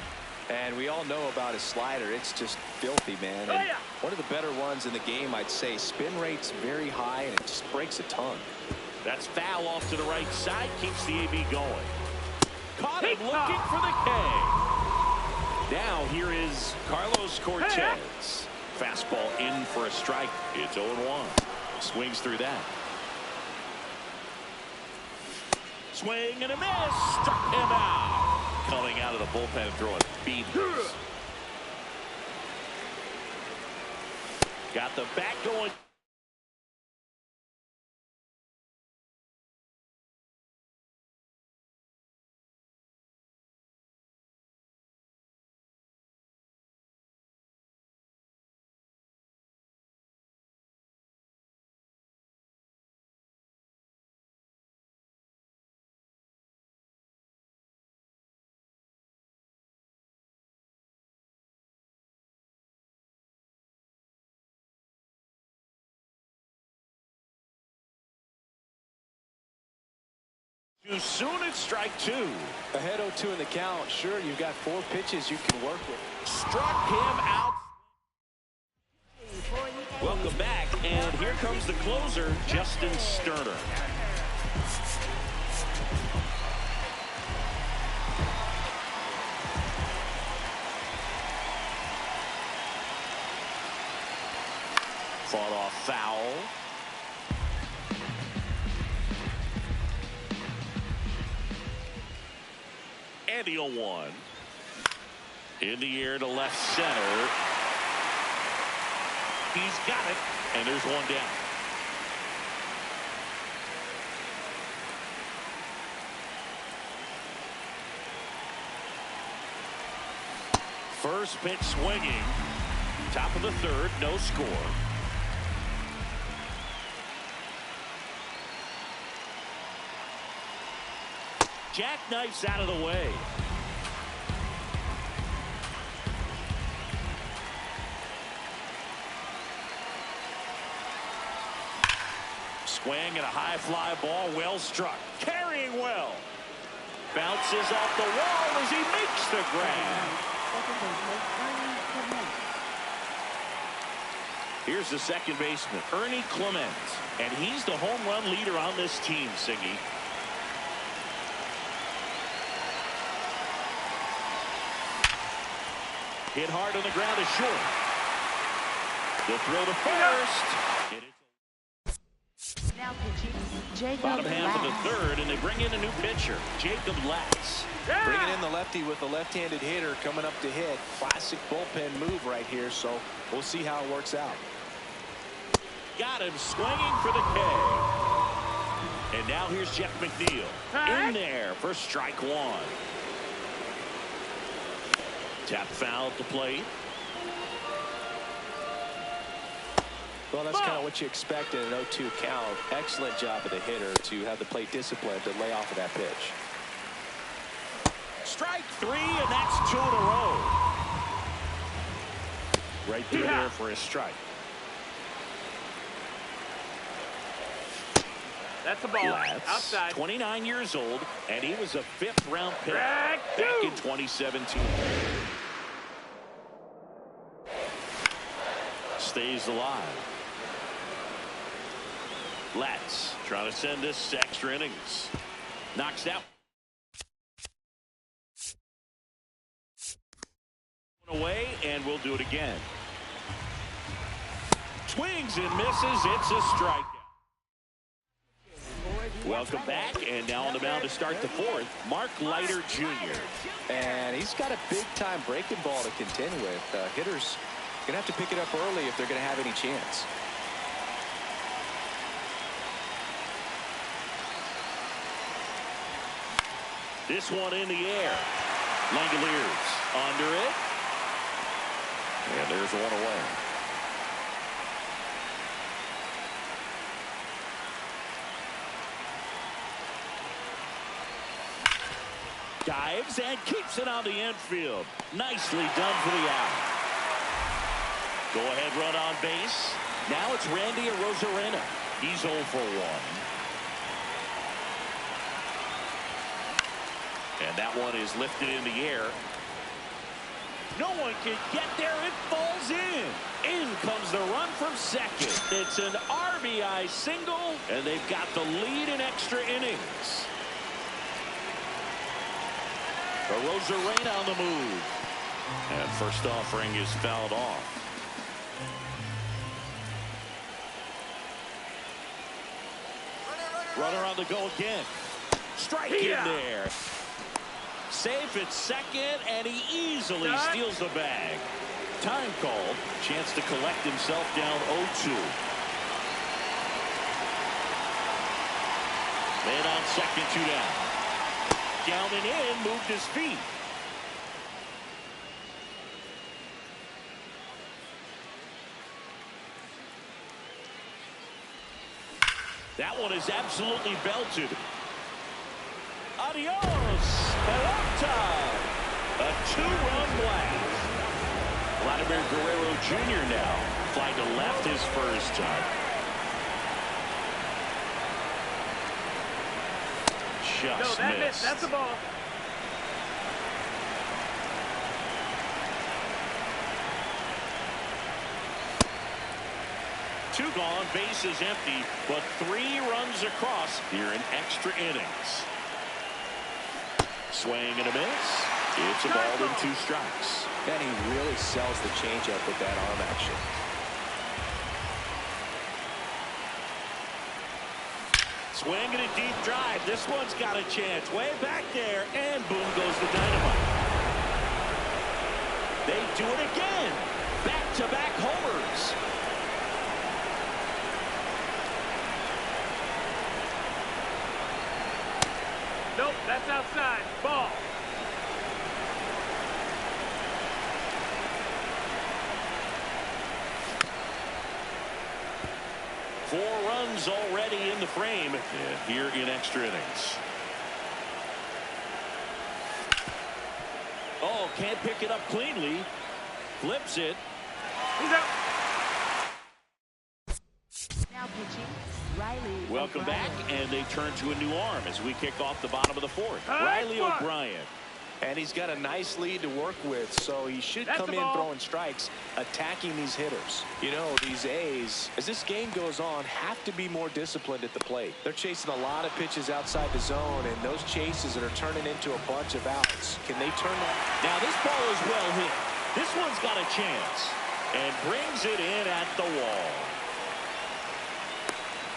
And we all know about his slider. It's just filthy, man. And one of the better ones in the game, I'd say. Spin rate's very high, and it just breaks a ton. That's foul off to the right side. Keeps the AB going. Caught him looking for the K. Now here is Carlos Cortez. Fastball in for a strike. It's 0-1. Swings through that. Swing and a miss. Struck him out. Coming out of the bullpen and throwing beaters. Got the back going. Too soon at strike two. Ahead 0-2 in the count. Sure, you've got 4 pitches you can work with. Struck him out. Welcome back, and here comes the closer, Justin Sterner. Fought off foul. And the 0-1. In the air to left center. He's got it, and there's one down. First pitch swinging. Top of the third, no score. Jackknifes out of the way. Swing and a high fly ball, well struck. Carrying well. Bounces off the wall as he makes the grab. Here's the second baseman, Ernie Clement. And he's the home run leader on this team, Singy. Hit hard on the ground is short. The throw to first. now pitching, Bottom half of the third, and they bring in a new pitcher, Jacob Latz. Bringing in the lefty with a left-handed hitter coming up to hit. Classic bullpen move right here, so we'll see how it works out. Got him swinging for the K. And now here's Jeff McNeil in there for strike one. Tap foul at the plate. Well, that's kind of what you expect in an 0-2 count. Excellent job of the hitter to have the plate discipline to lay off of that pitch. Strike three, and that's 2 in a row. Right through there for a strike. That's a ball. Latz, Outside. 29 years old, and he was a 5th-round pick back in 2017. Stays alive. Latz trying to send this to extra innings. Knocks out. Away, and we'll do it again. Swings and misses. It's a strikeout. Welcome back, and now on the mound to start the 4th, Mark Leiter Jr. And he's got a big-time breaking ball to contend with. Hitters going to have to pick it up early if they're going to have any chance. This one in the air. Langoliers under it. And there's one away. Dives and keeps it on the infield. Nicely done for the out. Go ahead run on base. Now it's Randy Arozarena. He's 0 for 1. And that one is lifted in the air. No one can get there. It falls in. In comes the run from second. It's an RBI single, and they've got the lead in extra innings. Arozarena on the move. And first offering is fouled off. Runner on the go again. Strike in there. Safe at second, and he easily steals the bag. Time called. Chance to collect himself down 0-2. Man on second, 2 down. Down and in, moved his feet. That one is absolutely belted. Adios. A 2-run blast. Vladimir Guerrero Jr. now flying to left his first time. Just missed. That's a ball. Two gone, base is empty, but 3 runs across here in extra innings. Swing and a miss. It's a ball and 2 strikes. And he really sells the changeup with that arm action. Swing and a deep drive. This one's got a chance. Way back there, and boom goes the dynamite. They do it again. Back-to-back homers. Nope, that's outside. Ball. Four runs already in the frame here in extra innings. Oh, can't pick it up cleanly. Flips it. He's out. Now pitching, Riley. Welcome back, and they turn to a new arm as we kick off the bottom of the 4th. Riley O'Brien. And he's got a nice lead to work with, so he should come in throwing strikes, attacking these hitters. You know, these A's, as this game goes on, have to be more disciplined at the plate. They're chasing a lot of pitches outside the zone, and those chases are turning into a bunch of outs. Can they turn that? Now, this ball is well hit. This one's got a chance and brings it in at the wall.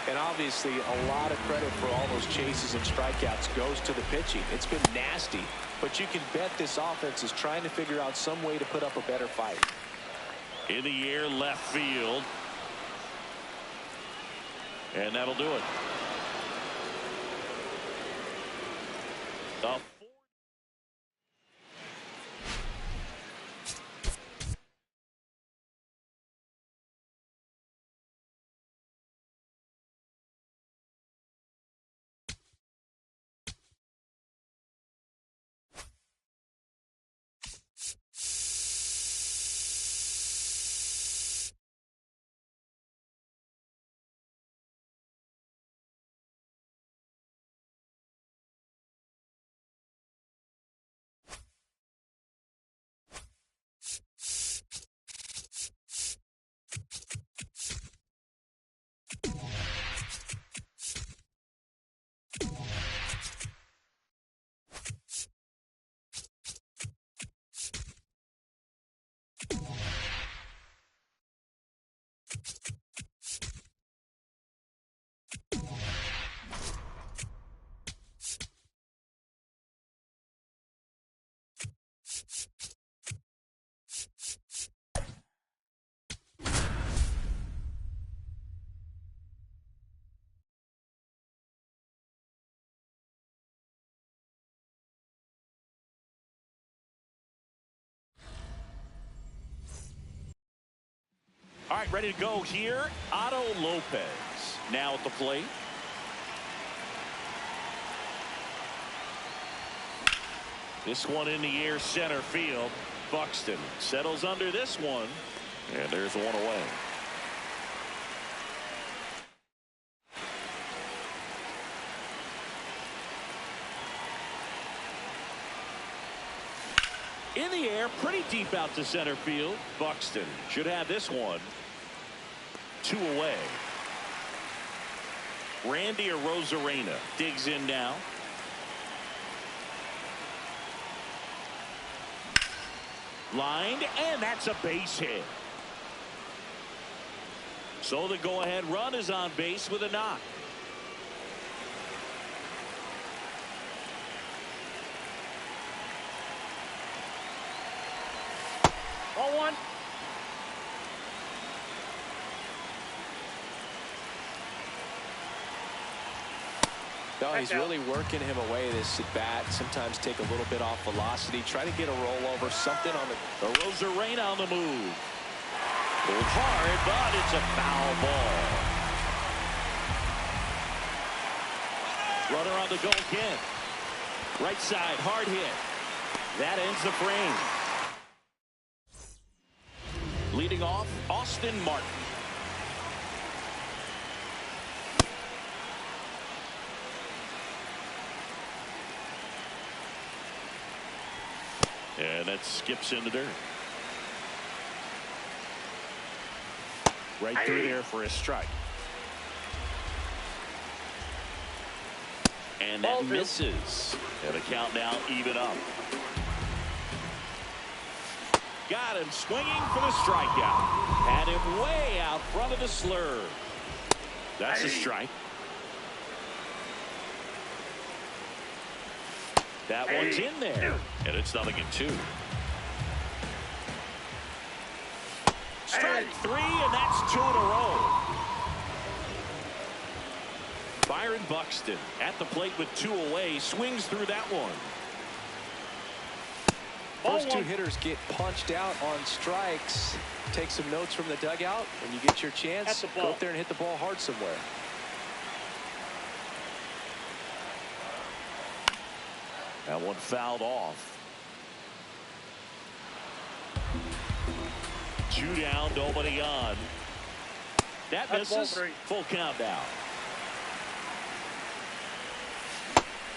And obviously, a lot of credit for all those chases and strikeouts goes to the pitching. It's been nasty, but you can bet this offense is trying to figure out some way to put up a better fight. In the air, left field. And that'll do it. The All right, ready to go here. Otto Lopez now at the plate. This one in the air, center field. Buxton settles under this one, and there's one away. In the air, pretty deep out to center field. Buxton should have this one. 2 away. Randy Arozarena digs in now. Lined, and that's a base hit. So the go-ahead run is on base with a knock. Ball one. No, he's really working him away this at bat. Sometimes take a little bit off velocity. Try to get a rollover, something on the. Arozarena on the move. Pulled hard, but it's a foul ball. Runner on the go again. Right side, hard hit. That ends the frame. Leading off, Austin Martin. And that skips into dirt. Right through there for a strike. And that misses. And the count now even up. Got him swinging for the strikeout. Had him way out front of the slur. That's a strike. That one's in there. And it's 0-2. Strike 3, and that's 2 in a row. Byron Buxton at the plate with 2 away. Swings through that one. First 2 hitters get punched out on strikes. Take some notes from the dugout. When you get your chance, go up there and hit the ball hard somewhere. That one fouled off. 2 down, nobody on. That misses. Full count now.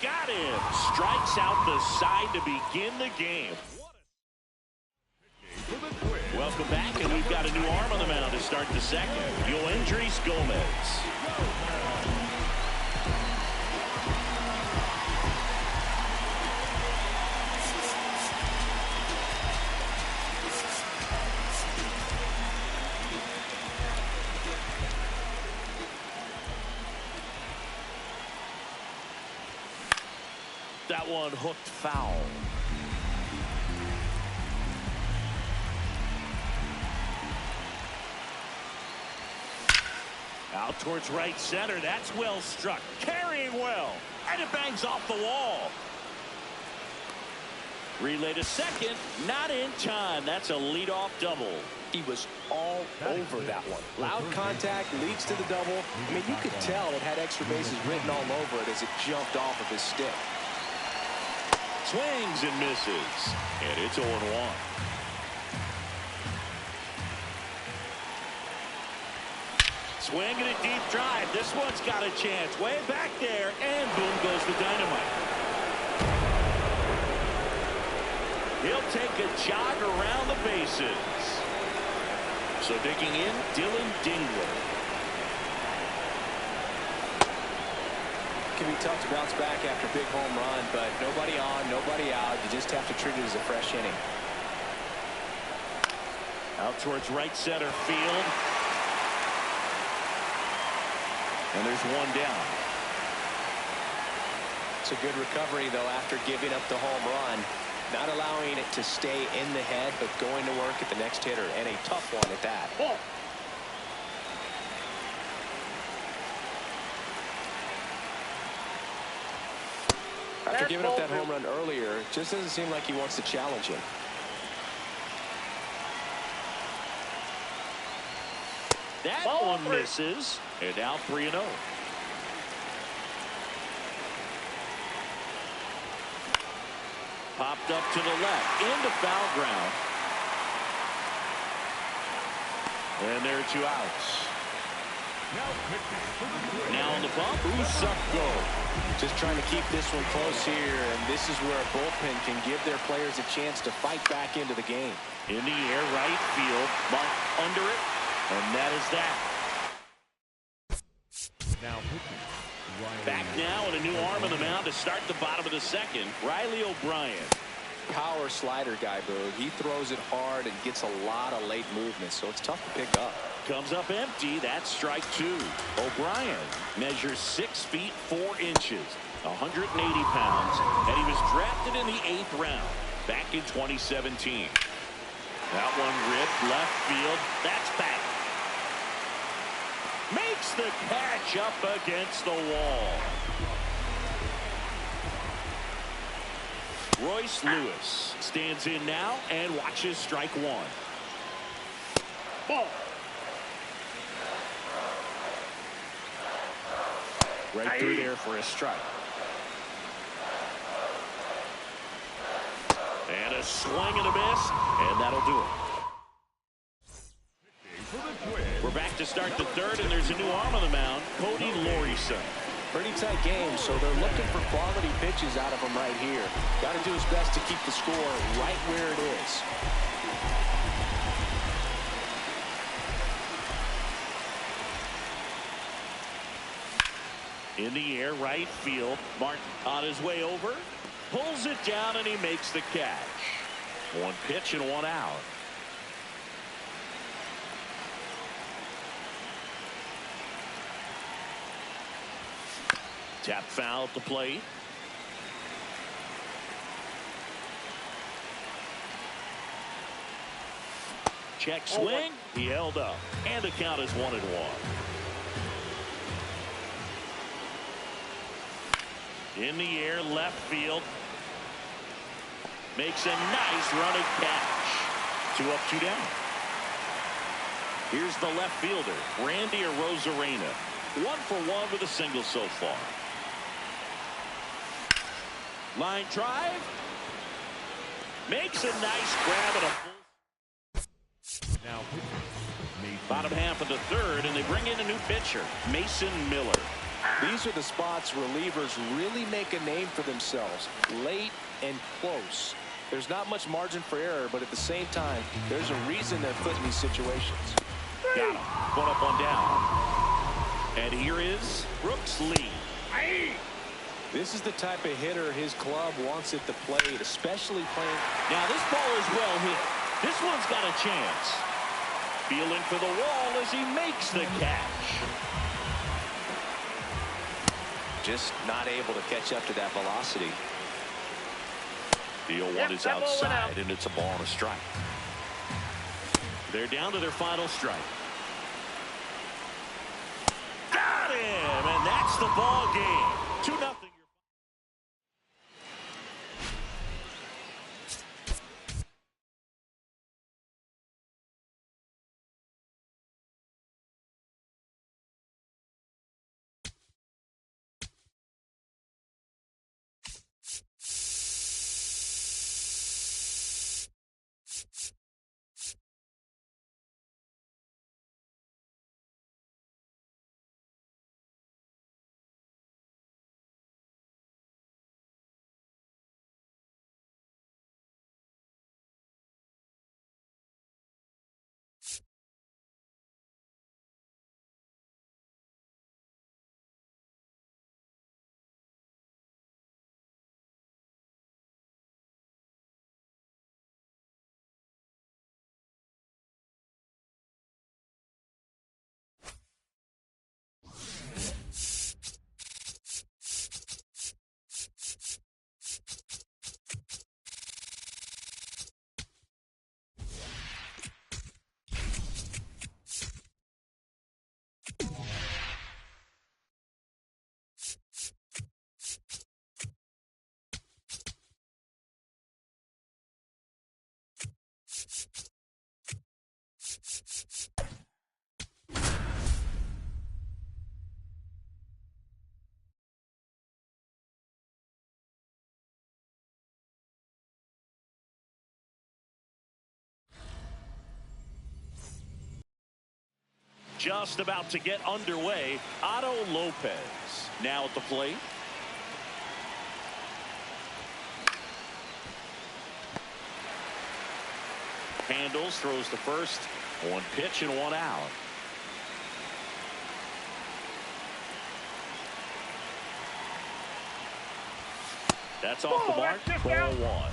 Got him. Strikes out the side to begin the game. Welcome back, and we've got a new arm on the mound to start the second. Yoendrys Gomez. that one hooked foul. Out towards right center. That's well struck. Carrying well. And it bangs off the wall. Relay to second. Not in time. That's a leadoff double. He was all over that one. Loud contact leads to the double. I mean, you could tell it had extra bases written all over it as it jumped off of his stick. Swings and misses. And it's 0-1. Swing and a deep drive. This one's got a chance. Way back there. And boom goes the dynamite. He'll take a jog around the bases. So digging in, Dylan Dingler. Can be tough to bounce back after a big home run, but nobody on, nobody out. You just have to treat it as a fresh inning. Out towards right center field. And there's one down. It's a good recovery, though, after giving up the home run. Not allowing it to stay in the head, but going to work at the next hitter, and a tough one at that. After giving up that home run earlier, it just doesn't seem like he wants to challenge him. That one misses, and now 3-0. Popped up to the left, into foul ground. And there are 2 outs. Now on the bump, Usako. Just trying to keep this one close here, and this is where a bullpen can give their players a chance to fight back into the game. In the air, right field, Mark under it, and that is that. Now pitching. Back now and a new arm on the mound to start the bottom of the second. Riley O'Brien. Power slider guy, Boog. He throws it hard and gets a lot of late movement, so it's tough to pick up. Comes up empty. That's strike 2. O'Brien measures 6 feet 4 inches, 180 pounds, and he was drafted in the 8th round back in 2017. That one ripped left field. That's back. Makes the catch up against the wall. Royce Lewis stands in now and watches strike 1. Ball. Right through there for a strike. And a swing and a miss, and that'll do it. We're back to start the 3rd, and there's a new arm on the mound, Cody Lorison. Pretty tight game, so they're looking for quality pitches out of him right here. Got to do his best to keep the score right where it is. In the air, right field. Martin on his way over. Pulls it down, and he makes the catch. 1 pitch and 1 out. Tap foul at the plate. Check swing. He held up. And the count is 1-1. In the air, left field. Makes a nice running catch. 2 up, 2 down. Here's the left fielder, Randy Arozarena. 1 for 1 with a single so far. Line drive. Makes a nice grab at a full. Now pitching. Bottom half of the 3rd, and they bring in a new pitcher, Mason Miller. These are the spots relievers really make a name for themselves. Late and close. There's not much margin for error, but at the same time, there's a reason they're put in these situations. Got him. 1 up, 1 down. And here is Brooks Lee. This is the type of hitter his club wants at the plate, especially playing. Now this ball is well hit. This one's got a chance. Feeling for the wall as he makes the catch. Just not able to catch up to that velocity. The 0-1 is outside, and it's a ball and a strike. They're down to their final strike. Got him, and that's the ball game. 2-0. Just about to get underway. Otto Lopez now at the plate. Handles, throws to first. One pitch and one out. That's off the mark. Ball one.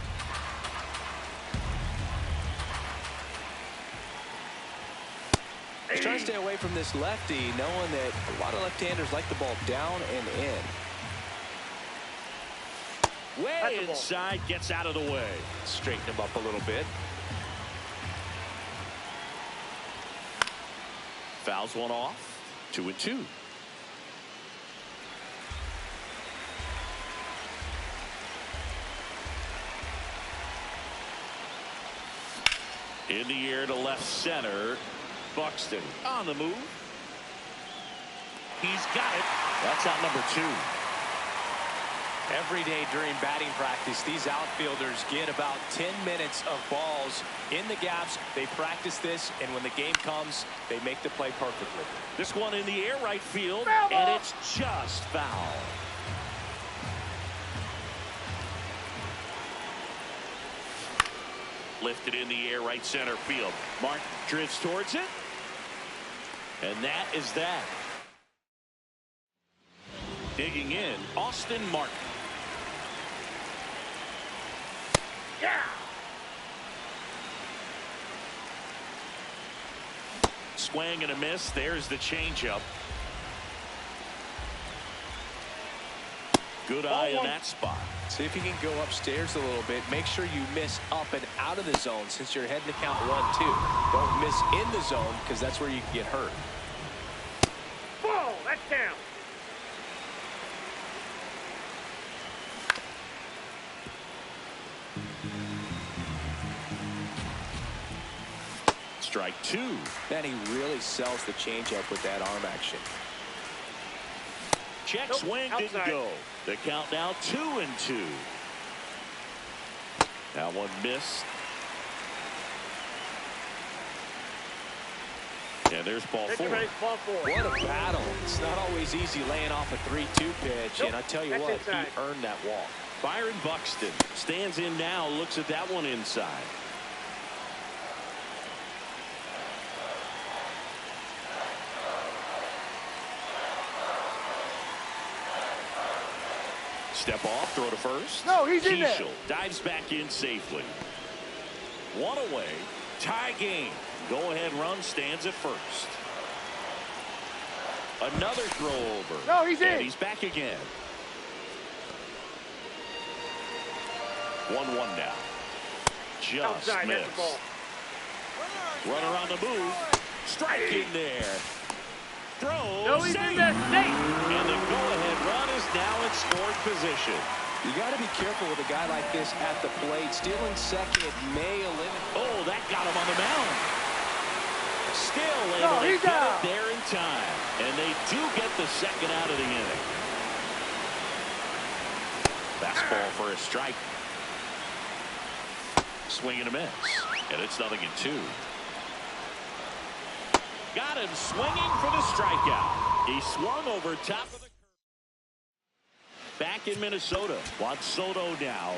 He's trying to stay away from this lefty, knowing that a lot of left-handers like the ball down and in. Way inside, gets out of the way. Straighten him up a little bit. Fouls one off. 2-2. In the air to left center. Buxton on the move. He's got it. That's out number 2. Every day during batting practice, these outfielders get about 10 minutes of balls in the gaps. They practice this, and when the game comes, they make the play perfectly. This one in the air right field, and it's just foul. Lifted in the air right center field. Mark drifts towards it. And that is that. Digging in, Austin Martin. Yeah. Swing and a miss. There's the changeup. Good eye in that spot. See if you can go upstairs a little bit. Make sure you miss up and out of the zone since you're heading to count 1-2. Don't miss in the zone because that's where you can get hurt. Whoa, that's down. Strike 2. And he really sells the changeup with that arm action. Check swing didn't go. The count now 2-2. That one missed. And there's ball 4. What a battle. It's not always easy laying off a 3-2 pitch. And I tell you what, he earned that walk. Byron Buxton stands in now, looks at that one inside. Step off, throw to first. No, he's in there. Dives back in safely. One away, tie game. Go-ahead run stands at first. Another throw over. No, he's in. And he's back again. 1-1 now. Just Outside, that's the missed. ball. Runner on the move. Strike in there. Throw. No, he's in there safe. And the go-ahead run is now in scoring position. You got to be careful with a guy like this at the plate. Stealing second may eliminate. Oh, that got him on the mound. Still able to get it there in time. And they do get the second out of the inning. Fastball for a strike. Swing and a miss. And it's 0-2. Got him swinging for the strikeout. He swung over top of the curve. Back in Minnesota. Juan Soto now.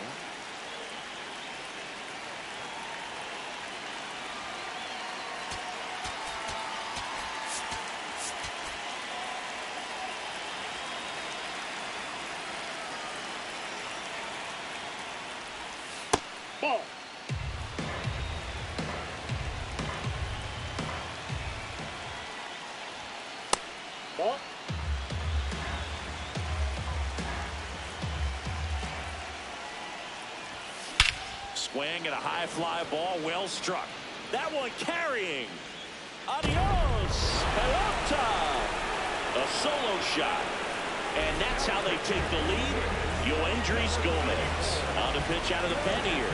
Ball. Ball. Swing and a high fly ball, well struck. That one carrying. Adios, pelota. A solo shot. And that's how they take the lead. Yoendrys Gomez on the pitch out of the pen here.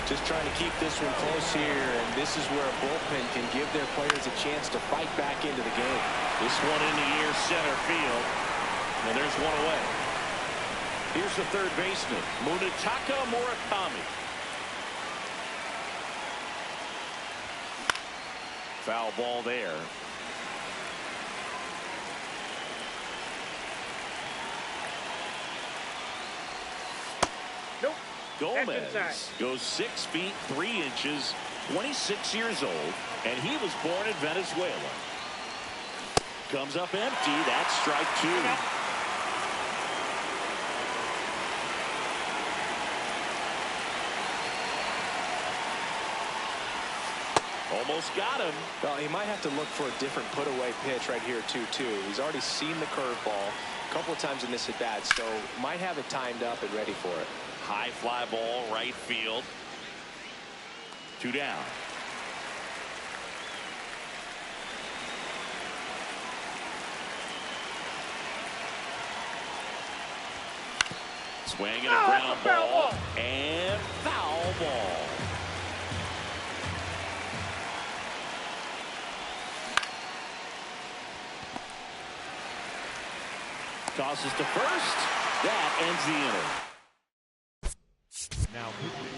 Just trying to keep this one close here, and this is where a bullpen can give their players a chance to fight back into the game. This one in the air, center field. And there's one away. Here's the third baseman, Munetaka Murakami. Foul ball there. Nope. Gomez goes 6 feet 3 inches, 26 years old, and he was born in Venezuela. Comes up empty. That's strike 2. Almost got him. Well, he might have to look for a different put-away pitch right here, too. He's already seen the curveball a couple of times in this at-bat, so might have it timed up and ready for it. High fly ball, right field. 2 down. Swing and a ground ball. And foul ball. Tosses to first. That ends the inning. Now pitching,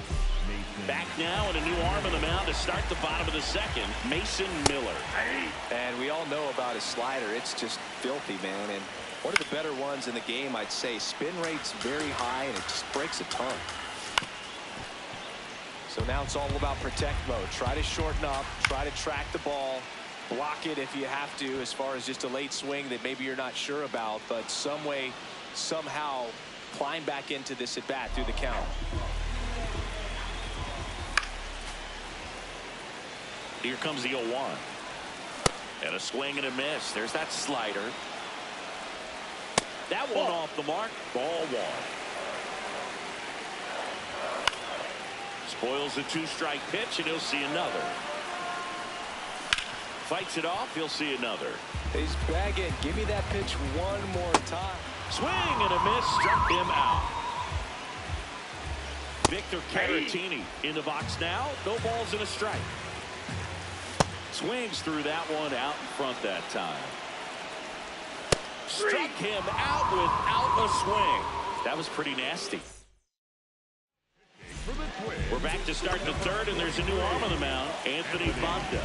Mason. Back now and a new arm on the mound to start the bottom of the second. Mason Miller. And we all know about his slider. It's just filthy, man. And one of the better ones in the game, I'd say. Spin rate's very high, and it just breaks a ton. So now it's all about protect mode. Try to shorten up. Try to track the ball. Block it if you have to, as far as just a late swing that maybe you're not sure about, but some way, somehow climb back into this at bat through the count. Here comes the 0-1. And a swing and a miss. There's that slider. That one off the mark. Ball 1. Spoils the 2-strike pitch, and he'll see another. Fights it off. He'll see another. He's bagging. Give me that pitch one more time. Swing and a miss. Struck him out. Victor Caratini in the box now. No balls and a strike. Swings through that one out in front that time. Struck him out without a swing. That was pretty nasty. We're back to start the third, and there's a new arm on the mound, Anthony Fonda.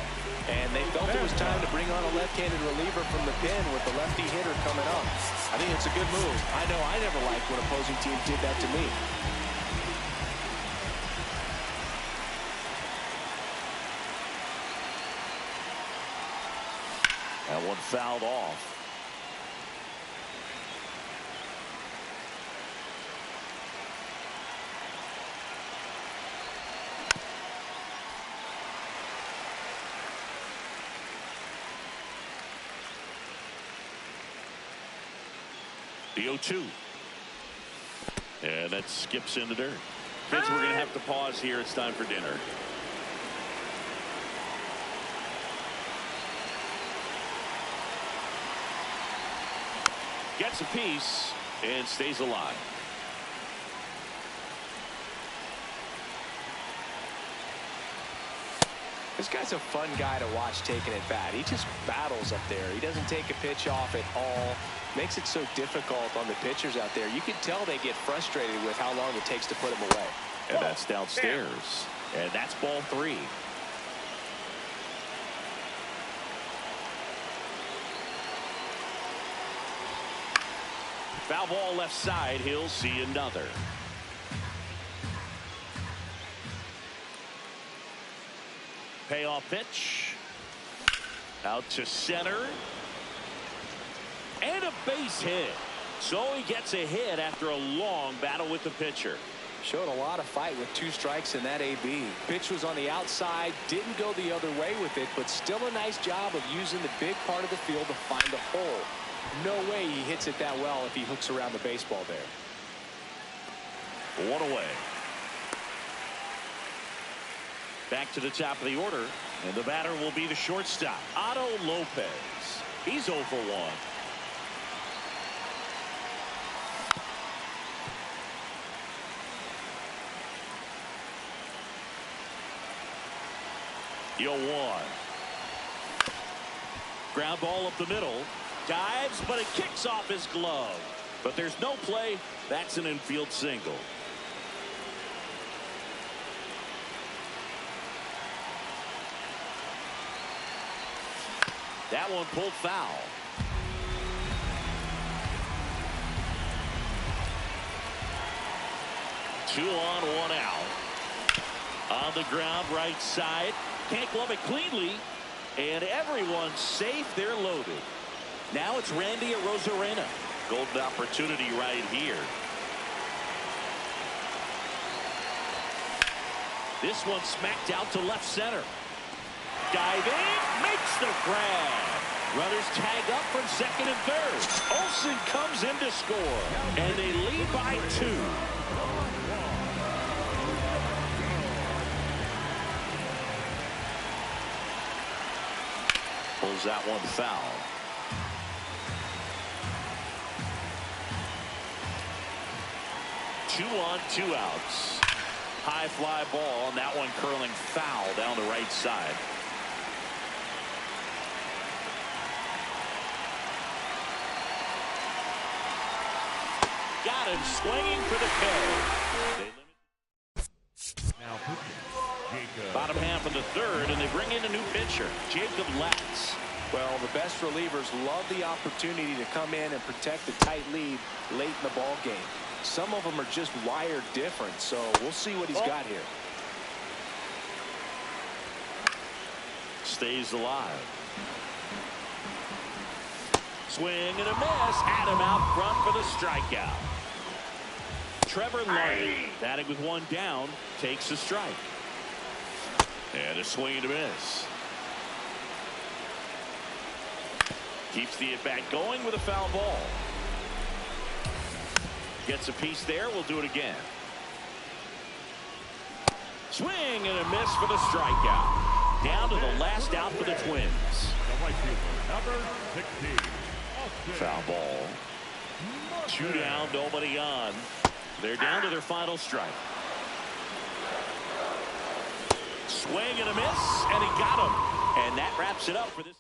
And they felt it was time to bring on a left-handed reliever from the pen with the lefty hitter coming up. I think it's a good move. I know I never liked when opposing teams did that to me. That one fouled off. The 0-2. And that skips in the dirt. Kids, we're going to have to pause here. It's time for dinner. Gets a piece and stays alive. This guy's a fun guy to watch taking it bat. He just battles up there. He doesn't take a pitch off at all. Makes it so difficult on the pitchers out there. You can tell they get frustrated with how long it takes to put him away. And that's downstairs. And that's ball 3. Foul ball left side. He'll see another. Payoff pitch. Out to center. And a base hit. So he gets a hit after a long battle with the pitcher. Showed a lot of fight with 2 strikes in that AB. Pitch was on the outside. Didn't go the other way with it, but still a nice job of using the big part of the field to find a hole. No way he hits it that well if he hooks around the baseball there. 1 away. Back to the top of the order, and the batter will be the shortstop, Otto Lopez. He's 0 for 1. Yo 1. Ground ball up the middle. Dives, but it kicks off his glove. But there's no play. That's an infield single. That one pulled foul. Two on, 1 out. On the ground, right side. Can't glove it cleanly. And everyone's safe. They're loaded. Now it's Randy Arozarena. Golden opportunity right here. This one smacked out to left center. Diving, makes the grab. Runners tag up from second and third. Olsen comes in to score. And they lead by 2. Pulls that one foul. Two on, 2 outs. High fly ball, and that one curling foul down the right side. Got him swinging for the kill. Now Jacob. Bottom half of the third, and they bring in a new pitcher, Jacob Latz. Well, the best relievers love the opportunity to come in and protect a tight lead late in the ball game. Some of them are just wired different, so we'll see what he's got here. Stays alive. Swing and a miss. Had him out front for the strikeout. Trevor Larney, batting with 1 down, takes a strike. And a swing and a miss. Keeps the at-bat going with a foul ball. Gets a piece there. We'll do it again. Swing and a miss for the strikeout. Down to the last out for the Twins. The right fielder, number 16. Foul ball. 2 down, nobody on. They're down to their final strike. Swing and a miss, and he got him. And that wraps it up for this.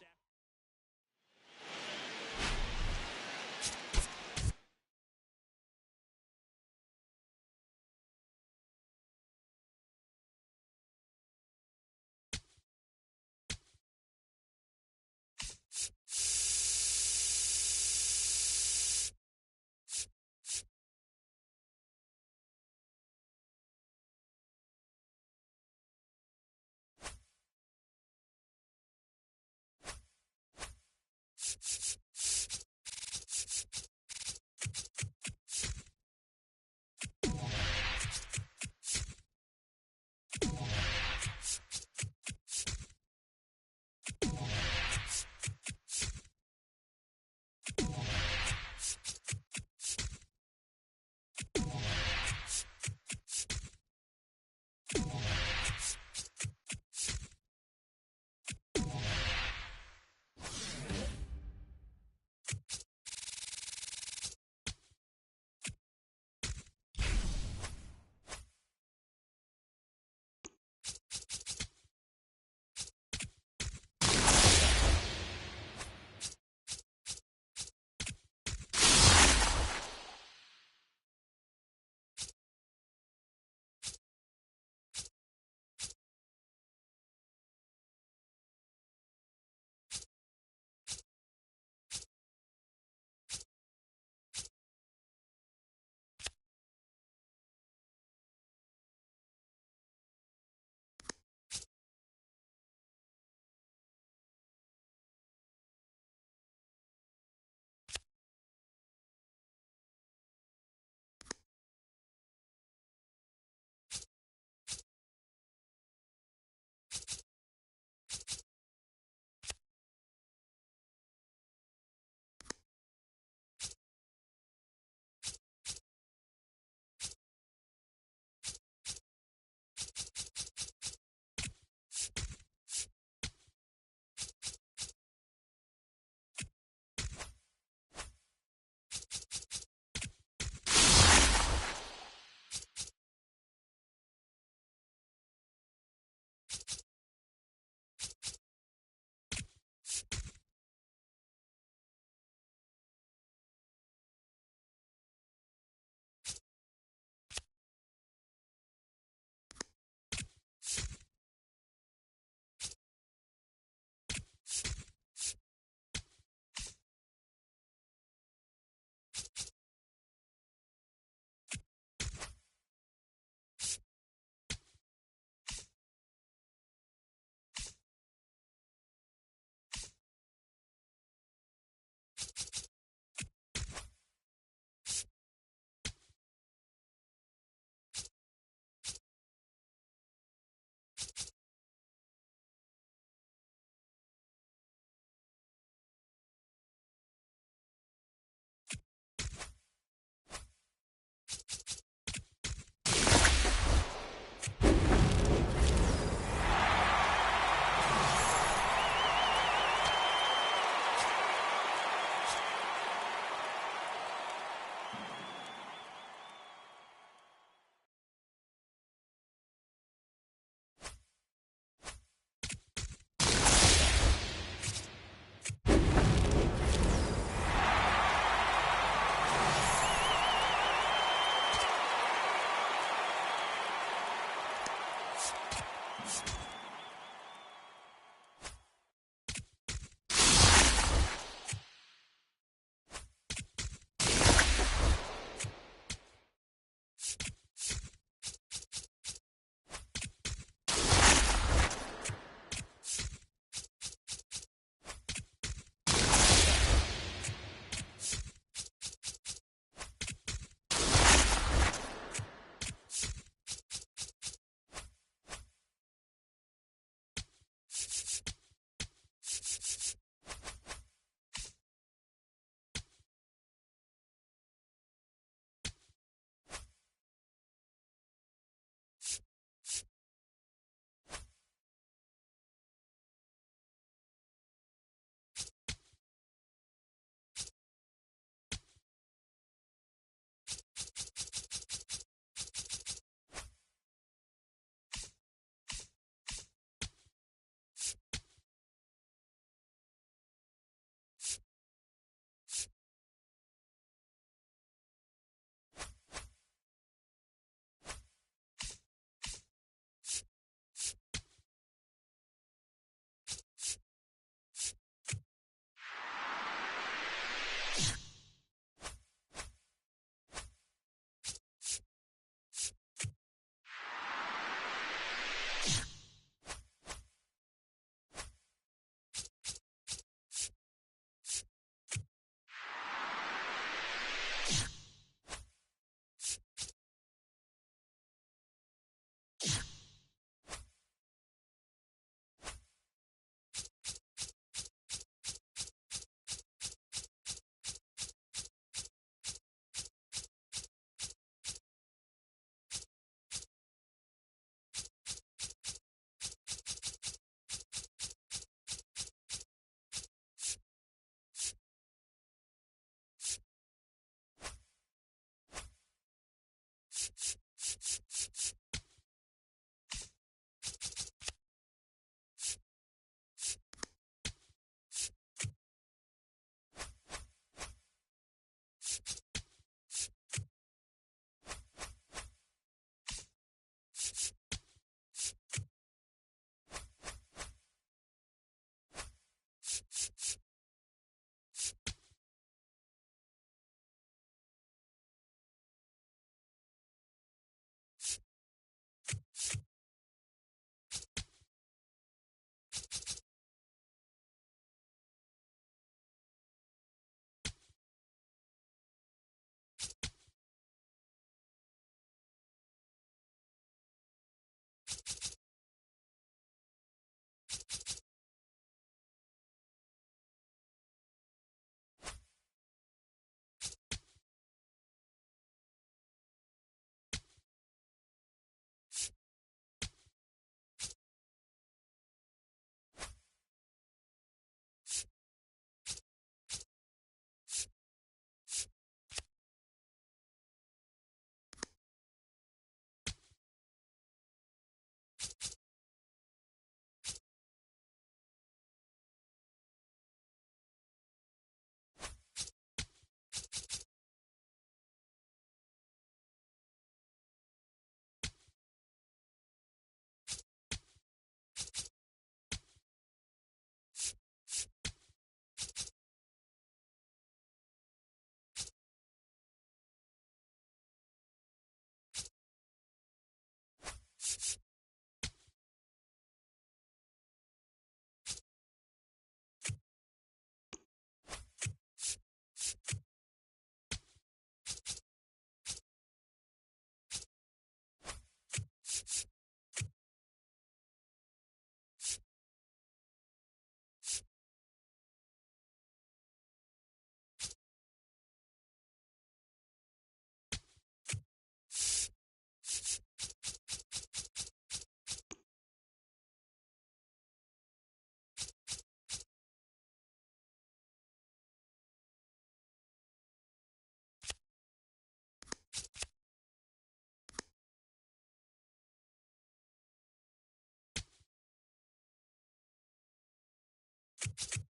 you